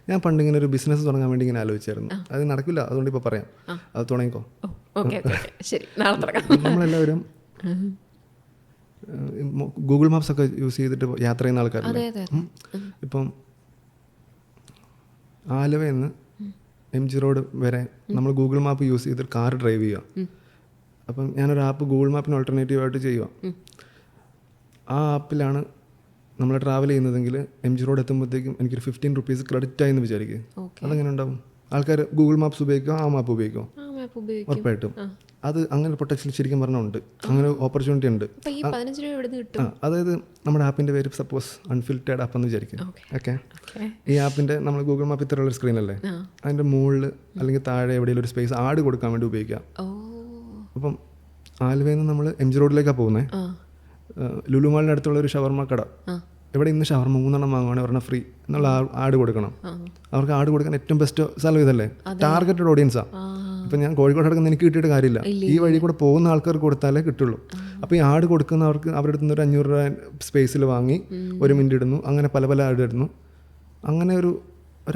ഞാൻ പണ്ട് ഇങ്ങനെ ഒരു ബിസിനസ് തുടങ്ങാൻ വേണ്ടി ഇങ്ങനെ ആലോചിച്ചായിരുന്നു. അത് നടക്കില്ല, അതുകൊണ്ട് ഇപ്പോൾ പറയാം. അത് തുടങ്ങിക്കോ. ശരി, നാളെ തുടങ്ങാം. നമ്മളെല്ലാവരും ഗൂഗിൾ മാപ്സ് ഒക്കെ യൂസ് ചെയ്തിട്ട് യാത്ര ചെയ്യുന്ന ആൾക്കാരല്ലേ. ഇപ്പം ആലുവയിൽ നിന്ന് MG റോഡ് വരെ നമ്മൾ ഗൂഗിൾ മാപ്പ് യൂസ് ചെയ്തിട്ട് കാർ ഡ്രൈവ് ചെയ്യുക. അപ്പം ഞാനൊരു ആപ്പ് ഗൂഗിൾ മാപ്പിന് ഓൾട്ടർനേറ്റീവായിട്ട് ചെയ്യുക. ആ ആപ്പിലാണ് നമ്മൾ ട്രാവൽ ചെയ്യുന്നതെങ്കിൽ MG റോഡ് എത്തുമ്പോഴത്തേക്കും എനിക്കൊരു 15 റുപ്പീസ് ക്രെഡിറ്റ് ആയെന്ന് വിചാരിക്കുക. അതെങ്ങനെ ഉണ്ടാവും? ആൾക്കാർ ഗൂഗിൾ മാപ്സ് ഉപയോഗിക്കുക, ആ മാപ്പ് ഉപയോഗിക്കുക, ഉറപ്പായിട്ടും. അത് അങ്ങനെ പ്രൊട്ടക്ഷൻ ശരിക്കും പറഞ്ഞുണ്ട്, അങ്ങനെ ഓപ്പർച്യൂണിറ്റി ഉണ്ട്. അതായത് നമ്മുടെ ആപ്പിൻ്റെ പേര് സപ്പോസ് അൺഫിൽറ്റേഡ് ആപ്പ് എന്ന് വിചാരിക്കും. ഓക്കെ, ഈ ആപ്പിൻ്റെ നമ്മൾ ഗൂഗിൾ മാപ്പ് ഇത്രയുള്ളൊരു സ്ക്രീനല്ലേ, അതിൻ്റെ മുകളിൽ അല്ലെങ്കിൽ താഴെ എവിടെയെങ്കിലും ഒരു സ്പേസ് ആഡ് കൊടുക്കാൻ വേണ്ടി ഉപയോഗിക്കാം. അപ്പം ആലുവയിൽ നിന്ന് നമ്മൾ MG റോഡിലേക്കാണ് പോകുന്നത്. ലുലു മാളിൻ്റെ അടുത്തുള്ള ഒരു ഷവർമ്മ കട, ഇവിടെ ഇന്ന് ഷവർമ്മ 3 വാങ്ങുവാണെങ്കിൽ ഒരെണ്ണം ഫ്രീ എന്നുള്ള ആഡ് കൊടുക്കണം. അവർക്ക് ആഡ് കൊടുക്കാൻ ഏറ്റവും ബെസ്റ്റ് സ്ഥലം ഇതല്ലേ, ടാർഗറ്റഡ് ഓഡിയൻസാണ്. ഇപ്പം ഞാൻ കോഴിക്കോട് കിടക്കുന്ന എനിക്ക് കിട്ടിയിട്ട് കാര്യമില്ല, ഈ വഴി കൂടെ പോകുന്ന ആൾക്കാർക്ക് കൊടുത്താലേ കിട്ടുള്ളൂ. അപ്പോൾ ഈ ആഡ് കൊടുക്കുന്നവർക്ക് അവരുടെ അടുത്ത് ഒരു 500 രൂപ സ്പേസിൽ വാങ്ങി 1 മിനിറ്റ് ഇടുന്നു, അങ്ങനെ പല പല ആഡ് ഇടുന്നു. അങ്ങനെ ഒരു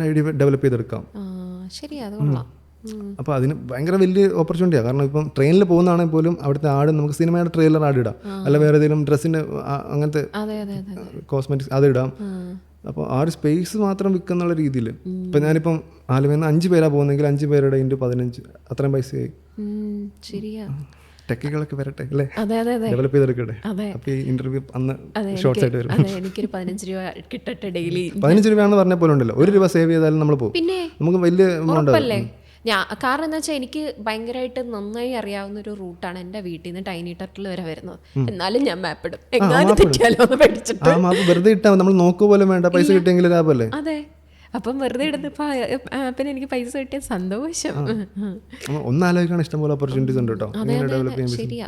ഐഡിയ ഡെവലപ്പ് ചെയ്തെടുക്കാം. അപ്പോൾ അതിന് ഭയങ്കര വലിയ ഓപ്പർച്യൂണിറ്റിയാണ്. കാരണം ഇപ്പം ട്രെയിനിൽ പോകുന്നതാണെങ്കിൽ പോലും അവിടുത്തെ ആഡ് നമുക്ക് സിനിമയുടെ ട്രെയിലർ ആഡ് ഇടാം, അല്ല വേറെ ഏതെങ്കിലും ഡ്രസ്സിൻ്റെ അങ്ങനത്തെ കോസ്മെറ്റിക്സ് അത് ഇടാം. അപ്പോൾ ആ ഒരു സ്പേസ് മാത്രം വിൽക്കുന്നുള്ള രീതിയിൽ. ഇപ്പം ഞാനിപ്പം ആലുവയിൽ നിന്ന് 5 പേരാണ് പോകുന്നതെങ്കിൽ 5 പേരുടെ ഇൻറ്റു 15 അത്രയും പൈസയായി. ടെക്കുകളൊക്കെ വരട്ടെ അല്ലേ, ഡെവലപ്പ് ചെയ്തെടുക്കട്ടെ. അപ്പോൾ ഈ ഇന്റർവ്യൂ അന്ന് ഷോർട്ട്സ് ആയിട്ട് വരും. എനിക്കൊരു 15 രൂപ കിട്ടട്ടെ ഡെയിലി. 15 രൂപയാണെന്ന് പറഞ്ഞ പോലെ ഉണ്ടല്ലോ, 1 രൂപ സേവ് ചെയ്താലും നമ്മൾ പോകും. പിന്നെ നമുക്ക് വലിയ എമൗണ്ട്. കാരണം എന്താ വെച്ചാൽ എനിക്ക് ഭയങ്കരമായിട്ട് നന്നായി അറിയാവുന്ന ഒരു റൂട്ടാണ് എൻ്റെ വീട്ടിൽ നിന്ന് ടൈനി ടർട്ടിൽ വരെ വരുന്നത്. എന്നാലും ഞാൻ മാപ്പ് ഇടും, വെറുതെ ഇട്ടാ നമ്മൾ നോക്കുക പോലും വേണ്ട, പൈസ കിട്ടിയെങ്കിൽ ലാഭമല്ലേ. അതെ, അപ്പം വെറുതെ ഇടുന്നപ്പോൾ ആപ്പിന് എനിക്ക് പൈസ കിട്ടിയ സന്തോഷം. ഒന്നാലോചിക്കാൻ ഇഷ്ടംപോലെ ഓപ്പർച്യൂണിറ്റീസ് ഉണ്ട് കേട്ടോ. ശരിയാ,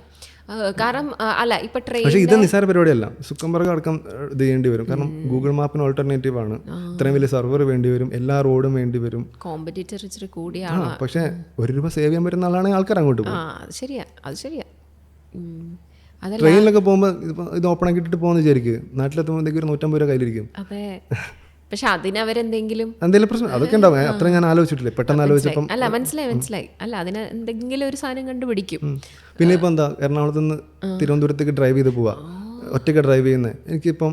കാരണം അല്ല ഇപ്പൊ ട്രെയിൻ, പക്ഷേ ഇത് നിസ്സാര പരിപാടിയല്ല. സുക്കംബർഗ് അടക്കം ഇത് ചെയ്യേണ്ടി വരും. കാരണം ഗൂഗിൾ മാപ്പിന് ഓൾട്ടർനേറ്റീവ് ആണ്. ഇത്രയും വലിയ സർവർ വേണ്ടി വരും, എല്ലാ റോഡും വേണ്ടി വരും, കോമ്പറ്റീറ്റർ ഇച്ചിരി കൂടിയാണ്. പക്ഷേ 1 രൂപ സേവ് ചെയ്യാൻ പറ്റുന്ന ആളാണെങ്കിൽ ആൾക്കാർ അങ്ങോട്ട് പോകും. അത് ശരിയാ. ട്രെയിനിലൊക്കെ പോകുമ്പോൾ ഇത് ഓപ്പൺ ആക്കി ഇട്ടിട്ട് പോകുന്ന വിചാരിക്കും, നാട്ടിലെത്തുമ്പോഴത്തേക്ക് ഒരു 150 രൂപ കയ്യിലിരിക്കും. അതെ, പക്ഷെ അതിനവരെന്തെങ്കിലും പ്രശ്നം അതൊക്കെ ഉണ്ടാവും. അത്ര ഞാൻ ആലോചിച്ചിട്ടില്ലേ, പെട്ടെന്ന് ആലോചിച്ചപ്പം. അല്ല മനസ്സിലായി. അല്ല അതിന് എന്തെങ്കിലും ഒരു സാധനം കണ്ടുപിടിക്കും. പിന്നെ ഇപ്പം എന്താ, എറണാകുളത്ത് നിന്ന് തിരുവനന്തപുരത്തേക്ക് ഡ്രൈവ് ചെയ്ത് പോവാ, ഒറ്റയ്ക്ക് ഡ്രൈവ് ചെയ്യുന്നത്. എനിക്കിപ്പം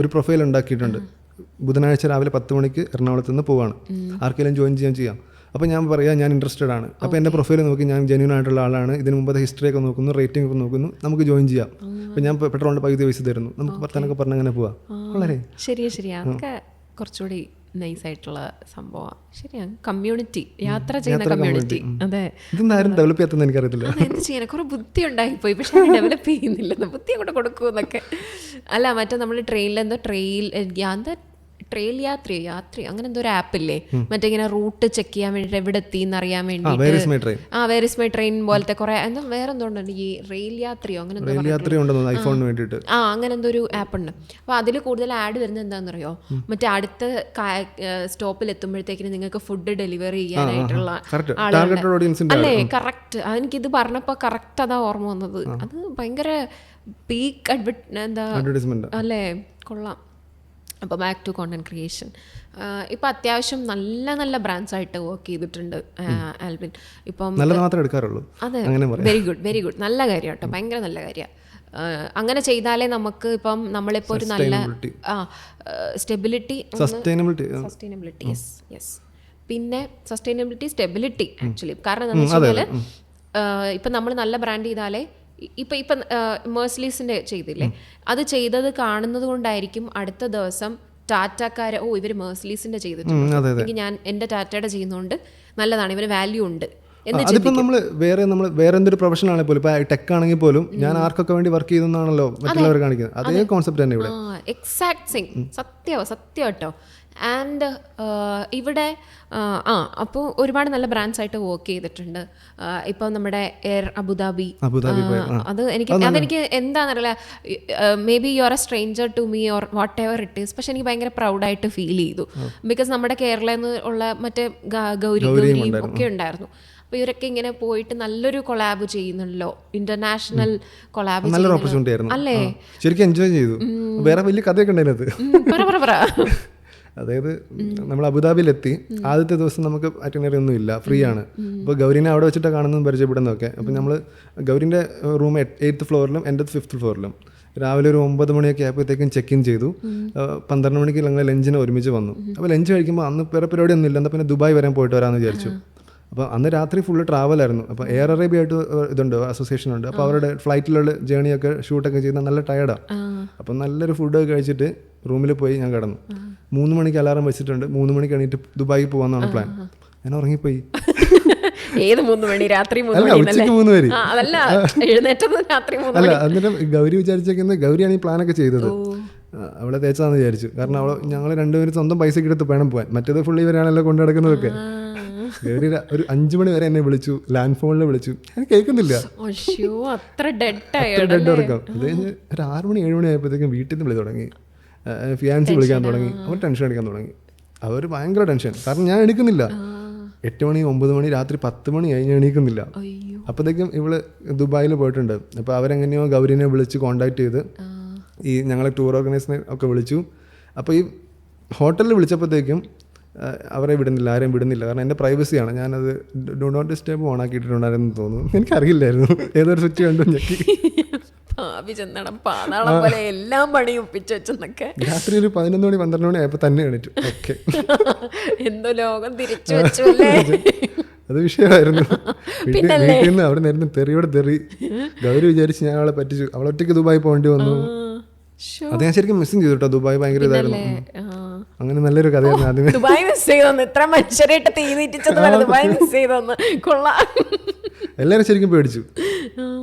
ഒരു പ്രൊഫൈൽ ഉണ്ടാക്കിയിട്ടുണ്ട്. ബുധനാഴ്ച രാവിലെ 10 മണിക്ക് എറണാകുളത്ത് നിന്ന് പോവാണ്, ആർക്കെങ്കിലും ജോയിൻ ചെയ്യാം. അപ്പോൾ ഞാൻ പറയാം ഞാൻ ഇൻട്രസ്റ്റഡ് ആണ്. അപ്പോൾ എൻ്റെ പ്രൊഫൈൽ നോക്കി ഞാൻ ജെന്യൂൻ ആയിട്ടുള്ള ആളാണ്, ഇതിന് മുമ്പത്തെ ഹിസ്റ്ററി ഒക്കെ നോക്കുന്നു, റേറ്റിംഗ് ഒക്കെ നോക്കുന്നു, നമുക്ക് ജോയിൻ ചെയ്യാം. അപ്പോൾ ഞാൻ പെട്രോളിൻ്റെ പകുതി പൈസ തരുന്നു, നമുക്ക് വർത്താനൊക്കെ പറഞ്ഞ് അങ്ങനെ പോവാം. വളരെ ശരിയാ. അതൊക്കെ കുറച്ചുകൂടി നൈസായിട്ടുള്ള സംഭവമാണ്. ശരിയാണ്, കമ്മ്യൂണിറ്റി, യാത്ര ചെയ്യുന്ന കമ്മ്യൂണിറ്റി. അതെ, ഇതൊന്നും ഡെവലപ്പ് ചെയ്യാത്തത് എനിക്കറിയത്തില്ല. എന്ത് ചെയ്യാൻ, കുറെ ബുദ്ധി ഉണ്ടായിപ്പോയി, പക്ഷെ ഡെവലപ്പ് ചെയ്യുന്നില്ല. ബുദ്ധി അങ്ങോട്ട് കൊടുക്കുമെന്നൊക്കെ. അല്ല മറ്റേ നമ്മൾ ട്രെയിനിലെന്തോ ട്രെയിൽ യാത്രി അങ്ങനെ എന്തോ ഒരു ആപ്പില്ലേ, മറ്റേ ഇങ്ങനെ റൂട്ട് ചെക്ക് ചെയ്യാൻ വേണ്ടിട്ട് എവിടെ എത്തി എന്നറിയാൻ വേണ്ടിട്ട്. വേർ ഇസ് മൈ ട്രെയിൻ പോലത്തെ കുറെ എന്തോ വേറെ എന്തോ ഉണ്ട്, ഈ റെയിൽ യാത്രിയോ അങ്ങനെ അങ്ങനെ എന്തോ ഒരു ആപ്പ് ഉണ്ട്. അപ്പൊ അതിൽ കൂടുതൽ ആഡ് വരുന്നത് എന്താണെന്നറിയോ, മറ്റേ അടുത്ത സ്റ്റോപ്പിൽ എത്തുമ്പോഴത്തേക്കിന് നിങ്ങൾക്ക് ഫുഡ് ഡെലിവറി ചെയ്യാനായിട്ടുള്ള ആളുകളുണ്ട് അല്ലേ? കറക്റ്റ്. എനിക്കിത് പറഞ്ഞപ്പോ കറക്റ്റ് അതാ ഓർമ്മ വന്നത്. അത് ഭയങ്കര പീക്ക് അഡ്വർടൈസ്മെന്റ് അല്ലേ? കൊള്ളാം. അപ്പോൾ ബാക്ക് ടു കോണ്ടന്റ് ക്രിയേഷൻ. ഇപ്പം അത്യാവശ്യം നല്ല നല്ല ബ്രാൻഡ്സ് ആയിട്ട് വർക്ക് ചെയ്തിട്ടുണ്ട് ആൽബിൻ. ഇപ്പം അതെ, വെരി ഗുഡ്. നല്ല കാര്യം കേട്ടോ, ഭയങ്കര നല്ല കാര്യമാണ്. അങ്ങനെ ചെയ്താലേ നമുക്ക് ഇപ്പം നമ്മളിപ്പോൾ ഒരു നല്ല സസ്റ്റൈനബിലിറ്റി യെസ് പിന്നെ സസ്റ്റൈനബിലിറ്റി സ്റ്റെബിലിറ്റി ആക്ച്വലി. കാരണം എന്താണെന്ന് വെച്ച് കഴിഞ്ഞാൽ ഇപ്പം നമ്മൾ നല്ല ബ്രാൻഡ് ചെയ്താലേ ഇപ്പം മേഴ്സലീസിൻ്റെ ചെയ്തില്ലേ, അത് ചെയ്തത് കാണുന്നത് കൊണ്ടായിരിക്കും അടുത്ത ദിവസം ടാറ്റക്കാരെ ഇവർ മേഴ്സലീസിൻ്റെ ചെയ്തിട്ടുണ്ട്, എനിക്ക് ഞാൻ എൻ്റെ ടാറ്റയുടെ ചെയ്യുന്നതുകൊണ്ട് നല്ലതാണ്, ഇവന് വാല്യൂ ഉണ്ട്. അതിപ്പോൾ നമ്മൾ വേറെ എന്തൊരു പ്രൊഫഷൻ ആണെങ്കിൽ പോലും, ഇപ്പോൾ ടെക് ആണെങ്കിൽ പോലും ഞാൻ ആർക്കൊക്കെ വേണ്ടി വർക്ക് ചെയ്തെന്നാണല്ലോ മറ്റുള്ളവർ കാണിക്കുന്നത്. അതേ കോൺസെപ്റ്റ് തന്നെ ഇവിടെ. Exact same. സത്യം കേട്ടോ. ആൻഡ് ഇവിടെ അപ്പോൾ ഒരുപാട് നല്ല ബ്രാൻഡ്സ് ആയിട്ട് വർക്ക് ചെയ്തിട്ടുണ്ട്. ഇപ്പം നമ്മുടെ എയർ അബുദാബി അതെനിക്ക് എന്താണെന്നറിയില്ല, maybe you are a stranger to me or whatever it is, പക്ഷെ എനിക്ക് ഭയങ്കര പ്രൗഡായിട്ട് ഫീൽ ചെയ്തു. ബിക്കോസ് നമ്മുടെ കേരളയിൽ നിന്ന് ഉള്ള മറ്റേ ഗൗരിയും ഒക്കെ ഉണ്ടായിരുന്നു. അപ്പോൾ ഇവരൊക്കെ ഇങ്ങനെ പോയിട്ട് നല്ലൊരു കൊളാബ് ചെയ്യുന്നുണ്ടല്ലോ, ഇന്റർനാഷണൽ കൊളാബ് അല്ലേ? ശരിക്കും എൻജോയ് ചെയ്തു. വേറെ വലിയ കഥയൊക്കെ ഉണ്ടായിരുന്നത്. പറ. അതായത് നമ്മൾ അബുദാബിയിലെത്തി, ആദ്യത്തെ ദിവസം നമുക്ക് അറ്റനറി ഒന്നും ഇല്ല, ഫ്രീ ആണ്. അപ്പോൾ ഗൗരിനെ അവിടെ വെച്ചിട്ട് കാണുന്നതും പരിചയപ്പെടുന്നതൊക്കെ. അപ്പോൾ നമ്മൾ ഗൗരിൻ്റെ റൂം 8th ഫ്ലോറിലും എൻ്റെ 5th ഫ്ലോറിലും. രാവിലെ ഒരു 9 മണിയൊക്കെ ആയപ്പോഴത്തേക്കും ചെക്ക് ഇൻ ചെയ്തു. 12 മണിക്ക് ഞങ്ങൾ ലഞ്ചിന് ഒരുമിച്ച് വന്നു. അപ്പോൾ ലഞ്ച് കഴിക്കുമ്പോൾ അന്ന് വേറെ പരിപാടി ഒന്നും ഇല്ല, എന്നാൽ പിന്നെ ദുബായ് വരാൻ പോയിട്ട് വരാമെന്ന് വിചാരിച്ചു. അപ്പോൾ അന്ന് രാത്രി ഫുള്ള് ട്രാവലായിരുന്നു. അപ്പോൾ എയർ അറേബ്യ ആയിട്ട് ഇതുണ്ട്, അസോസിയേഷൻ ഉണ്ട്. അപ്പോൾ അവരുടെ ഫ്ലൈറ്റിലുള്ള ജേണിയൊക്കെ ഷൂട്ടൊക്കെ ചെയ്താൽ നല്ല ടയർഡാണ്. അപ്പോൾ നല്ലൊരു ഫുഡ് കഴിച്ചിട്ട് റൂമിൽ പോയി ഞാൻ കിടന്നു. 3 മണിക്ക് അലാറം വെച്ചിട്ടുണ്ട്. 3 മണിക്ക് എണീറ്റ് ദുബായി പോകാമെന്നാണ് പ്ലാൻ. ഞാൻ ഉറങ്ങിപ്പോയി. ഏത് 3 മണി? രാത്രി ഉച്ചയ്ക്ക് 3 വരെ. അല്ല, എന്നിട്ട് ഗൗരി വിചാരിച്ചേക്കുന്നത്, ഗൗരിയാണ് ഈ പ്ലാനൊക്കെ ചെയ്തത്, അവളെ തേച്ചതാന്ന് വിചാരിച്ചു. കാരണം ഞങ്ങൾ രണ്ടുപേരും സ്വന്തം പൈസക്ക് എടുത്ത് വേണം പോകാൻ, മറ്റേത് ഫുള്ളി ഇവരാണല്ലോ കൊണ്ടു നടക്കുന്നതൊക്കെ. ഗൗരി ഒരു 5 മണി വരെ എന്നെ വിളിച്ചു, ലാൻഡ് ഫോണിൽ വിളിച്ചു, ഞാൻ കേൾക്കുന്നില്ല. ഡെഡ് ഉറക്കം. അത് കഴിഞ്ഞ് ഒരു 6 മണി 7 മണി ആയപ്പോഴത്തേക്കും വീട്ടിൽ നിന്ന് വിളി തുടങ്ങി, ഫിയാൻസി വിളിക്കാൻ തുടങ്ങി, അവർ ടെൻഷൻ അടിക്കാൻ തുടങ്ങി. അവർ ഭയങ്കര ടെൻഷൻ, കാരണം ഞാൻ എടുക്കുന്നില്ല. 8 മണി 9 മണി രാത്രി 10 മണി ആയി, ഞാൻ എണീക്കുന്നില്ല. അപ്പോഴത്തേക്കും ഇവള് ദുബായിൽ പോയിട്ടുണ്ട്. അപ്പോൾ അവരെങ്ങനെയോ ഗൗരിനെ വിളിച്ച് കോണ്ടാക്ട് ചെയ്ത് ഈ ഞങ്ങളെ ടൂർ ഓർഗനൈസറിനെ ഒക്കെ വിളിച്ചു. അപ്പോൾ ഈ ഹോട്ടലിൽ വിളിച്ചപ്പോഴത്തേക്കും അവരെ വിടുന്നില്ല, ആരെയും വിടുന്നില്ല. കാരണം എൻ്റെ പ്രൈവസിയാണ്. ഞാനത് ഡു നോട്ട് ഡിസ്റ്റർബ് ഓൺ ആക്കിയിട്ടുണ്ടായിരുന്നു തോന്നുന്നു, എനിക്കറിയില്ലായിരുന്നു. ഏതൊരു സ്വിച്ച് കണ്ടു ഞെക്കി. രാത്രി ഒരു 11 മണി 12 മണി ആയപ്പോൾ തന്നെ എണീറ്റു. ഓക്കെ, എന്തോ ലോകം തിരിച്ചു വെച്ചല്ലേ. അത് വിഷയമായിരുന്നു. വീട്ടിൽ നിന്ന് അവിടെ നേരുന്ന തെറിയോടെ തെറി. ഗൗരി വിചാരിച്ച് ഞാൻ അവളെ പറ്റിച്ചു. അവളൊറ്റയ്ക്ക് ദുബായി പോകേണ്ടി വന്നു. അത് ഞാൻ ശരിക്കും മിസ്സിങ് ചെയ്തു കേട്ടോ. ദുബായ് ഭയങ്കര ഇതായിരുന്നു. അങ്ങനെ നല്ലൊരു കഥയായിരുന്നു. ആദ്യമേ ദുബായ് മിസ് ചെയ്തോന്ന്, ഇത്ര മനുഷ്യരായിട്ട് തീ നീറ്റിച്ചത് ദുബായ് മിസ് ചെയ്തോന്ന്. കൊള്ളാം. എല്ലാവരും ശരിക്കും പേടിച്ചു.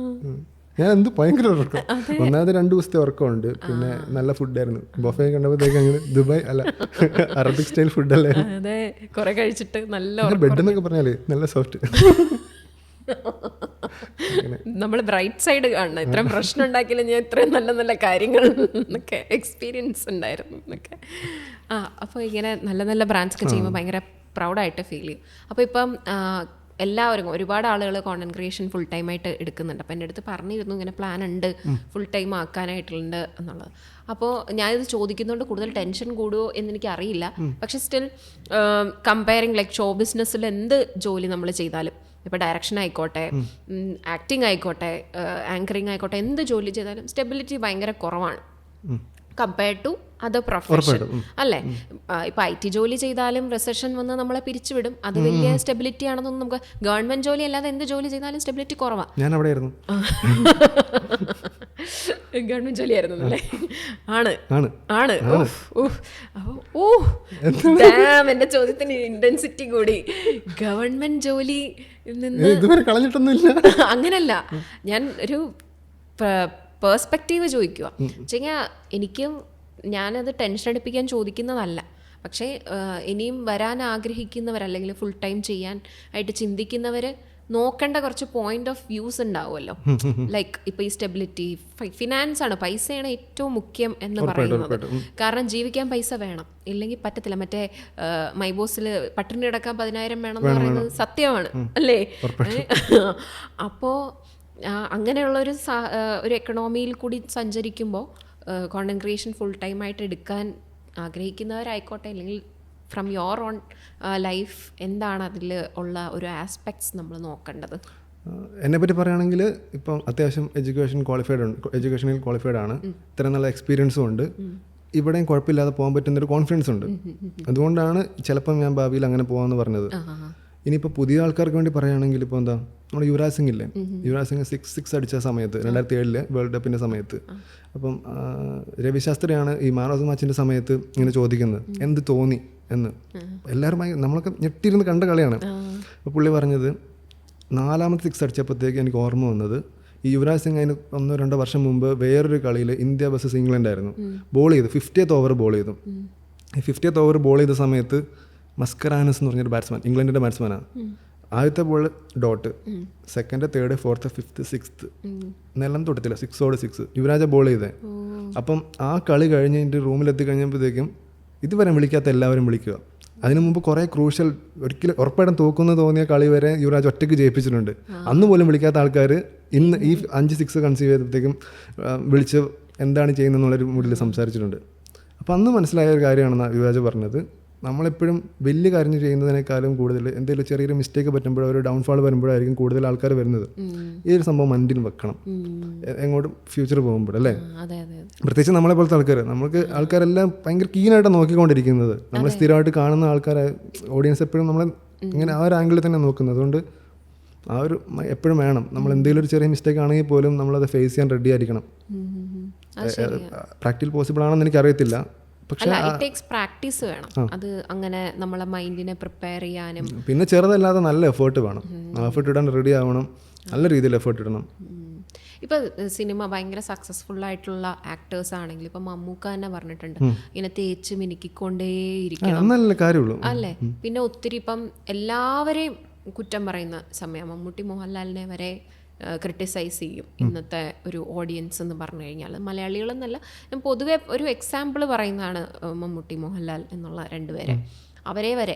ഞാൻ എന്ത് ഭയങ്കര ഉറക്കം. ഒന്നാമത് 2 ദിവസത്തെ ഉറക്കമുണ്ട്. പിന്നെ നല്ല ഫുഡായിരുന്നു. ബൊഫേ കണ്ടപ്പോഴത്തേക്ക് അങ്ങനെ ദുബായ് അല്ല, അറബിക് സ്റ്റൈൽ ഫുഡല്ലേ. അതെ, കുറെ കഴിച്ചിട്ട് നല്ല ബെഡ് എന്നൊക്കെ പറഞ്ഞാല് നല്ല സോഫ്റ്റ്. നമ്മൾ ബ്രൈറ്റ് സൈഡ് കാണണം. ഇത്രയും പ്രശ്നം ഉണ്ടാക്കിയില്ല ഞാൻ ഇത്രയും നല്ല നല്ല കാര്യങ്ങൾ എന്നൊക്കെ എക്സ്പീരിയൻസ് ഉണ്ടായിരുന്നു എന്നൊക്കെ. അപ്പോൾ ഇങ്ങനെ നല്ല നല്ല ബ്രാൻഡ്സ് ഒക്കെ ചെയ്യുമ്പോൾ ഭയങ്കര പ്രൗഡായിട്ട് ഫീൽ ചെയ്യും. അപ്പോൾ ഇപ്പം എല്ലാവരും ഒരുപാട് ആളുകൾ കോണ്ടന്റ് ക്രിയേഷൻ ഫുൾ ടൈം ആയിട്ട് എടുക്കുന്നുണ്ട്. അപ്പോൾ എൻ്റെ അടുത്ത് പറഞ്ഞിരുന്നു ഇങ്ങനെ പ്ലാൻ ഉണ്ട്, ഫുൾ ടൈം ആക്കാനായിട്ടുണ്ട് എന്നുള്ളത്. അപ്പോൾ ഞാനിത് ചോദിക്കുന്നതുകൊണ്ട് കൂടുതൽ ടെൻഷൻ കൂടുമോ എന്നെനിക്ക് അറിയില്ല. പക്ഷെ സ്റ്റിൽ കമ്പയറിങ് ലൈക്ക് ഷോ ബിസിനസ്സിൽ എന്ത് ജോലി നമ്മൾ ചെയ്താലും, ഇപ്പോൾ ഡയറക്ഷൻ ആയിക്കോട്ടെ, ആക്ടിങ് ആയിക്കോട്ടെ, ആങ്കറിങ് ആയിക്കോട്ടെ, എന്ത് ജോലി ചെയ്താലും സ്റ്റെബിലിറ്റി ഭയങ്കര കുറവാണ് കമ്പയർഡ് ടു അതർ പ്രൊഫഷൻ അല്ലേ. ഇപ്പം IT ജോലി ചെയ്താലും റിസഷൻ വന്ന് നമ്മളെ പിരിച്ചുവിടും. അത് വലിയ സ്റ്റെബിലിറ്റി ആണെന്നൊന്നും നമുക്ക്, ഗവൺമെന്റ് ജോലി അല്ലാതെ എന്ത് ജോലി ചെയ്താലും സ്റ്റെബിലിറ്റി കുറവാണ്. ഞാൻ അവിടെ ആയിരുന്നു. ഗവൺമെന്റ് ജോലി ആയിരുന്നു അല്ലേ? ആണ്. എന്റെ ചോദ്യത്തിന് ഇന്റൻസിറ്റി കൂടി. ഗവൺമെന്റ് ജോലി ഇതുവരെ കളഞ്ഞിട്ടൊന്നുമില്ല. അങ്ങനല്ല, ഞാൻ ഒരു പേഴ്സ്പെക്റ്റീവ് ചോദിക്കുക വെച്ചാൽ, എനിക്കും ഞാനത് ടെൻഷൻ അടിപ്പിക്കാൻ ചോദിക്കുന്നതല്ല. പക്ഷേ ഇനിയും വരാൻ ആഗ്രഹിക്കുന്നവർ അല്ലെങ്കിൽ ഫുൾ ടൈം ചെയ്യാൻ ആയിട്ട് ചിന്തിക്കുന്നവർ നോക്കേണ്ട കുറച്ച് പോയിന്റ് ഓഫ് വ്യൂസ് ഉണ്ടാവുമല്ലോ. ലൈക്ക് ഇപ്പോൾ ഈ സ്റ്റെബിലിറ്റി, ഫിനാൻസ് ആണ്, പൈസയാണ് ഏറ്റവും മുഖ്യം എന്ന് പറയുന്നത്. കാരണം ജീവിക്കാൻ പൈസ വേണം, ഇല്ലെങ്കിൽ പറ്റത്തില്ല. മറ്റേ മൈ ബോസിൽ പട്ടിണി കിടക്കാൻ 10,000 വേണം എന്ന് പറയുന്നത് സത്യമാണ് അല്ലേ? അപ്പോൾ അങ്ങനെയുള്ളൊരു ഒരു എക്കണോമിയിൽ കൂടി സഞ്ചരിക്കുമ്പോൾ കോണ്ടന്റ് ക്രിയേഷൻ ഫുൾ ടൈം ആയിട്ട് എടുക്കാൻ ആഗ്രഹിക്കുന്നവരായിക്കോട്ടെ, അല്ലെങ്കിൽ ഫ്രം യുവർ ഓൺ ലൈഫ് എന്താണ് അതിൽ ഉള്ള ഒരു ആസ്പെക്ട്സ് നമ്മൾ നോക്കേണ്ടത്? എന്നെപ്പറ്റി പറയുകയാണെങ്കിൽ ഇപ്പം അത്യാവശ്യം എഡ്യൂക്കേഷനിൽ ക്വാളിഫൈഡ് ആണ്, ഇത്ര നല്ല എക്സ്പീരിയൻസും ഉണ്ട്, ഇവിടെയും കുഴപ്പമില്ലാതെ പോകാൻ പറ്റുന്നൊരു കോൺഫിഡൻസ് ഉണ്ട്. അതുകൊണ്ടാണ് ചിലപ്പം ഞാൻ ഭാവിയിൽ അങ്ങനെ പോകാമെന്ന് പറഞ്ഞത്. ഇനിയിപ്പോൾ പുതിയ ആൾക്കാർക്ക് വേണ്ടി പറയുകയാണെങ്കിൽ ഇപ്പോൾ എന്താ, നമ്മുടെ യുവരാജ് സിംഗ് ഇല്ലേ, യുവരാജ് സിംഗ് 6 അടിച്ച സമയത്ത് 2007 വേൾഡ് കപ്പിൻ്റെ സമയത്ത്, അപ്പം രവിശാസ്ത്രിയാണ് ഈ മാൻ ഓഫ് ദ മാച്ചിൻ്റെ സമയത്ത് ഇങ്ങനെ ചോദിക്കുന്നത് എന്ത് തോന്നി എന്ന്. എല്ലാവരും നമ്മളൊക്കെ ഞെട്ടിയിരുന്ന് കണ്ട കളിയാണ്. അപ്പോൾ പുള്ളി പറഞ്ഞത് 4ാമത്തെ 6 അടിച്ചപ്പോഴത്തേക്ക് എനിക്ക് ഓർമ്മ വന്നത് ഈ യുവരാജ് സിംഗ് അതിന് 1-2 വർഷം മുമ്പ് വേറൊരു കളിയിൽ ഇന്ത്യ വേഴ്സസ് ഇംഗ്ലണ്ട് ആയിരുന്നു, ബോൾ ചെയ്തു 50th ഓവർ ബോൾ ചെയ്തു. ഈ 50th ഓവർ ബോൾ ചെയ്ത സമയത്ത് മസ്കറാനസ് എന്ന് പറഞ്ഞൊരു ബാറ്റ്സ്മാൻ, ഇംഗ്ലണ്ടിൻ്റെ ബാറ്റ്സ്മാനാണ്, ആദ്യത്തെ ball dot, second, third, fourth, fifth, 6th നിലം തൊട്ടത്തില്ല, 6 യുവരാജ് ബോൾ ചെയ്തേ. അപ്പം ആ കളി കഴിഞ്ഞ് എൻ്റെ റൂമിലെത്തി കഴിഞ്ഞപ്പോഴത്തേക്കും ഇതുവരെ വിളിക്കാത്ത എല്ലാവരും വിളിക്കുക. അതിനു മുമ്പ് കുറേ ക്രൂഷ്യൽ, ഒരിക്കലും ഉറപ്പായിട്ടും തോക്കുന്നു തോന്നിയ കളി വരെ യുവരാജ് ഒറ്റയ്ക്ക് ജയിപ്പിച്ചിട്ടുണ്ട്. അന്ന് പോലും വിളിക്കാത്ത ആൾക്കാർ ഇന്ന് ഈ 5 6 കൺസീവ് ചെയ്തപ്പോഴത്തേക്കും വിളിച്ച് എന്താണ് ചെയ്യുന്നതെന്നുള്ളൊരു മൂഡിൽ സംസാരിച്ചിട്ടുണ്ട്. അപ്പോൾ അന്ന് മനസ്സിലായ ഒരു കാര്യമാണെന്നാണ് യുവരാജ് പറഞ്ഞത്. നമ്മളെപ്പോഴും വലിയ കാര്യം ചെയ്യുന്നതിനേക്കാളും കൂടുതൽ എന്തെങ്കിലും ചെറിയൊരു മിസ്റ്റേക്ക് പറ്റുമ്പോഴോ ഒരു ഡൗൺഫാൾ വരുമ്പോഴായിരിക്കും കൂടുതൽ ആൾക്കാർ വരുന്നത്. ഈ ഒരു സംഭവം മൈൻഡിൽ വെക്കണം എങ്ങോട്ടും ഫ്യൂച്ചർ പോകുമ്പോഴല്ലേ. പ്രത്യേകിച്ച് നമ്മളെ പോലത്തെ ആൾക്കാരെല്ലാം ഭയങ്കര കീനായിട്ട് നോക്കിക്കൊണ്ടിരിക്കുന്നത്. നമ്മൾ സ്ഥിരമായിട്ട് കാണുന്ന ആൾക്കാരെ, ഓഡിയൻസ് എപ്പോഴും നമ്മളെ ഇങ്ങനെ ആ ഒരു ആംഗിളിൽ തന്നെ നോക്കുന്നത്. അതുകൊണ്ട് ആ ഒരു എപ്പോഴും വേണം. നമ്മൾ എന്തെങ്കിലും ഒരു ചെറിയ മിസ്റ്റേക്ക് ആണെങ്കിൽ പോലും നമ്മളത് ഫേസ് ചെയ്യാൻ റെഡി ആയിരിക്കണം. പ്രാക്ടിക്കൽ പോസിബിൾ ആണെന്ന് എനിക്കറിയത്തില്ല, പക്ഷേ പ്രാക്ടീസ് വേണം. അത് അങ്ങനെ നമ്മളെ മൈൻഡിനെ പ്രിപ്പയർ ചെയ്യാനും. പിന്നെ ചെറുതല്ലാതെ നല്ല എഫേർട്ട് വേണം. എഫേർട്ട് ഇടാൻ റെഡി ആവണം, നല്ല രീതിയിൽ എഫേർട്ട് ഇടണം. ഇപ്പം സിനിമ ഭയങ്കര സക്സസ്ഫുൾ ആയിട്ടുള്ള ആക്ടേഴ്സ് ആണെങ്കിൽ ഇപ്പം മമ്മൂക്ക തന്നെ പറഞ്ഞിട്ടുണ്ട് ഇങ്ങനെ തേച്ച് മിനുക്കിക്കൊണ്ടേയിരിക്കണം, നല്ല കാര്യമുള്ളൂ അല്ലേ. പിന്നെ ഒത്തിരി ഇപ്പം എല്ലാവരെയും കുറ്റം പറയുന്ന സമയം, മമ്മൂട്ടി മോഹൻലാലിനെ വരെ ക്രിട്ടിസൈസ് ചെയ്യും ഇന്നത്തെ ഒരു ഓഡിയൻസ് എന്ന് പറഞ്ഞു കഴിഞ്ഞാൽ. മലയാളികളെന്നല്ല, ഞാൻ പൊതുവെ ഒരു എക്സാമ്പിൾ പറയുന്നതാണ് മമ്മൂട്ടി മോഹൻലാൽ എന്നുള്ള 2 പേരെ. അവരെ വരെ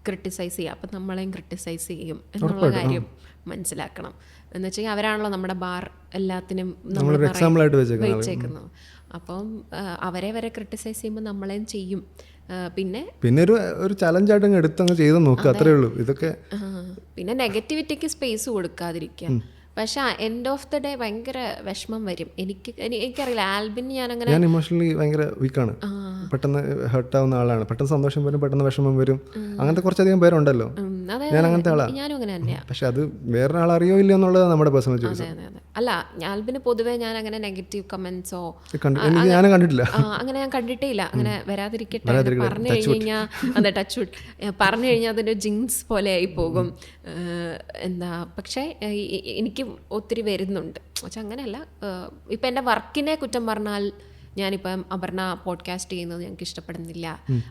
ക്രിട്ടിസൈസ് ചെയ്യുക, അപ്പം നമ്മളെയും ക്രിട്ടിസൈസ് ചെയ്യും എന്നുള്ള കാര്യം മനസ്സിലാക്കണം. എന്ന് വെച്ചാൽ അവരാണല്ലോ നമ്മുടെ ബാർ എല്ലാത്തിനും നമ്മൾ വെച്ചേക്കുന്നത്. അപ്പം അവരെ വരെ ക്രിട്ടിസൈസ് ചെയ്യുമ്പോൾ നമ്മളെയും ചെയ്യും. പിന്നെ ഒരു ചലഞ്ചായിട്ട് എടുത്തങ്ങ് ചെയ്ത് നോക്കുക, അത്രേ ഉള്ളൂ. ഇതൊക്കെ പിന്നെ നെഗറ്റിവിറ്റിക്ക് സ്പേസ് കൊടുക്കാതിരിക്കുക. പക്ഷെ എൻഡ് ഓഫ് ദ ഡേ ഭയങ്കര വിഷമം വരും. എനിക്കറിയില്ല, ആൽബിൻ ഞാൻ ഇമോഷണലി ഭയങ്കര വീക്കാണ്. പെട്ടെന്ന് ഹേർട്ട് ആവുന്ന ആളാണ്. പെട്ടെന്ന് സന്തോഷം വരും, പെട്ടെന്ന് വിഷമം വരും. അങ്ങനത്തെ കുറച്ചധികം പേരുണ്ടല്ലോ. ഞാൻ അങ്ങനത്തെ ആളാണ്. ഞാനും അങ്ങനെ തന്നെയാണ്. പക്ഷെ അത് വേറൊരാൾ അറിയോ ഇല്ല എന്നുള്ളത് നമ്മുടെ പേഴ്സണൽ ചോയ്സ്. അല്ല, ആൽബിന് പൊതുവെ ഞാൻ അങ്ങനെ നെഗറ്റീവ് കമന്റ്സോ ഞാനും കണ്ടിട്ടില്ല. അങ്ങനെ ഞാൻ കണ്ടിട്ടേ ഇല്ല. അങ്ങനെ വരാതിരിക്കട്ടെ പറഞ്ഞു കഴിഞ്ഞാൽ, അതെ, ടച്ച് വുഡ് പറഞ്ഞു കഴിഞ്ഞാൽ അതിൻ്റെ ജിങ്സ് പോലെ ആയി പോകും. പക്ഷേ എനിക്ക് ഒത്തിരി വരുന്നുണ്ട്. പക്ഷെ അങ്ങനെയല്ല, ഇപ്പം എൻ്റെ വർക്കിനെ കുറ്റം പറഞ്ഞാൽ, ഞാനിപ്പം അപർണ പോഡ്കാസ്റ്റ് ചെയ്യുന്നത് ഞങ്ങൾക്ക് ഇഷ്ടപ്പെടുന്നില്ല,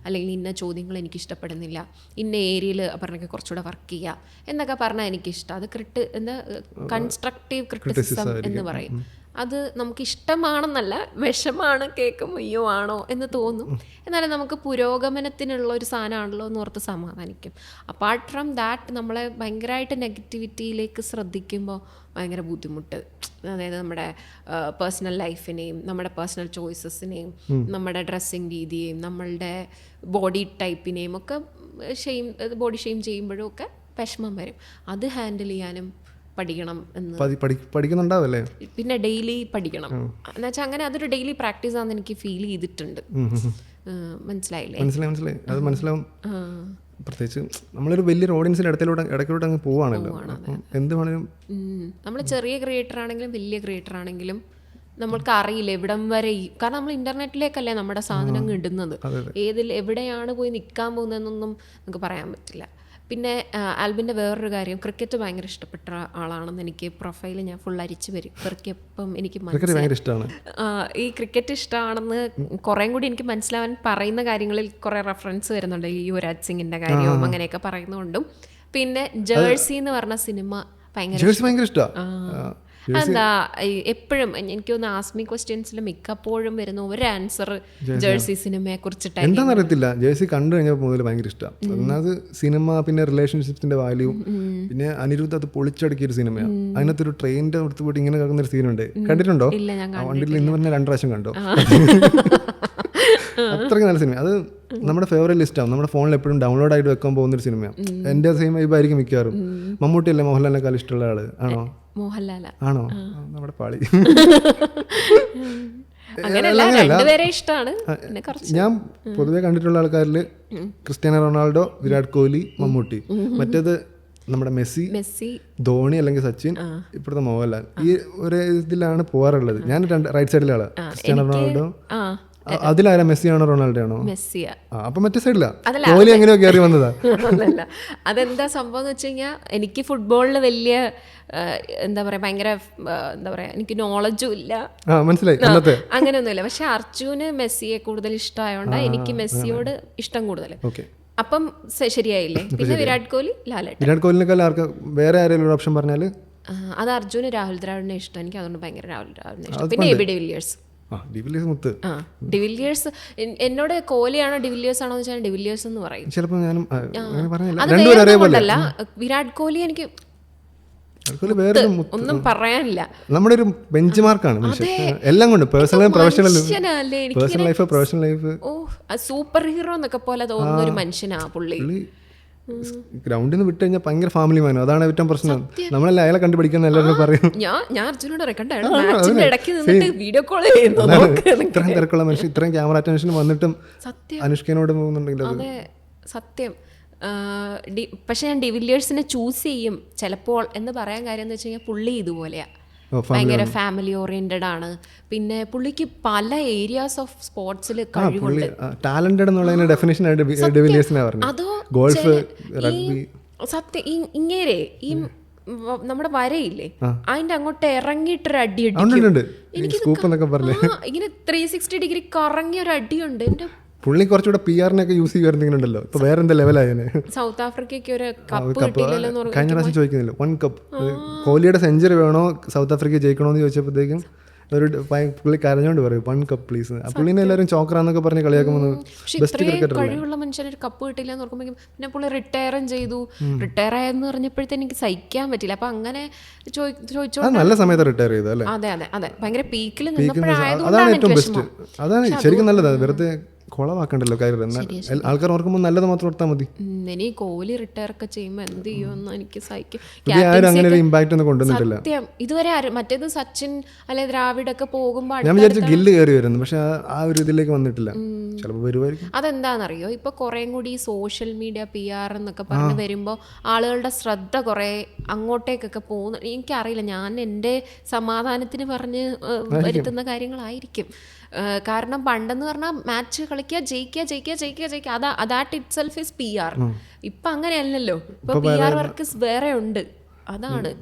അല്ലെങ്കിൽ ഇന്ന ചോദ്യങ്ങൾ എനിക്ക് ഇഷ്ടപ്പെടുന്നില്ല, ഇന്ന ഏരിയയിൽ അപർണയ്ക്ക് കുറച്ചുകൂടെ വർക്ക് ചെയ്യുക എന്നൊക്കെ പറഞ്ഞാൽ എനിക്കിഷ്ടം. അത് കൺസ്ട്രക്റ്റീവ് ക്രിറ്റിസിസം എന്ന് പറയും. അത് നമുക്ക് ഇഷ്ടമാണെന്നല്ല, വിഷമാണ് കേൾക്കുമ്പോൾ അയ്യോ ആണോ എന്ന് തോന്നും. എന്നാലും നമുക്ക് പുരോഗമനത്തിനുള്ള ഒരു സാധനമാണല്ലോ എന്ന് ഓർത്ത് സമാധാനിക്കും. അപ്പാർട്ട് ഫ്രം ദാറ്റ് നമ്മളെ ഭയങ്കരമായിട്ട് നെഗറ്റിവിറ്റിയിലേക്ക് ശ്രദ്ധിക്കുമ്പോൾ ഭയങ്കര ബുദ്ധിമുട്ട്. അതായത് നമ്മുടെ പേഴ്സണൽ ലൈഫിനെയും നമ്മുടെ പേഴ്സണൽ ചോയ്സസിനെയും നമ്മുടെ ഡ്രസ്സിങ് രീതിയെയും നമ്മളുടെ ബോഡി ടൈപ്പിനെയും ഒക്കെ ബോഡി ഷെയിം ചെയ്യുമ്പോഴും ഒക്കെ വിഷമം വരും. അത് ഹാൻഡിൽ ചെയ്യാനും പഠിക്കണം എന്ന് പഠിക്കുന്നുണ്ടാവല്ലേ. പിന്നെ ഡെയിലി പഠിക്കണം എന്ന് വെച്ചാൽ അങ്ങനെ അതൊരു ഡെയിലി പ്രാക്ടീസ് ആണെന്ന് എനിക്ക് ഫീൽ ചെയ്തിട്ടുണ്ട്. മനസ്സിലായില്ലേ? മനസ്സിലായി, അത് മനസ്സിലാവും. പ്രത്യേകിച്ച് നമ്മളൊരു വലിയൊരു ഓഡിയൻസിന്റെ ഇടയ്ക്കോട്ട് അങ്ങ് പോവാണല്ലോ. എന്ത് വേണേലും നമ്മൾ ചെറിയ ക്രിയേറ്റർ ആണെങ്കിലും വലിയ ക്രിയേറ്റർ ആണെങ്കിലും നമ്മൾക്ക് അറിയില്ല എവിടം വരെ, കാരണം നമ്മൾ ഇന്റർനെറ്റിലേക്കല്ലേ നമ്മുടെ സാധനം ഇടുന്നത്. എവിടെയാണ് പോയി നിൽക്കാൻ പോകുന്നതെന്നൊന്നും നമുക്ക് പറയാൻ പറ്റില്ല. പിന്നെ ആൽബിൻ്റെ വേറൊരു കാര്യം, ക്രിക്കറ്റ് ഭയങ്കര ഇഷ്ടപ്പെട്ട ആളാണെന്ന് എനിക്ക് പ്രൊഫൈൽ ഞാൻ ഫുൾ അരിച്ചു പെറുക്കിയപ്പം എനിക്ക് ഭയങ്കര ഇഷ്ടമാണ്. ഈ ക്രിക്കറ്റ് ഇഷ്ടമാണെന്ന് കുറേ കൂടി എനിക്ക് മനസ്സിലാവാൻ പറയുന്ന കാര്യങ്ങളിൽ കുറേ റെഫറൻസ് വരുന്നുണ്ട്, ഈ യുവരാജ് സിംഗിൻ്റെ കാര്യവും അങ്ങനെയൊക്കെ പറയുന്നതുകൊണ്ടും. പിന്നെ ജേഴ്സി എന്ന് പറഞ്ഞ സിനിമ ഭയങ്കര ഇഷ്ടമാണ്. എന്താ എപ്പോഴും എനിക്ക് തോന്നുന്നു ആസ്മി ക്വസ്റ്റ്യൻസിൽ മിക്കപ്പോഴും വരുന്ന ഒരു ആൻസർ ജേഴ്സി സിനിമയെ കുറിച്ചിട്ടാണ്. എന്താണെന്ന് അറിയത്തില്ല, ജേഴ്സി കണ്ടു കഴിഞ്ഞപ്പോൾ മുതൽ ഭയങ്കര ഇഷ്ടമാണ്. ഒന്നാമത് സിനിമ, പിന്നെ റിലേഷൻഷിപ്സിന്റെ വാല്യൂ, പിന്നെ അനിരുദ്ധ അത് പൊളിച്ചടക്കിയൊരു സിനിമയാണ്. അതിനകത്തൊരു ട്രെയിനിന്റെ അടുത്ത് പോയിട്ട് ഇങ്ങനെ കിടക്കുന്ന ഒരു സീനുണ്ട്, കണ്ടിട്ടുണ്ടോ? വണ്ടിയിൽ ഇന്ന് പറഞ്ഞ 2 പ്രാവശ്യം കണ്ടോ? അത്രയ്ക്ക് നല്ല സിനിമ. അത് നമ്മുടെ ഫേവറേറ്റ് ലിസ്റ്റാണ്, നമ്മുടെ ഫോണിൽ എപ്പോഴും ഡൗൺലോഡ് ആയിട്ട് വെക്കാൻ പോകുന്ന ഒരു സിനിമയാണ്. എൻ്റെ സെയിം വൈബായിരിക്കും മിക്കവാറും. മമ്മൂട്ടി അല്ലേ മോഹൻലാലിനേക്കാൾ ഇഷ്ടമുള്ള ആള്? ആണോ? മോഹൻലാൽ ആണോ? നമ്മുടെ പാളി. ഞാൻ പൊതുവെ കണ്ടിട്ടുള്ള ആൾക്കാരിൽ ക്രിസ്ത്യാനോ റൊണാൾഡോ, വിരാട് കോഹ്ലി, മമ്മൂട്ടി. മറ്റേത് നമ്മുടെ മെസ്സി, ധോണി അല്ലെങ്കിൽ സച്ചിൻ, ഇപ്പോഴത്തെ മോഹൻലാൽ. ഈ ഒരു ഇതിലാണ് പോകാറുള്ളത്. ഞാൻ റൈറ്റ് സൈഡിലാണ്. Cristiano Ronaldo. അതിലാരാ, മെസ്സിയാണോ റൊണാൾഡോ ആണോ? മെസ്സിയാ. അപ്പൊ മറ്റേ സൈഡിലാ കോഹ്ലി എങ്ങനെയോ കയറി വന്നതാ. അതല്ല, അതെന്താ സംഭവം എന്ന് വെച്ച് കഴിഞ്ഞാൽ എനിക്ക് ഫുട്ബോളിൽ വലിയ എന്താ പറയാ, ഭയങ്കര എന്താ പറയാ, എനിക്ക് നോളജും ഇല്ല, മനസ്സിലായി, അങ്ങനെയൊന്നുമില്ല. പക്ഷെ അർജുന് മെസ്സിയെ കൂടുതൽ ഇഷ്ടമായോണ്ടാ എനിക്ക് മെസ്സിയോട് ഇഷ്ടം കൂടുതൽ. അപ്പം ശരിയായില്ലേ? പിന്നെ വിരാട് കോഹ്ലി, ലാലേട്ടൻ. വിരാട് കോഹ്ലിനേക്കാൾ ആർക്ക് വേറെ ആരെങ്കിലും ഒരു ഓപ്ഷൻ പറഞ്ഞാല്? അത് അർജുന് രാഹുൽ ദ്രാവിഡിനെ ഇഷ്ടം. എനിക്ക് അതുകൊണ്ട് ഭയങ്കര രാഹുൽ ദ്രാവിഡിനെ ഇഷ്ടം. പിന്നെ എബി ഡിവിലിയേഴ്സ്. ഡിവിലിയേഴ്സ് എന്നോട് കോഹ്ലിയാണോ ഡിവിലിയേഴ്സ് ആണോ എന്ന് വെച്ചാൽ ഡിവിലിയേഴ്സ് എന്ന് പറയും. അതല്ല, വിരാട് കോഹ്ലി എനിക്ക് ഒന്നും പറയാനില്ല. നമ്മുടെ ഒരു ബെഞ്ച് മാർക്കാണ് എല്ലാം കൊണ്ട്, personal professional life, professional life. Super hero എന്നൊക്കെ പോലെ തോന്നുന്ന ഒരു മനുഷ്യനാ പുള്ളി. ഗ്രൗണ്ടിൽ നിന്ന് വിട്ട് കഴിഞ്ഞാൽ ഭയങ്കര ഫാമിലി മാനോ, അതാണ് ഏറ്റവും പ്രശ്നം. നമ്മളല്ല അയാളെ കണ്ടുപിടിക്കുന്ന എല്ലാവരും പറയും. ഞാൻ അർജുനോട് വീഡിയോ കോൾ ചെയ്യുന്നു. ഇത്രയും തിരക്കുള്ള മനുഷ്യൻ, ഇത്രയും ക്യാമറ അറ്റൻഷൻ വന്നിട്ടും അനുഷ്കനോട് പോകുന്നുണ്ടെങ്കിൽ അതെ സത്യം. പക്ഷെ ഞാൻ ഡിവിലിയേഴ്സിനെ ചൂസ് ചെയ്യും ചിലപ്പോൾ എന്ന് പറയാൻ കാര്യം എന്ന് വെച്ച് കഴിഞ്ഞാൽ പുള്ളി ഇതുപോലെയാ, ഭയങ്കര ഫാമിലി ഓറിയന്റഡ് ആണ്. പിന്നെ പുള്ളിക്ക് പല ഏരിയാസ് ഓഫ് സ്പോർട്സിൽ കഴിവുണ്ട്. ടാലന്റഡ് എന്നുള്ളതിന്റെ ഡെഫിനിഷൻ ആയിട്ട് ഡിവിലിയേഴ്സിനെ പറഞ്ഞു. അതോ ഗോൾഫ്, റഗ്ബി. സത്യം, ഇങ്ങേരെ ഈ നമ്മുടെ വരയില്ലേ, അതിന്റെ അങ്ങോട്ട് ഇറങ്ങിയിട്ടൊരു അടിയുണ്ട്. ഇങ്ങനെ 360 ഡിഗ്രി കറങ്ങിയ ഒരു അടിയുണ്ട്. എന്റെ പുള്ളി കുറച്ചുകൂടെ PR-നൊക്കെ യൂസ് ചെയ്യുന്നുണ്ടല്ലോ. ഇപ്പൊ വേറെ എന്താ ലെവലായനെ. സൗത്ത് ആഫ്രിക്കയ്ക്ക് ഒരു കപ്പ് കിട്ടിയില്ലല്ലോ. കഴിഞ്ഞ പ്രാവശ്യം ചോദിക്കുന്നില്ല 1 കപ്പ്. കോഹ്ലിയുടെ സെഞ്ചുറി വേണോ സൗത്ത് ആഫ്രിക്ക ജയിക്കണോന്ന് ചോദിച്ചപ്പോഴത്തേക്കും ഒരു പുള്ളി കരഞ്ഞോണ്ട് പറയും 1 കപ്പ് പ്ലീസ്. പുള്ളിനെ എല്ലാവരും ചോക്രാന്നൊക്കെ പറഞ്ഞ് കളിയാക്കുമ്പോൾ ബെസ്റ്റ് ക്രിക്കറ്റർ. കഴിവുള്ള മനുഷ്യന് ഒരു കപ്പ് കിട്ടില്ല എന്ന് ഓർക്കുമ്പോഴേക്കും പിന്നെ പുള്ളി റിട്ടയറും ചെയ്തു. റിട്ടയർ ആയെന്ന് പറഞ്ഞപ്പോഴത്തെ എനിക്ക് സഹിക്കാൻ പറ്റില്ല. അപ്പൊ അങ്ങനെ ചോദിച്ചോ, നല്ല സമയത്ത് റിട്ടയർ ചെയ്തു അല്ലേ? അതെ അതെ അതെ, ഭയങ്കര പീക്കിൽ അതാണ് ഏറ്റവും ബെസ്റ്റ്. അതാണ് ശരിക്കും നല്ലത്. വെറുതെ കൊളവാക്കണ്ടല്ലോ കാര്യം. ആൾക്കാർ ഓർക്കുമ്പോൾ നല്ലത് മാത്രം ഓർത്താൽ മതി. ഇനി കോഹ്ലി റിട്ടയർ ഒക്കെ ചെയ്യുമ്പോൾ എന്ത് ചെയ്യുമെന്ന് എനിക്ക് സഹിക്കും. സത്യം, ഇതുവരെ മറ്റേത് സച്ചിൻ അല്ലെ ദ്രാവിഡൊക്കെ പോകുമ്പോൾ ഞാൻ വിചാരിച്ചു ഗില്ല് കയറി വരുന്നു, പക്ഷെ ആ ഒരു ഇതിലേക്ക് വന്നിട്ടില്ല. ചിലപ്പോൾ വരുമായിരിക്കും. അതെന്താണെന്നറിയോ, ഇപ്പൊ കുറേ കൂടി സോഷ്യൽ മീഡിയ PR എന്നൊക്കെ പറഞ്ഞ് വരുമ്പോൾ ആളുകളുടെ ശ്രദ്ധ കുറെ അങ്ങോട്ടേക്കൊക്കെ പോകുന്നു. എനിക്കറിയില്ല, ഞാൻ എൻ്റെ സമാധാനത്തിന് പറഞ്ഞ് വരുത്തുന്ന കാര്യങ്ങളായിരിക്കും. കാരണം പണ്ടെന്ന് പറഞ്ഞാൽ മാച്ച് കളിക്കുക, ജയിക്കുക, that it self is PR. ഇപ്പം അങ്ങനെയല്ലല്ലോ. ഇപ്പൊ PR വർക്ക് വേറെ ഉണ്ട്. അതാണ്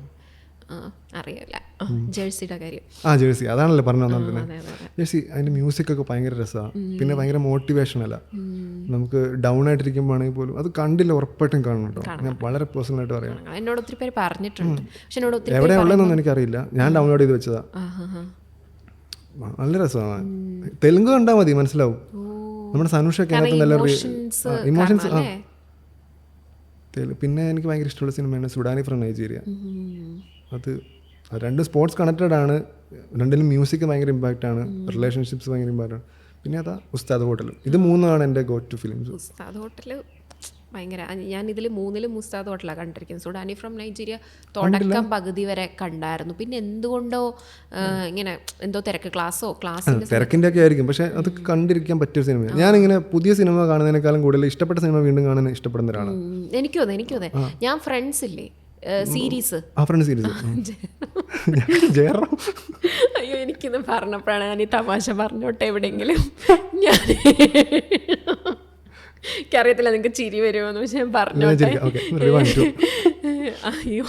അറിയില്ല ജേഴ്സിയുടെ കാര്യം. ജേഴ്സി അതാണല്ലോ പറഞ്ഞു വന്നത്. ജേഴ്സി അതിന്റെ മ്യൂസിക് ഒക്കെ ഭയങ്കര രസമാണ്. പിന്നെ ഭയങ്കര മോട്ടിവേഷൻ അല്ല, നമുക്ക് ഡൗൺ ആയിട്ടിരിക്കുമ്പോഴാണെങ്കിൽ പോലും അത് കണ്ടില്ല, ഉറപ്പായിട്ടും കാണണം കേട്ടോ. ഞാൻ വളരെ പേഴ്സണൽ ആയിട്ട് പറയാം. എന്നോട് ഒത്തിരി പേര് പറഞ്ഞിട്ടുണ്ട്. എവിടെയാ ഉള്ളതെന്നൊന്നും എനിക്കറിയില്ല. ഞാൻ ഡൗൺലോഡ് ചെയ്ത് വെച്ചതാ. നല്ല രസമാണ്. തെലുങ്ക് കണ്ടാൽ മതി, മനസ്സിലാവും. നമ്മുടെ സനുഷൊക്കെ നല്ല ഇമോഷൻസ്. പിന്നെ എനിക്ക് ഭയങ്കര ഇഷ്ടമുള്ള സിനിമയാണ് സുഡാനി ഫ്രം നൈജീരിയ. അത് രണ്ടും സ്പോർട്സ് കണക്റ്റഡ് ആണ്. രണ്ടിലും മ്യൂസിക് ഭയങ്കര ഇമ്പാക്റ്റ് ആണ്, റിലേഷൻഷിപ്സ് ഭയങ്കര ഇമ്പാക്റ്റ് ആണ്. പിന്നെ അതാ ഉസ്താദ് ഹോട്ടലും. ഇത് 3 എൻ്റെ ഗോ ടു ഫിലിംസ്. ഉസ്താദ് ഹോട്ടൽ ഭയങ്കര, ഞാൻ ഇതിൽ 3 ഉസ്താദ് ഹോട്ടലാണ് കണ്ടിരിക്കുന്നത്. സുഡാനി ഫ്രം നൈജീരിയ തുടക്കം പകുതി വരെ കണ്ടായിരുന്നു. പിന്നെ എന്തുകൊണ്ടോ ഇങ്ങനെ എന്തോ തിരക്കിൻ്റെ ഒക്കെ ആയിരിക്കും, പക്ഷെ അത് കണ്ടിരിക്കാൻ പറ്റിയ സിനിമയാണ്. ഞാനിങ്ങനെ പുതിയ സിനിമ കാണുന്നതിനേക്കാളും കൂടുതൽ ഇഷ്ടപ്പെട്ട സിനിമ വീണ്ടും കാണാൻ ഇഷ്ടപ്പെടുന്ന ഒരാളാണ്. എനിക്കും അതെ. ഞാൻ ഫ്രണ്ട്സ് ഇല്ലേ സീരീസ്, അയ്യോ എനിക്കിന്ന് പറഞ്ഞപ്പോഴാണ് ഞാൻ ഈ തമാശ പറഞ്ഞോട്ടെ എവിടെയെങ്കിലും. ഞാൻ എനിക്കറിയത്തില്ല നിങ്ങൾക്ക് ചിരി വരുമോയെന്ന്, പക്ഷെ ഞാൻ പറഞ്ഞോട്ടെ. അയ്യോ,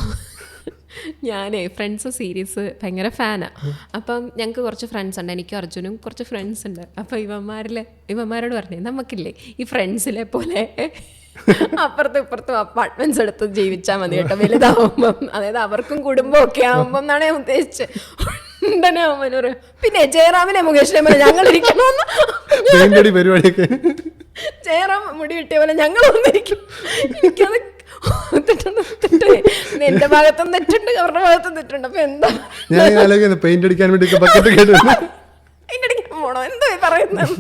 ഞാനേ ഫ്രണ്ട്സ് സീരീസ് ഭയങ്കര ഫാനാണ്. അപ്പം ഞങ്ങൾക്ക് കുറച്ച് ഫ്രണ്ട്സ് ഉണ്ട്, എനിക്കും അർജുനും കുറച്ച് ഫ്രണ്ട്സ് ഉണ്ട്. അപ്പോൾ ഇവന്മാരോട് പറഞ്ഞേ, നമുക്കില്ലേ ഈ ഫ്രണ്ട്സിലെ പോലെ അപ്പുറത്തും ഇപ്പുറത്തും അപ്പാർട്ട്മെന്റ്സ് എടുത്ത് ജീവിച്ചാൽ മതി കേട്ടോ വലുതാവുമ്പം. അതായത് അവർക്കും കുടുംബമൊക്കെ ആവുമ്പം എന്നാണ് ഞാൻ ഉദ്ദേശിച്ചത്. ഉടനെ അവൻ പറയും, പിന്നെ ജയറാമിനെ മുകേഷിനെ പോലെ ഞങ്ങൾ ഇരിക്കണമെന്ന്. ജയറാം മുടി കിട്ടിയ പോലെ ഞങ്ങൾ വന്നിരിക്കും. എനിക്കത് എന്റെ ഭാഗത്തും തെറ്റുണ്ട്, അവരുടെ ഭാഗത്തും തെറ്റുണ്ട്. അപ്പൊ എന്താ പെയിന്റ് അടിക്കാൻ വേണ്ടി പെയിന്റ് അടിക്കാൻ പോണോ, എന്തോ പറയുന്നത്?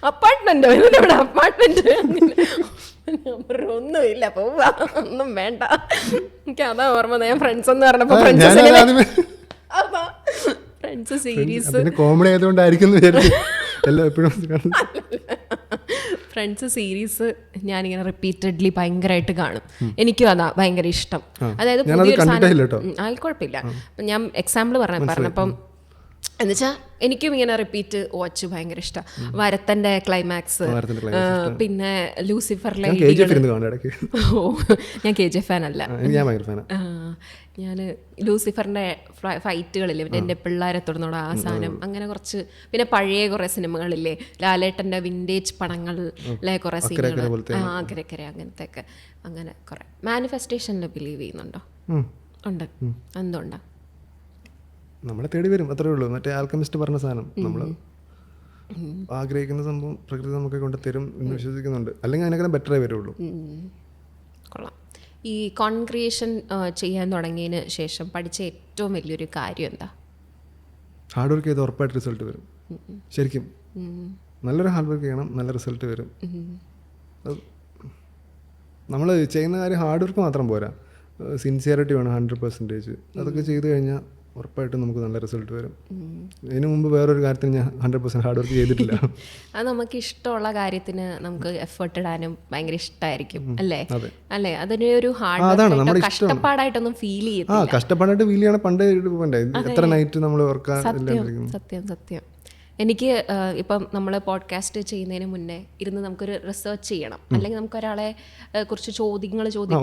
അപ്പാർട്ട്മെന്റോ ഇവിടെ അപ്പാർട്ട്മെന്റ് ഒന്നുമില്ല, പോവാ, ഒന്നും വേണ്ട. എനിക്ക് അതാ ഓർമ്മ. ഞാൻ ഫ്രണ്ട്സ് എന്ന് പറഞ്ഞപ്പോ ഫ്രണ്ട്സ് സീരീസ് കോമഡി ആയതുകൊണ്ടായിരിക്കും ഫ്രണ്ട്സ് സീരീസ് ഞാനിങ്ങനെ റിപ്പീറ്റഡ്ലി ഭയങ്കരമായിട്ട് കാണും. എനിക്കും അതാ ഭയങ്കര ഇഷ്ടം. അതായത് പുതിയൊരു സാധനം കുഴപ്പമില്ല. ഞാൻ എക്സാമ്പിൾ പറഞ്ഞപ്പം എന്നുവെച്ചാൽ എനിക്കും ഇങ്ങനെ റിപ്പീറ്റ് വാച്ച് ഭയങ്കര ഇഷ്ടം. വരത്തൻ്റെ ക്ലൈമാക്സ്, പിന്നെ ലൂസിഫറിലെ ഓ ഞാൻ KG ഫാൻ അല്ല. ഞാൻ ലൂസിഫറിൻ്റെ ഫൈറ്റുകളില്ലേ, എൻ്റെ പിള്ളേരെ തുടർന്നുള്ള ആ സാധനം, അങ്ങനെ കുറച്ച്. പിന്നെ പഴയ കുറേ സിനിമകളില്ലേ, ലാലേട്ടൻ്റെ വിൻറ്റേജ് പടങ്ങളിലെ കുറേ സീനുകൾ, അക്കരെ അങ്ങനത്തെ ഒക്കെ, അങ്ങനെ കുറേ. മാനിഫെസ്റ്റേഷനിൽ ബിലീവ് ചെയ്യുന്നുണ്ടോ? ഉണ്ട്. എന്തുകൊണ്ടാ? നമ്മളെ തേടി വരും, അത്രേ ഉള്ളൂ. മറ്റേ ആൽക്കമിസ്റ്റ് പറഞ്ഞ സാധനം, നമ്മൾ ആഗ്രഹിക്കുന്ന സംഭവം പ്രകൃതി നമുക്ക് കൊണ്ട് തരും എന്ന് വിശ്വസിക്കുന്നുണ്ട്. അല്ലെങ്കിൽ അതിനേക്കാളും ബെറ്ററേ വരുള്ളൂ. കൊള്ളാം. ഈ കോണ്ടന്റ് ക്രിയേഷൻ ചെയ്യാൻ തുടങ്ങിയതിന് ശേഷം പഠിച്ച ഏറ്റവും വലിയൊരു കാര്യം എന്താ? ഹാർഡ് വർക്ക് ചെയ്ത് ഉറപ്പായിട്ട് റിസൾട്ട് വരും. ശരിക്കും നല്ലൊരു ഹാർഡ് വർക്ക് ചെയ്യണം, നല്ല റിസൾട്ട് വരും. നമ്മൾ ചെയ്യുന്ന കാര്യം ഹാർഡ് വർക്ക് മാത്രം പോരാ, സിൻസിയറിറ്റി വേണം 100%. അതൊക്കെ ചെയ്തു കഴിഞ്ഞാൽ ഉറപ്പായിട്ടും നമുക്ക് നല്ല റിസൾട്ട് വരും. ഇതിനു മുമ്പ് വേറൊരു കാര്യത്തിന് ഞാൻ 100% ഹാർഡ് വർക്ക് ചെയ്തിട്ടില്ല. അത് നമുക്ക് ഇഷ്ടമുള്ള കാര്യത്തിന് നമുക്ക് എഫേർട്ട് ഇടാനും ഭയങ്കര ഇഷ്ടമായിരിക്കും അല്ലേ? അല്ലേ, അതിന് ഒരു ഹാർഡ് കഷ്ടപ്പാടായിട്ടൊന്നും ഫീൽ ചെയ്യും. കഷ്ടപ്പാടായിട്ട് ഫീൽ ചെയ്യണം. പണ്ടേ എത്ര നൈറ്റ് നമ്മൾ സത്യം സത്യം. എനിക്ക് ഇപ്പം നമ്മൾ പോഡ്കാസ്റ്റ് ചെയ്യുന്നതിന് മുന്നേ ഇരുന്ന് നമുക്കൊരു റിസർച്ച് ചെയ്യണം, അല്ലെങ്കിൽ നമുക്ക് ഒരാളെ കുറിച്ച് ചോദ്യങ്ങൾ ചോദിക്കാം.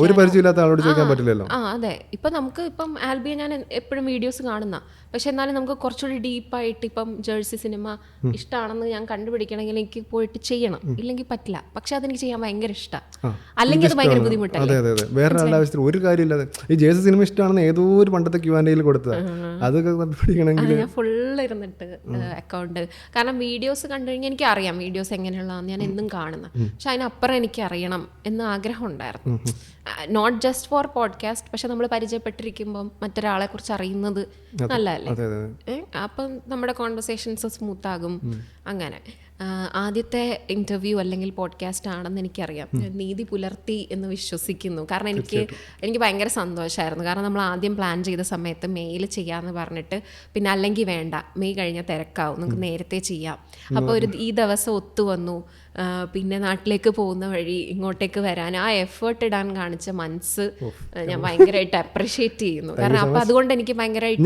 അതെ, ഇപ്പം നമുക്ക് ഇപ്പം ആൽബിയെ ഞാൻ എപ്പോഴും വീഡിയോസ് കാണുന്ന, പക്ഷെ എന്നാലും നമുക്ക് കുറച്ചുകൂടി ഡീപ്പായിട്ട് ഇപ്പം ജേഴ്സി സിനിമ ഇഷ്ടമാണെന്ന് ഞാൻ കണ്ടുപിടിക്കണമെങ്കിൽ എനിക്ക് പോയിട്ട് ചെയ്യണം, ഇല്ലെങ്കിൽ പറ്റില്ല. പക്ഷെ അതെനിക്ക് ചെയ്യാൻ ഭയങ്കര ഇഷ്ടമാണ്, അല്ലെങ്കിൽ അത് ഭയങ്കര ബുദ്ധിമുട്ടല്ലേ. വേറെ ആവശ്യത്തിന് ഒരു കാര്യമില്ലാതെ ഈ ജേഴ്സി സിനിമ ഇഷ്ടമാണെന്ന് ഏതോ ഒരു പണ്ടത്തെ Q&Aയിൽ കൊടുത്തത്, അതൊക്കെ കണ്ടുപിടിക്കണമെങ്കിൽ ഞാൻ ഫുള്ള് ഇരുന്നിട്ട് അക്കൗണ്ട്, കാരണം വീഡിയോസ് കണ്ടു കഴിഞ്ഞാൽ എനിക്ക് അറിയാം വീഡിയോസ് എങ്ങനെയുള്ളതാണ്, ഞാൻ എന്നും കാണുന്നത്. പക്ഷെ അതിനപ്പുറം എനിക്ക് അറിയണം എന്ന് ആഗ്രഹം ഉണ്ടായിരുന്നു. നോട്ട് ജസ്റ്റ് ഫോർ പോഡ്കാസ്റ്റ്, പക്ഷെ നമ്മൾ പരിചയപ്പെട്ടിരിക്കുമ്പം മറ്റൊരാളെ കുറിച്ച് അറിയുന്നത് നല്ലതല്ലേ? അപ്പം നമ്മുടെ കോൺവെർസേഷൻസ് സ്മൂത്ത് ആകും. അങ്ങനെ ആദ്യത്തെ ഇൻ്റർവ്യൂ അല്ലെങ്കിൽ പോഡ്കാസ്റ്റ് ആണെന്ന് എനിക്കറിയാം. നീതി പുലർത്തി എന്ന് വിശ്വസിക്കുന്നു. കാരണം എനിക്ക് ഭയങ്കര സന്തോഷമായിരുന്നു. കാരണം നമ്മൾ ആദ്യം പ്ലാൻ ചെയ്ത സമയത്ത് മെയിൽ ചെയ്യാമെന്ന് പറഞ്ഞിട്ട് പിന്നെ അല്ലെങ്കിൽ വേണ്ട, മെയ് കഴിഞ്ഞാൽ തിരക്കാവും, നമുക്ക് നേരത്തെ ചെയ്യാം. അപ്പോൾ ഈ ദിവസം ഒത്തു വന്നു. പിന്നെ നാട്ടിലേക്ക് പോകുന്ന വഴി ഇങ്ങോട്ടേക്ക് വരാൻ ആ എഫേർട്ട് ഇടാൻ കാണിച്ച മനസ്സ് ഞാൻ ഭയങ്കരമായിട്ട് അപ്രിഷിയേറ്റ് ചെയ്യുന്നു. കാരണം അപ്പം അതുകൊണ്ട് എനിക്ക് ഭയങ്കരമായിട്ട്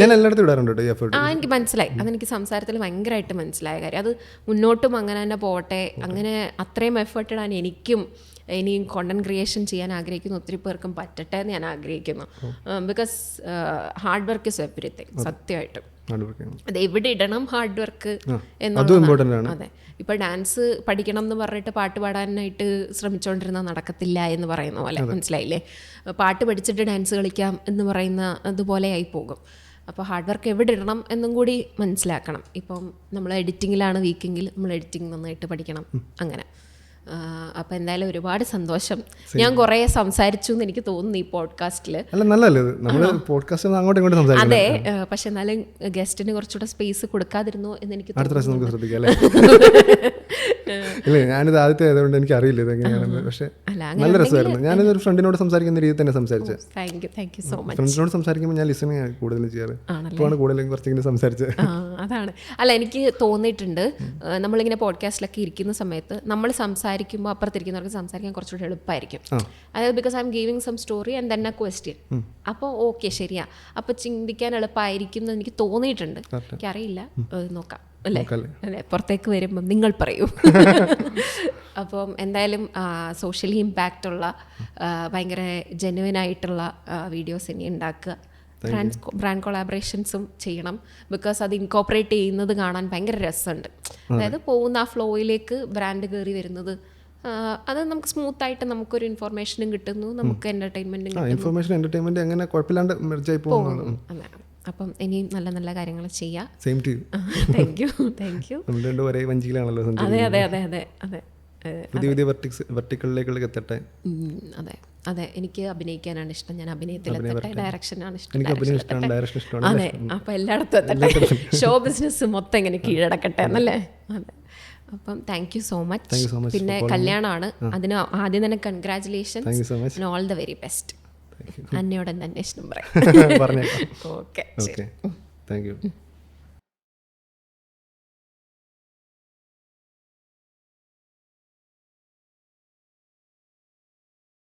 എനിക്ക് മനസ്സിലായി, അതെനിക്ക് സംസാരത്തിൽ ഭയങ്കരമായിട്ട് മനസ്സിലായ കാര്യം. അത് മുന്നോട്ടും അങ്ങനെ തന്നെ പോട്ടെ. അങ്ങനെ അത്രയും എഫേർട്ട് ഇടാൻ എനിക്കും ഇനിയും കോണ്ടന്റ് ക്രിയേഷൻ ചെയ്യാൻ ആഗ്രഹിക്കുന്ന ഒത്തിരി പേർക്കും പറ്റട്ടെ എന്ന് ഞാൻ ആഗ്രഹിക്കുന്നു. Because hard work is everything. സത്യമായിട്ടും അത് എവിടെ ഇടണം ഹാർഡ് വർക്ക് എന്നുള്ളതാണ്. അതെ, ഇപ്പൊ ഡാൻസ് പഠിക്കണം എന്ന് പറഞ്ഞിട്ട് പാട്ട് പാടാനായിട്ട് ശ്രമിച്ചുകൊണ്ടിരുന്നാൽ നടക്കത്തില്ല എന്ന് പറയുന്ന പോലെ, മനസ്സിലായില്ലേ? പാട്ട് പഠിച്ചിട്ട് ഡാൻസ് കളിക്കാം എന്ന് പറയുന്ന അതുപോലെ ആയി പോകും. അപ്പോൾ ഹാർഡ് വർക്ക് എവിടെ ഇടണം എന്നും കൂടി മനസ്സിലാക്കണം. ഇപ്പം നമ്മൾ എഡിറ്റിങ്ങിലാണ് വീക്കെങ്കിൽ നമ്മൾ എഡിറ്റിംഗ് നന്നായിട്ട് പഠിക്കണം. അങ്ങനെ അപ്പം എന്തായാലും ഒരുപാട് സന്തോഷം. ഞാൻ കുറേ സംസാരിച്ചു എന്ന് എനിക്ക് തോന്നുന്നു ഈ പോഡ്കാസ്റ്റിൽ. അതെ, പക്ഷെ എന്നാലും ഗസ്റ്റിന് കുറച്ചുകൂടെ സ്പേസ് കൊടുക്കാതിരുന്നു എന്ന് എനിക്ക് ഞാനിത് ആദ്യത്തെ ആയതുകൊണ്ട് എനിക്ക് അറിയില്ല ഇതെങ്ങനെയാണെന്ന്. പക്ഷേ നല്ല രസമായിരുന്നു. ഞാനൊരു ഫ്രണ്ടിനോട് സംസാരിക്കുന്ന രീതി തന്നെ സംസാരിച്ചത്. Thank you so much. ഫ്രണ്ട്സിനോട് സംസാരിക്കുമ്പോൾ ഞാൻ ലിസണിങ് കൂടുതലും ചെയ്യാറ്. ഇപ്പോഴാണ് കൂടുതലും കുറച്ചെങ്കിലും സംസാരിച്ചത്. അതാണ്. അല്ല, എനിക്ക് തോന്നിയിട്ടുണ്ട് നമ്മളിങ്ങനെ പോഡ്കാസ്റ്റിലൊക്കെ ഇരിക്കുന്ന സമയത്ത് നമ്മൾ സംസാരിക്കുമ്പോൾ അപ്പുറത്തിരിക്കുന്നവർക്ക് സംസാരിക്കാൻ കുറച്ചുകൂടി എളുപ്പമായിരിക്കും. അതായത് because I'm giving some story and then a question. അപ്പോൾ ഓക്കെ, ശരിയാ, അപ്പോൾ ചിന്തിക്കാൻ എളുപ്പമായിരിക്കും എന്ന് എനിക്ക് തോന്നിയിട്ടുണ്ട്. എനിക്കറിയില്ല, നോക്കാം. അല്ലേ? അതെ, പുറത്തേക്ക് വരുമ്പം നിങ്ങൾ പറയൂ. അപ്പം എന്തായാലും സോഷ്യലി ഇമ്പാക്റ്റ് ഉള്ള ഭയങ്കര ജെന്യുവനായിട്ടുള്ള വീഡിയോസ് ഇനി ഉണ്ടാക്കുക. ബ്രാൻഡ് കൊളാബറേഷൻസും ചെയ്യണം. ബിക്കോസ് അത് ഇൻകോപ്പറേറ്റ് ചെയ്യുന്നത് കാണാൻ ഭയങ്കര രസമുണ്ട്. അതായത് പോകുന്ന ആ ഫ്ലോയിലേക്ക് ബ്രാൻഡ് കയറി വരുന്നത്, അത് നമുക്ക് സ്മൂത്തായിട്ട് നമുക്കൊരു ഇൻഫർമേഷനും കിട്ടുന്നു, നമുക്ക് എൻ്റർടൈൻമെൻറ്റും ഇൻഫർമേഷൻ എൻ്റർടൈൻമെൻറ്റ് അങ്ങനെ കുഴപ്പമില്ലാണ്ട് മെർജായി പോകുന്നു. അതെ, അപ്പം ഇനിയും നല്ല നല്ല കാര്യങ്ങൾ ചെയ്യാം. Same to you. Thank you. നമ്മൾ രണ്ടും ഒരേ വഞ്ചിയിലാണല്ലോ. അതെ പുതിയ പുതിയ വെർട്ടിക്കളിലേക്ക് എത്തട്ടെ. അതെ, എനിക്ക് അഭിനയിക്കാനാണ് ഇഷ്ടം. ഞാൻ അഭിനയത്തിലെത്തട്ടെ. ഡയറക്ഷനാണ് ഇഷ്ടം. എനിക്ക് അഭിനയം ഇഷ്ടമാണ്, ഡയറക്ഷൻ ഇഷ്ടമാണ്. അതെ, അപ്പോൾ എല്ലായിടത്തും എത്തട്ടെ. ഷോ ബിസിനസ് മൊത്തം ഇങ്ങനെ കീഴടക്കട്ടെ എന്നല്ലേ? അതെ. അപ്പം താങ്ക് യു സോ മച്ച്. പിന്നെ കല്യാണമാണ്, അതിന് ആദ്യം തന്നെ congratulations, all the very best. അന്നയോട് അന്വേഷണം പറയാം. പറഞ്ഞേക്കാം. Okay, thank U.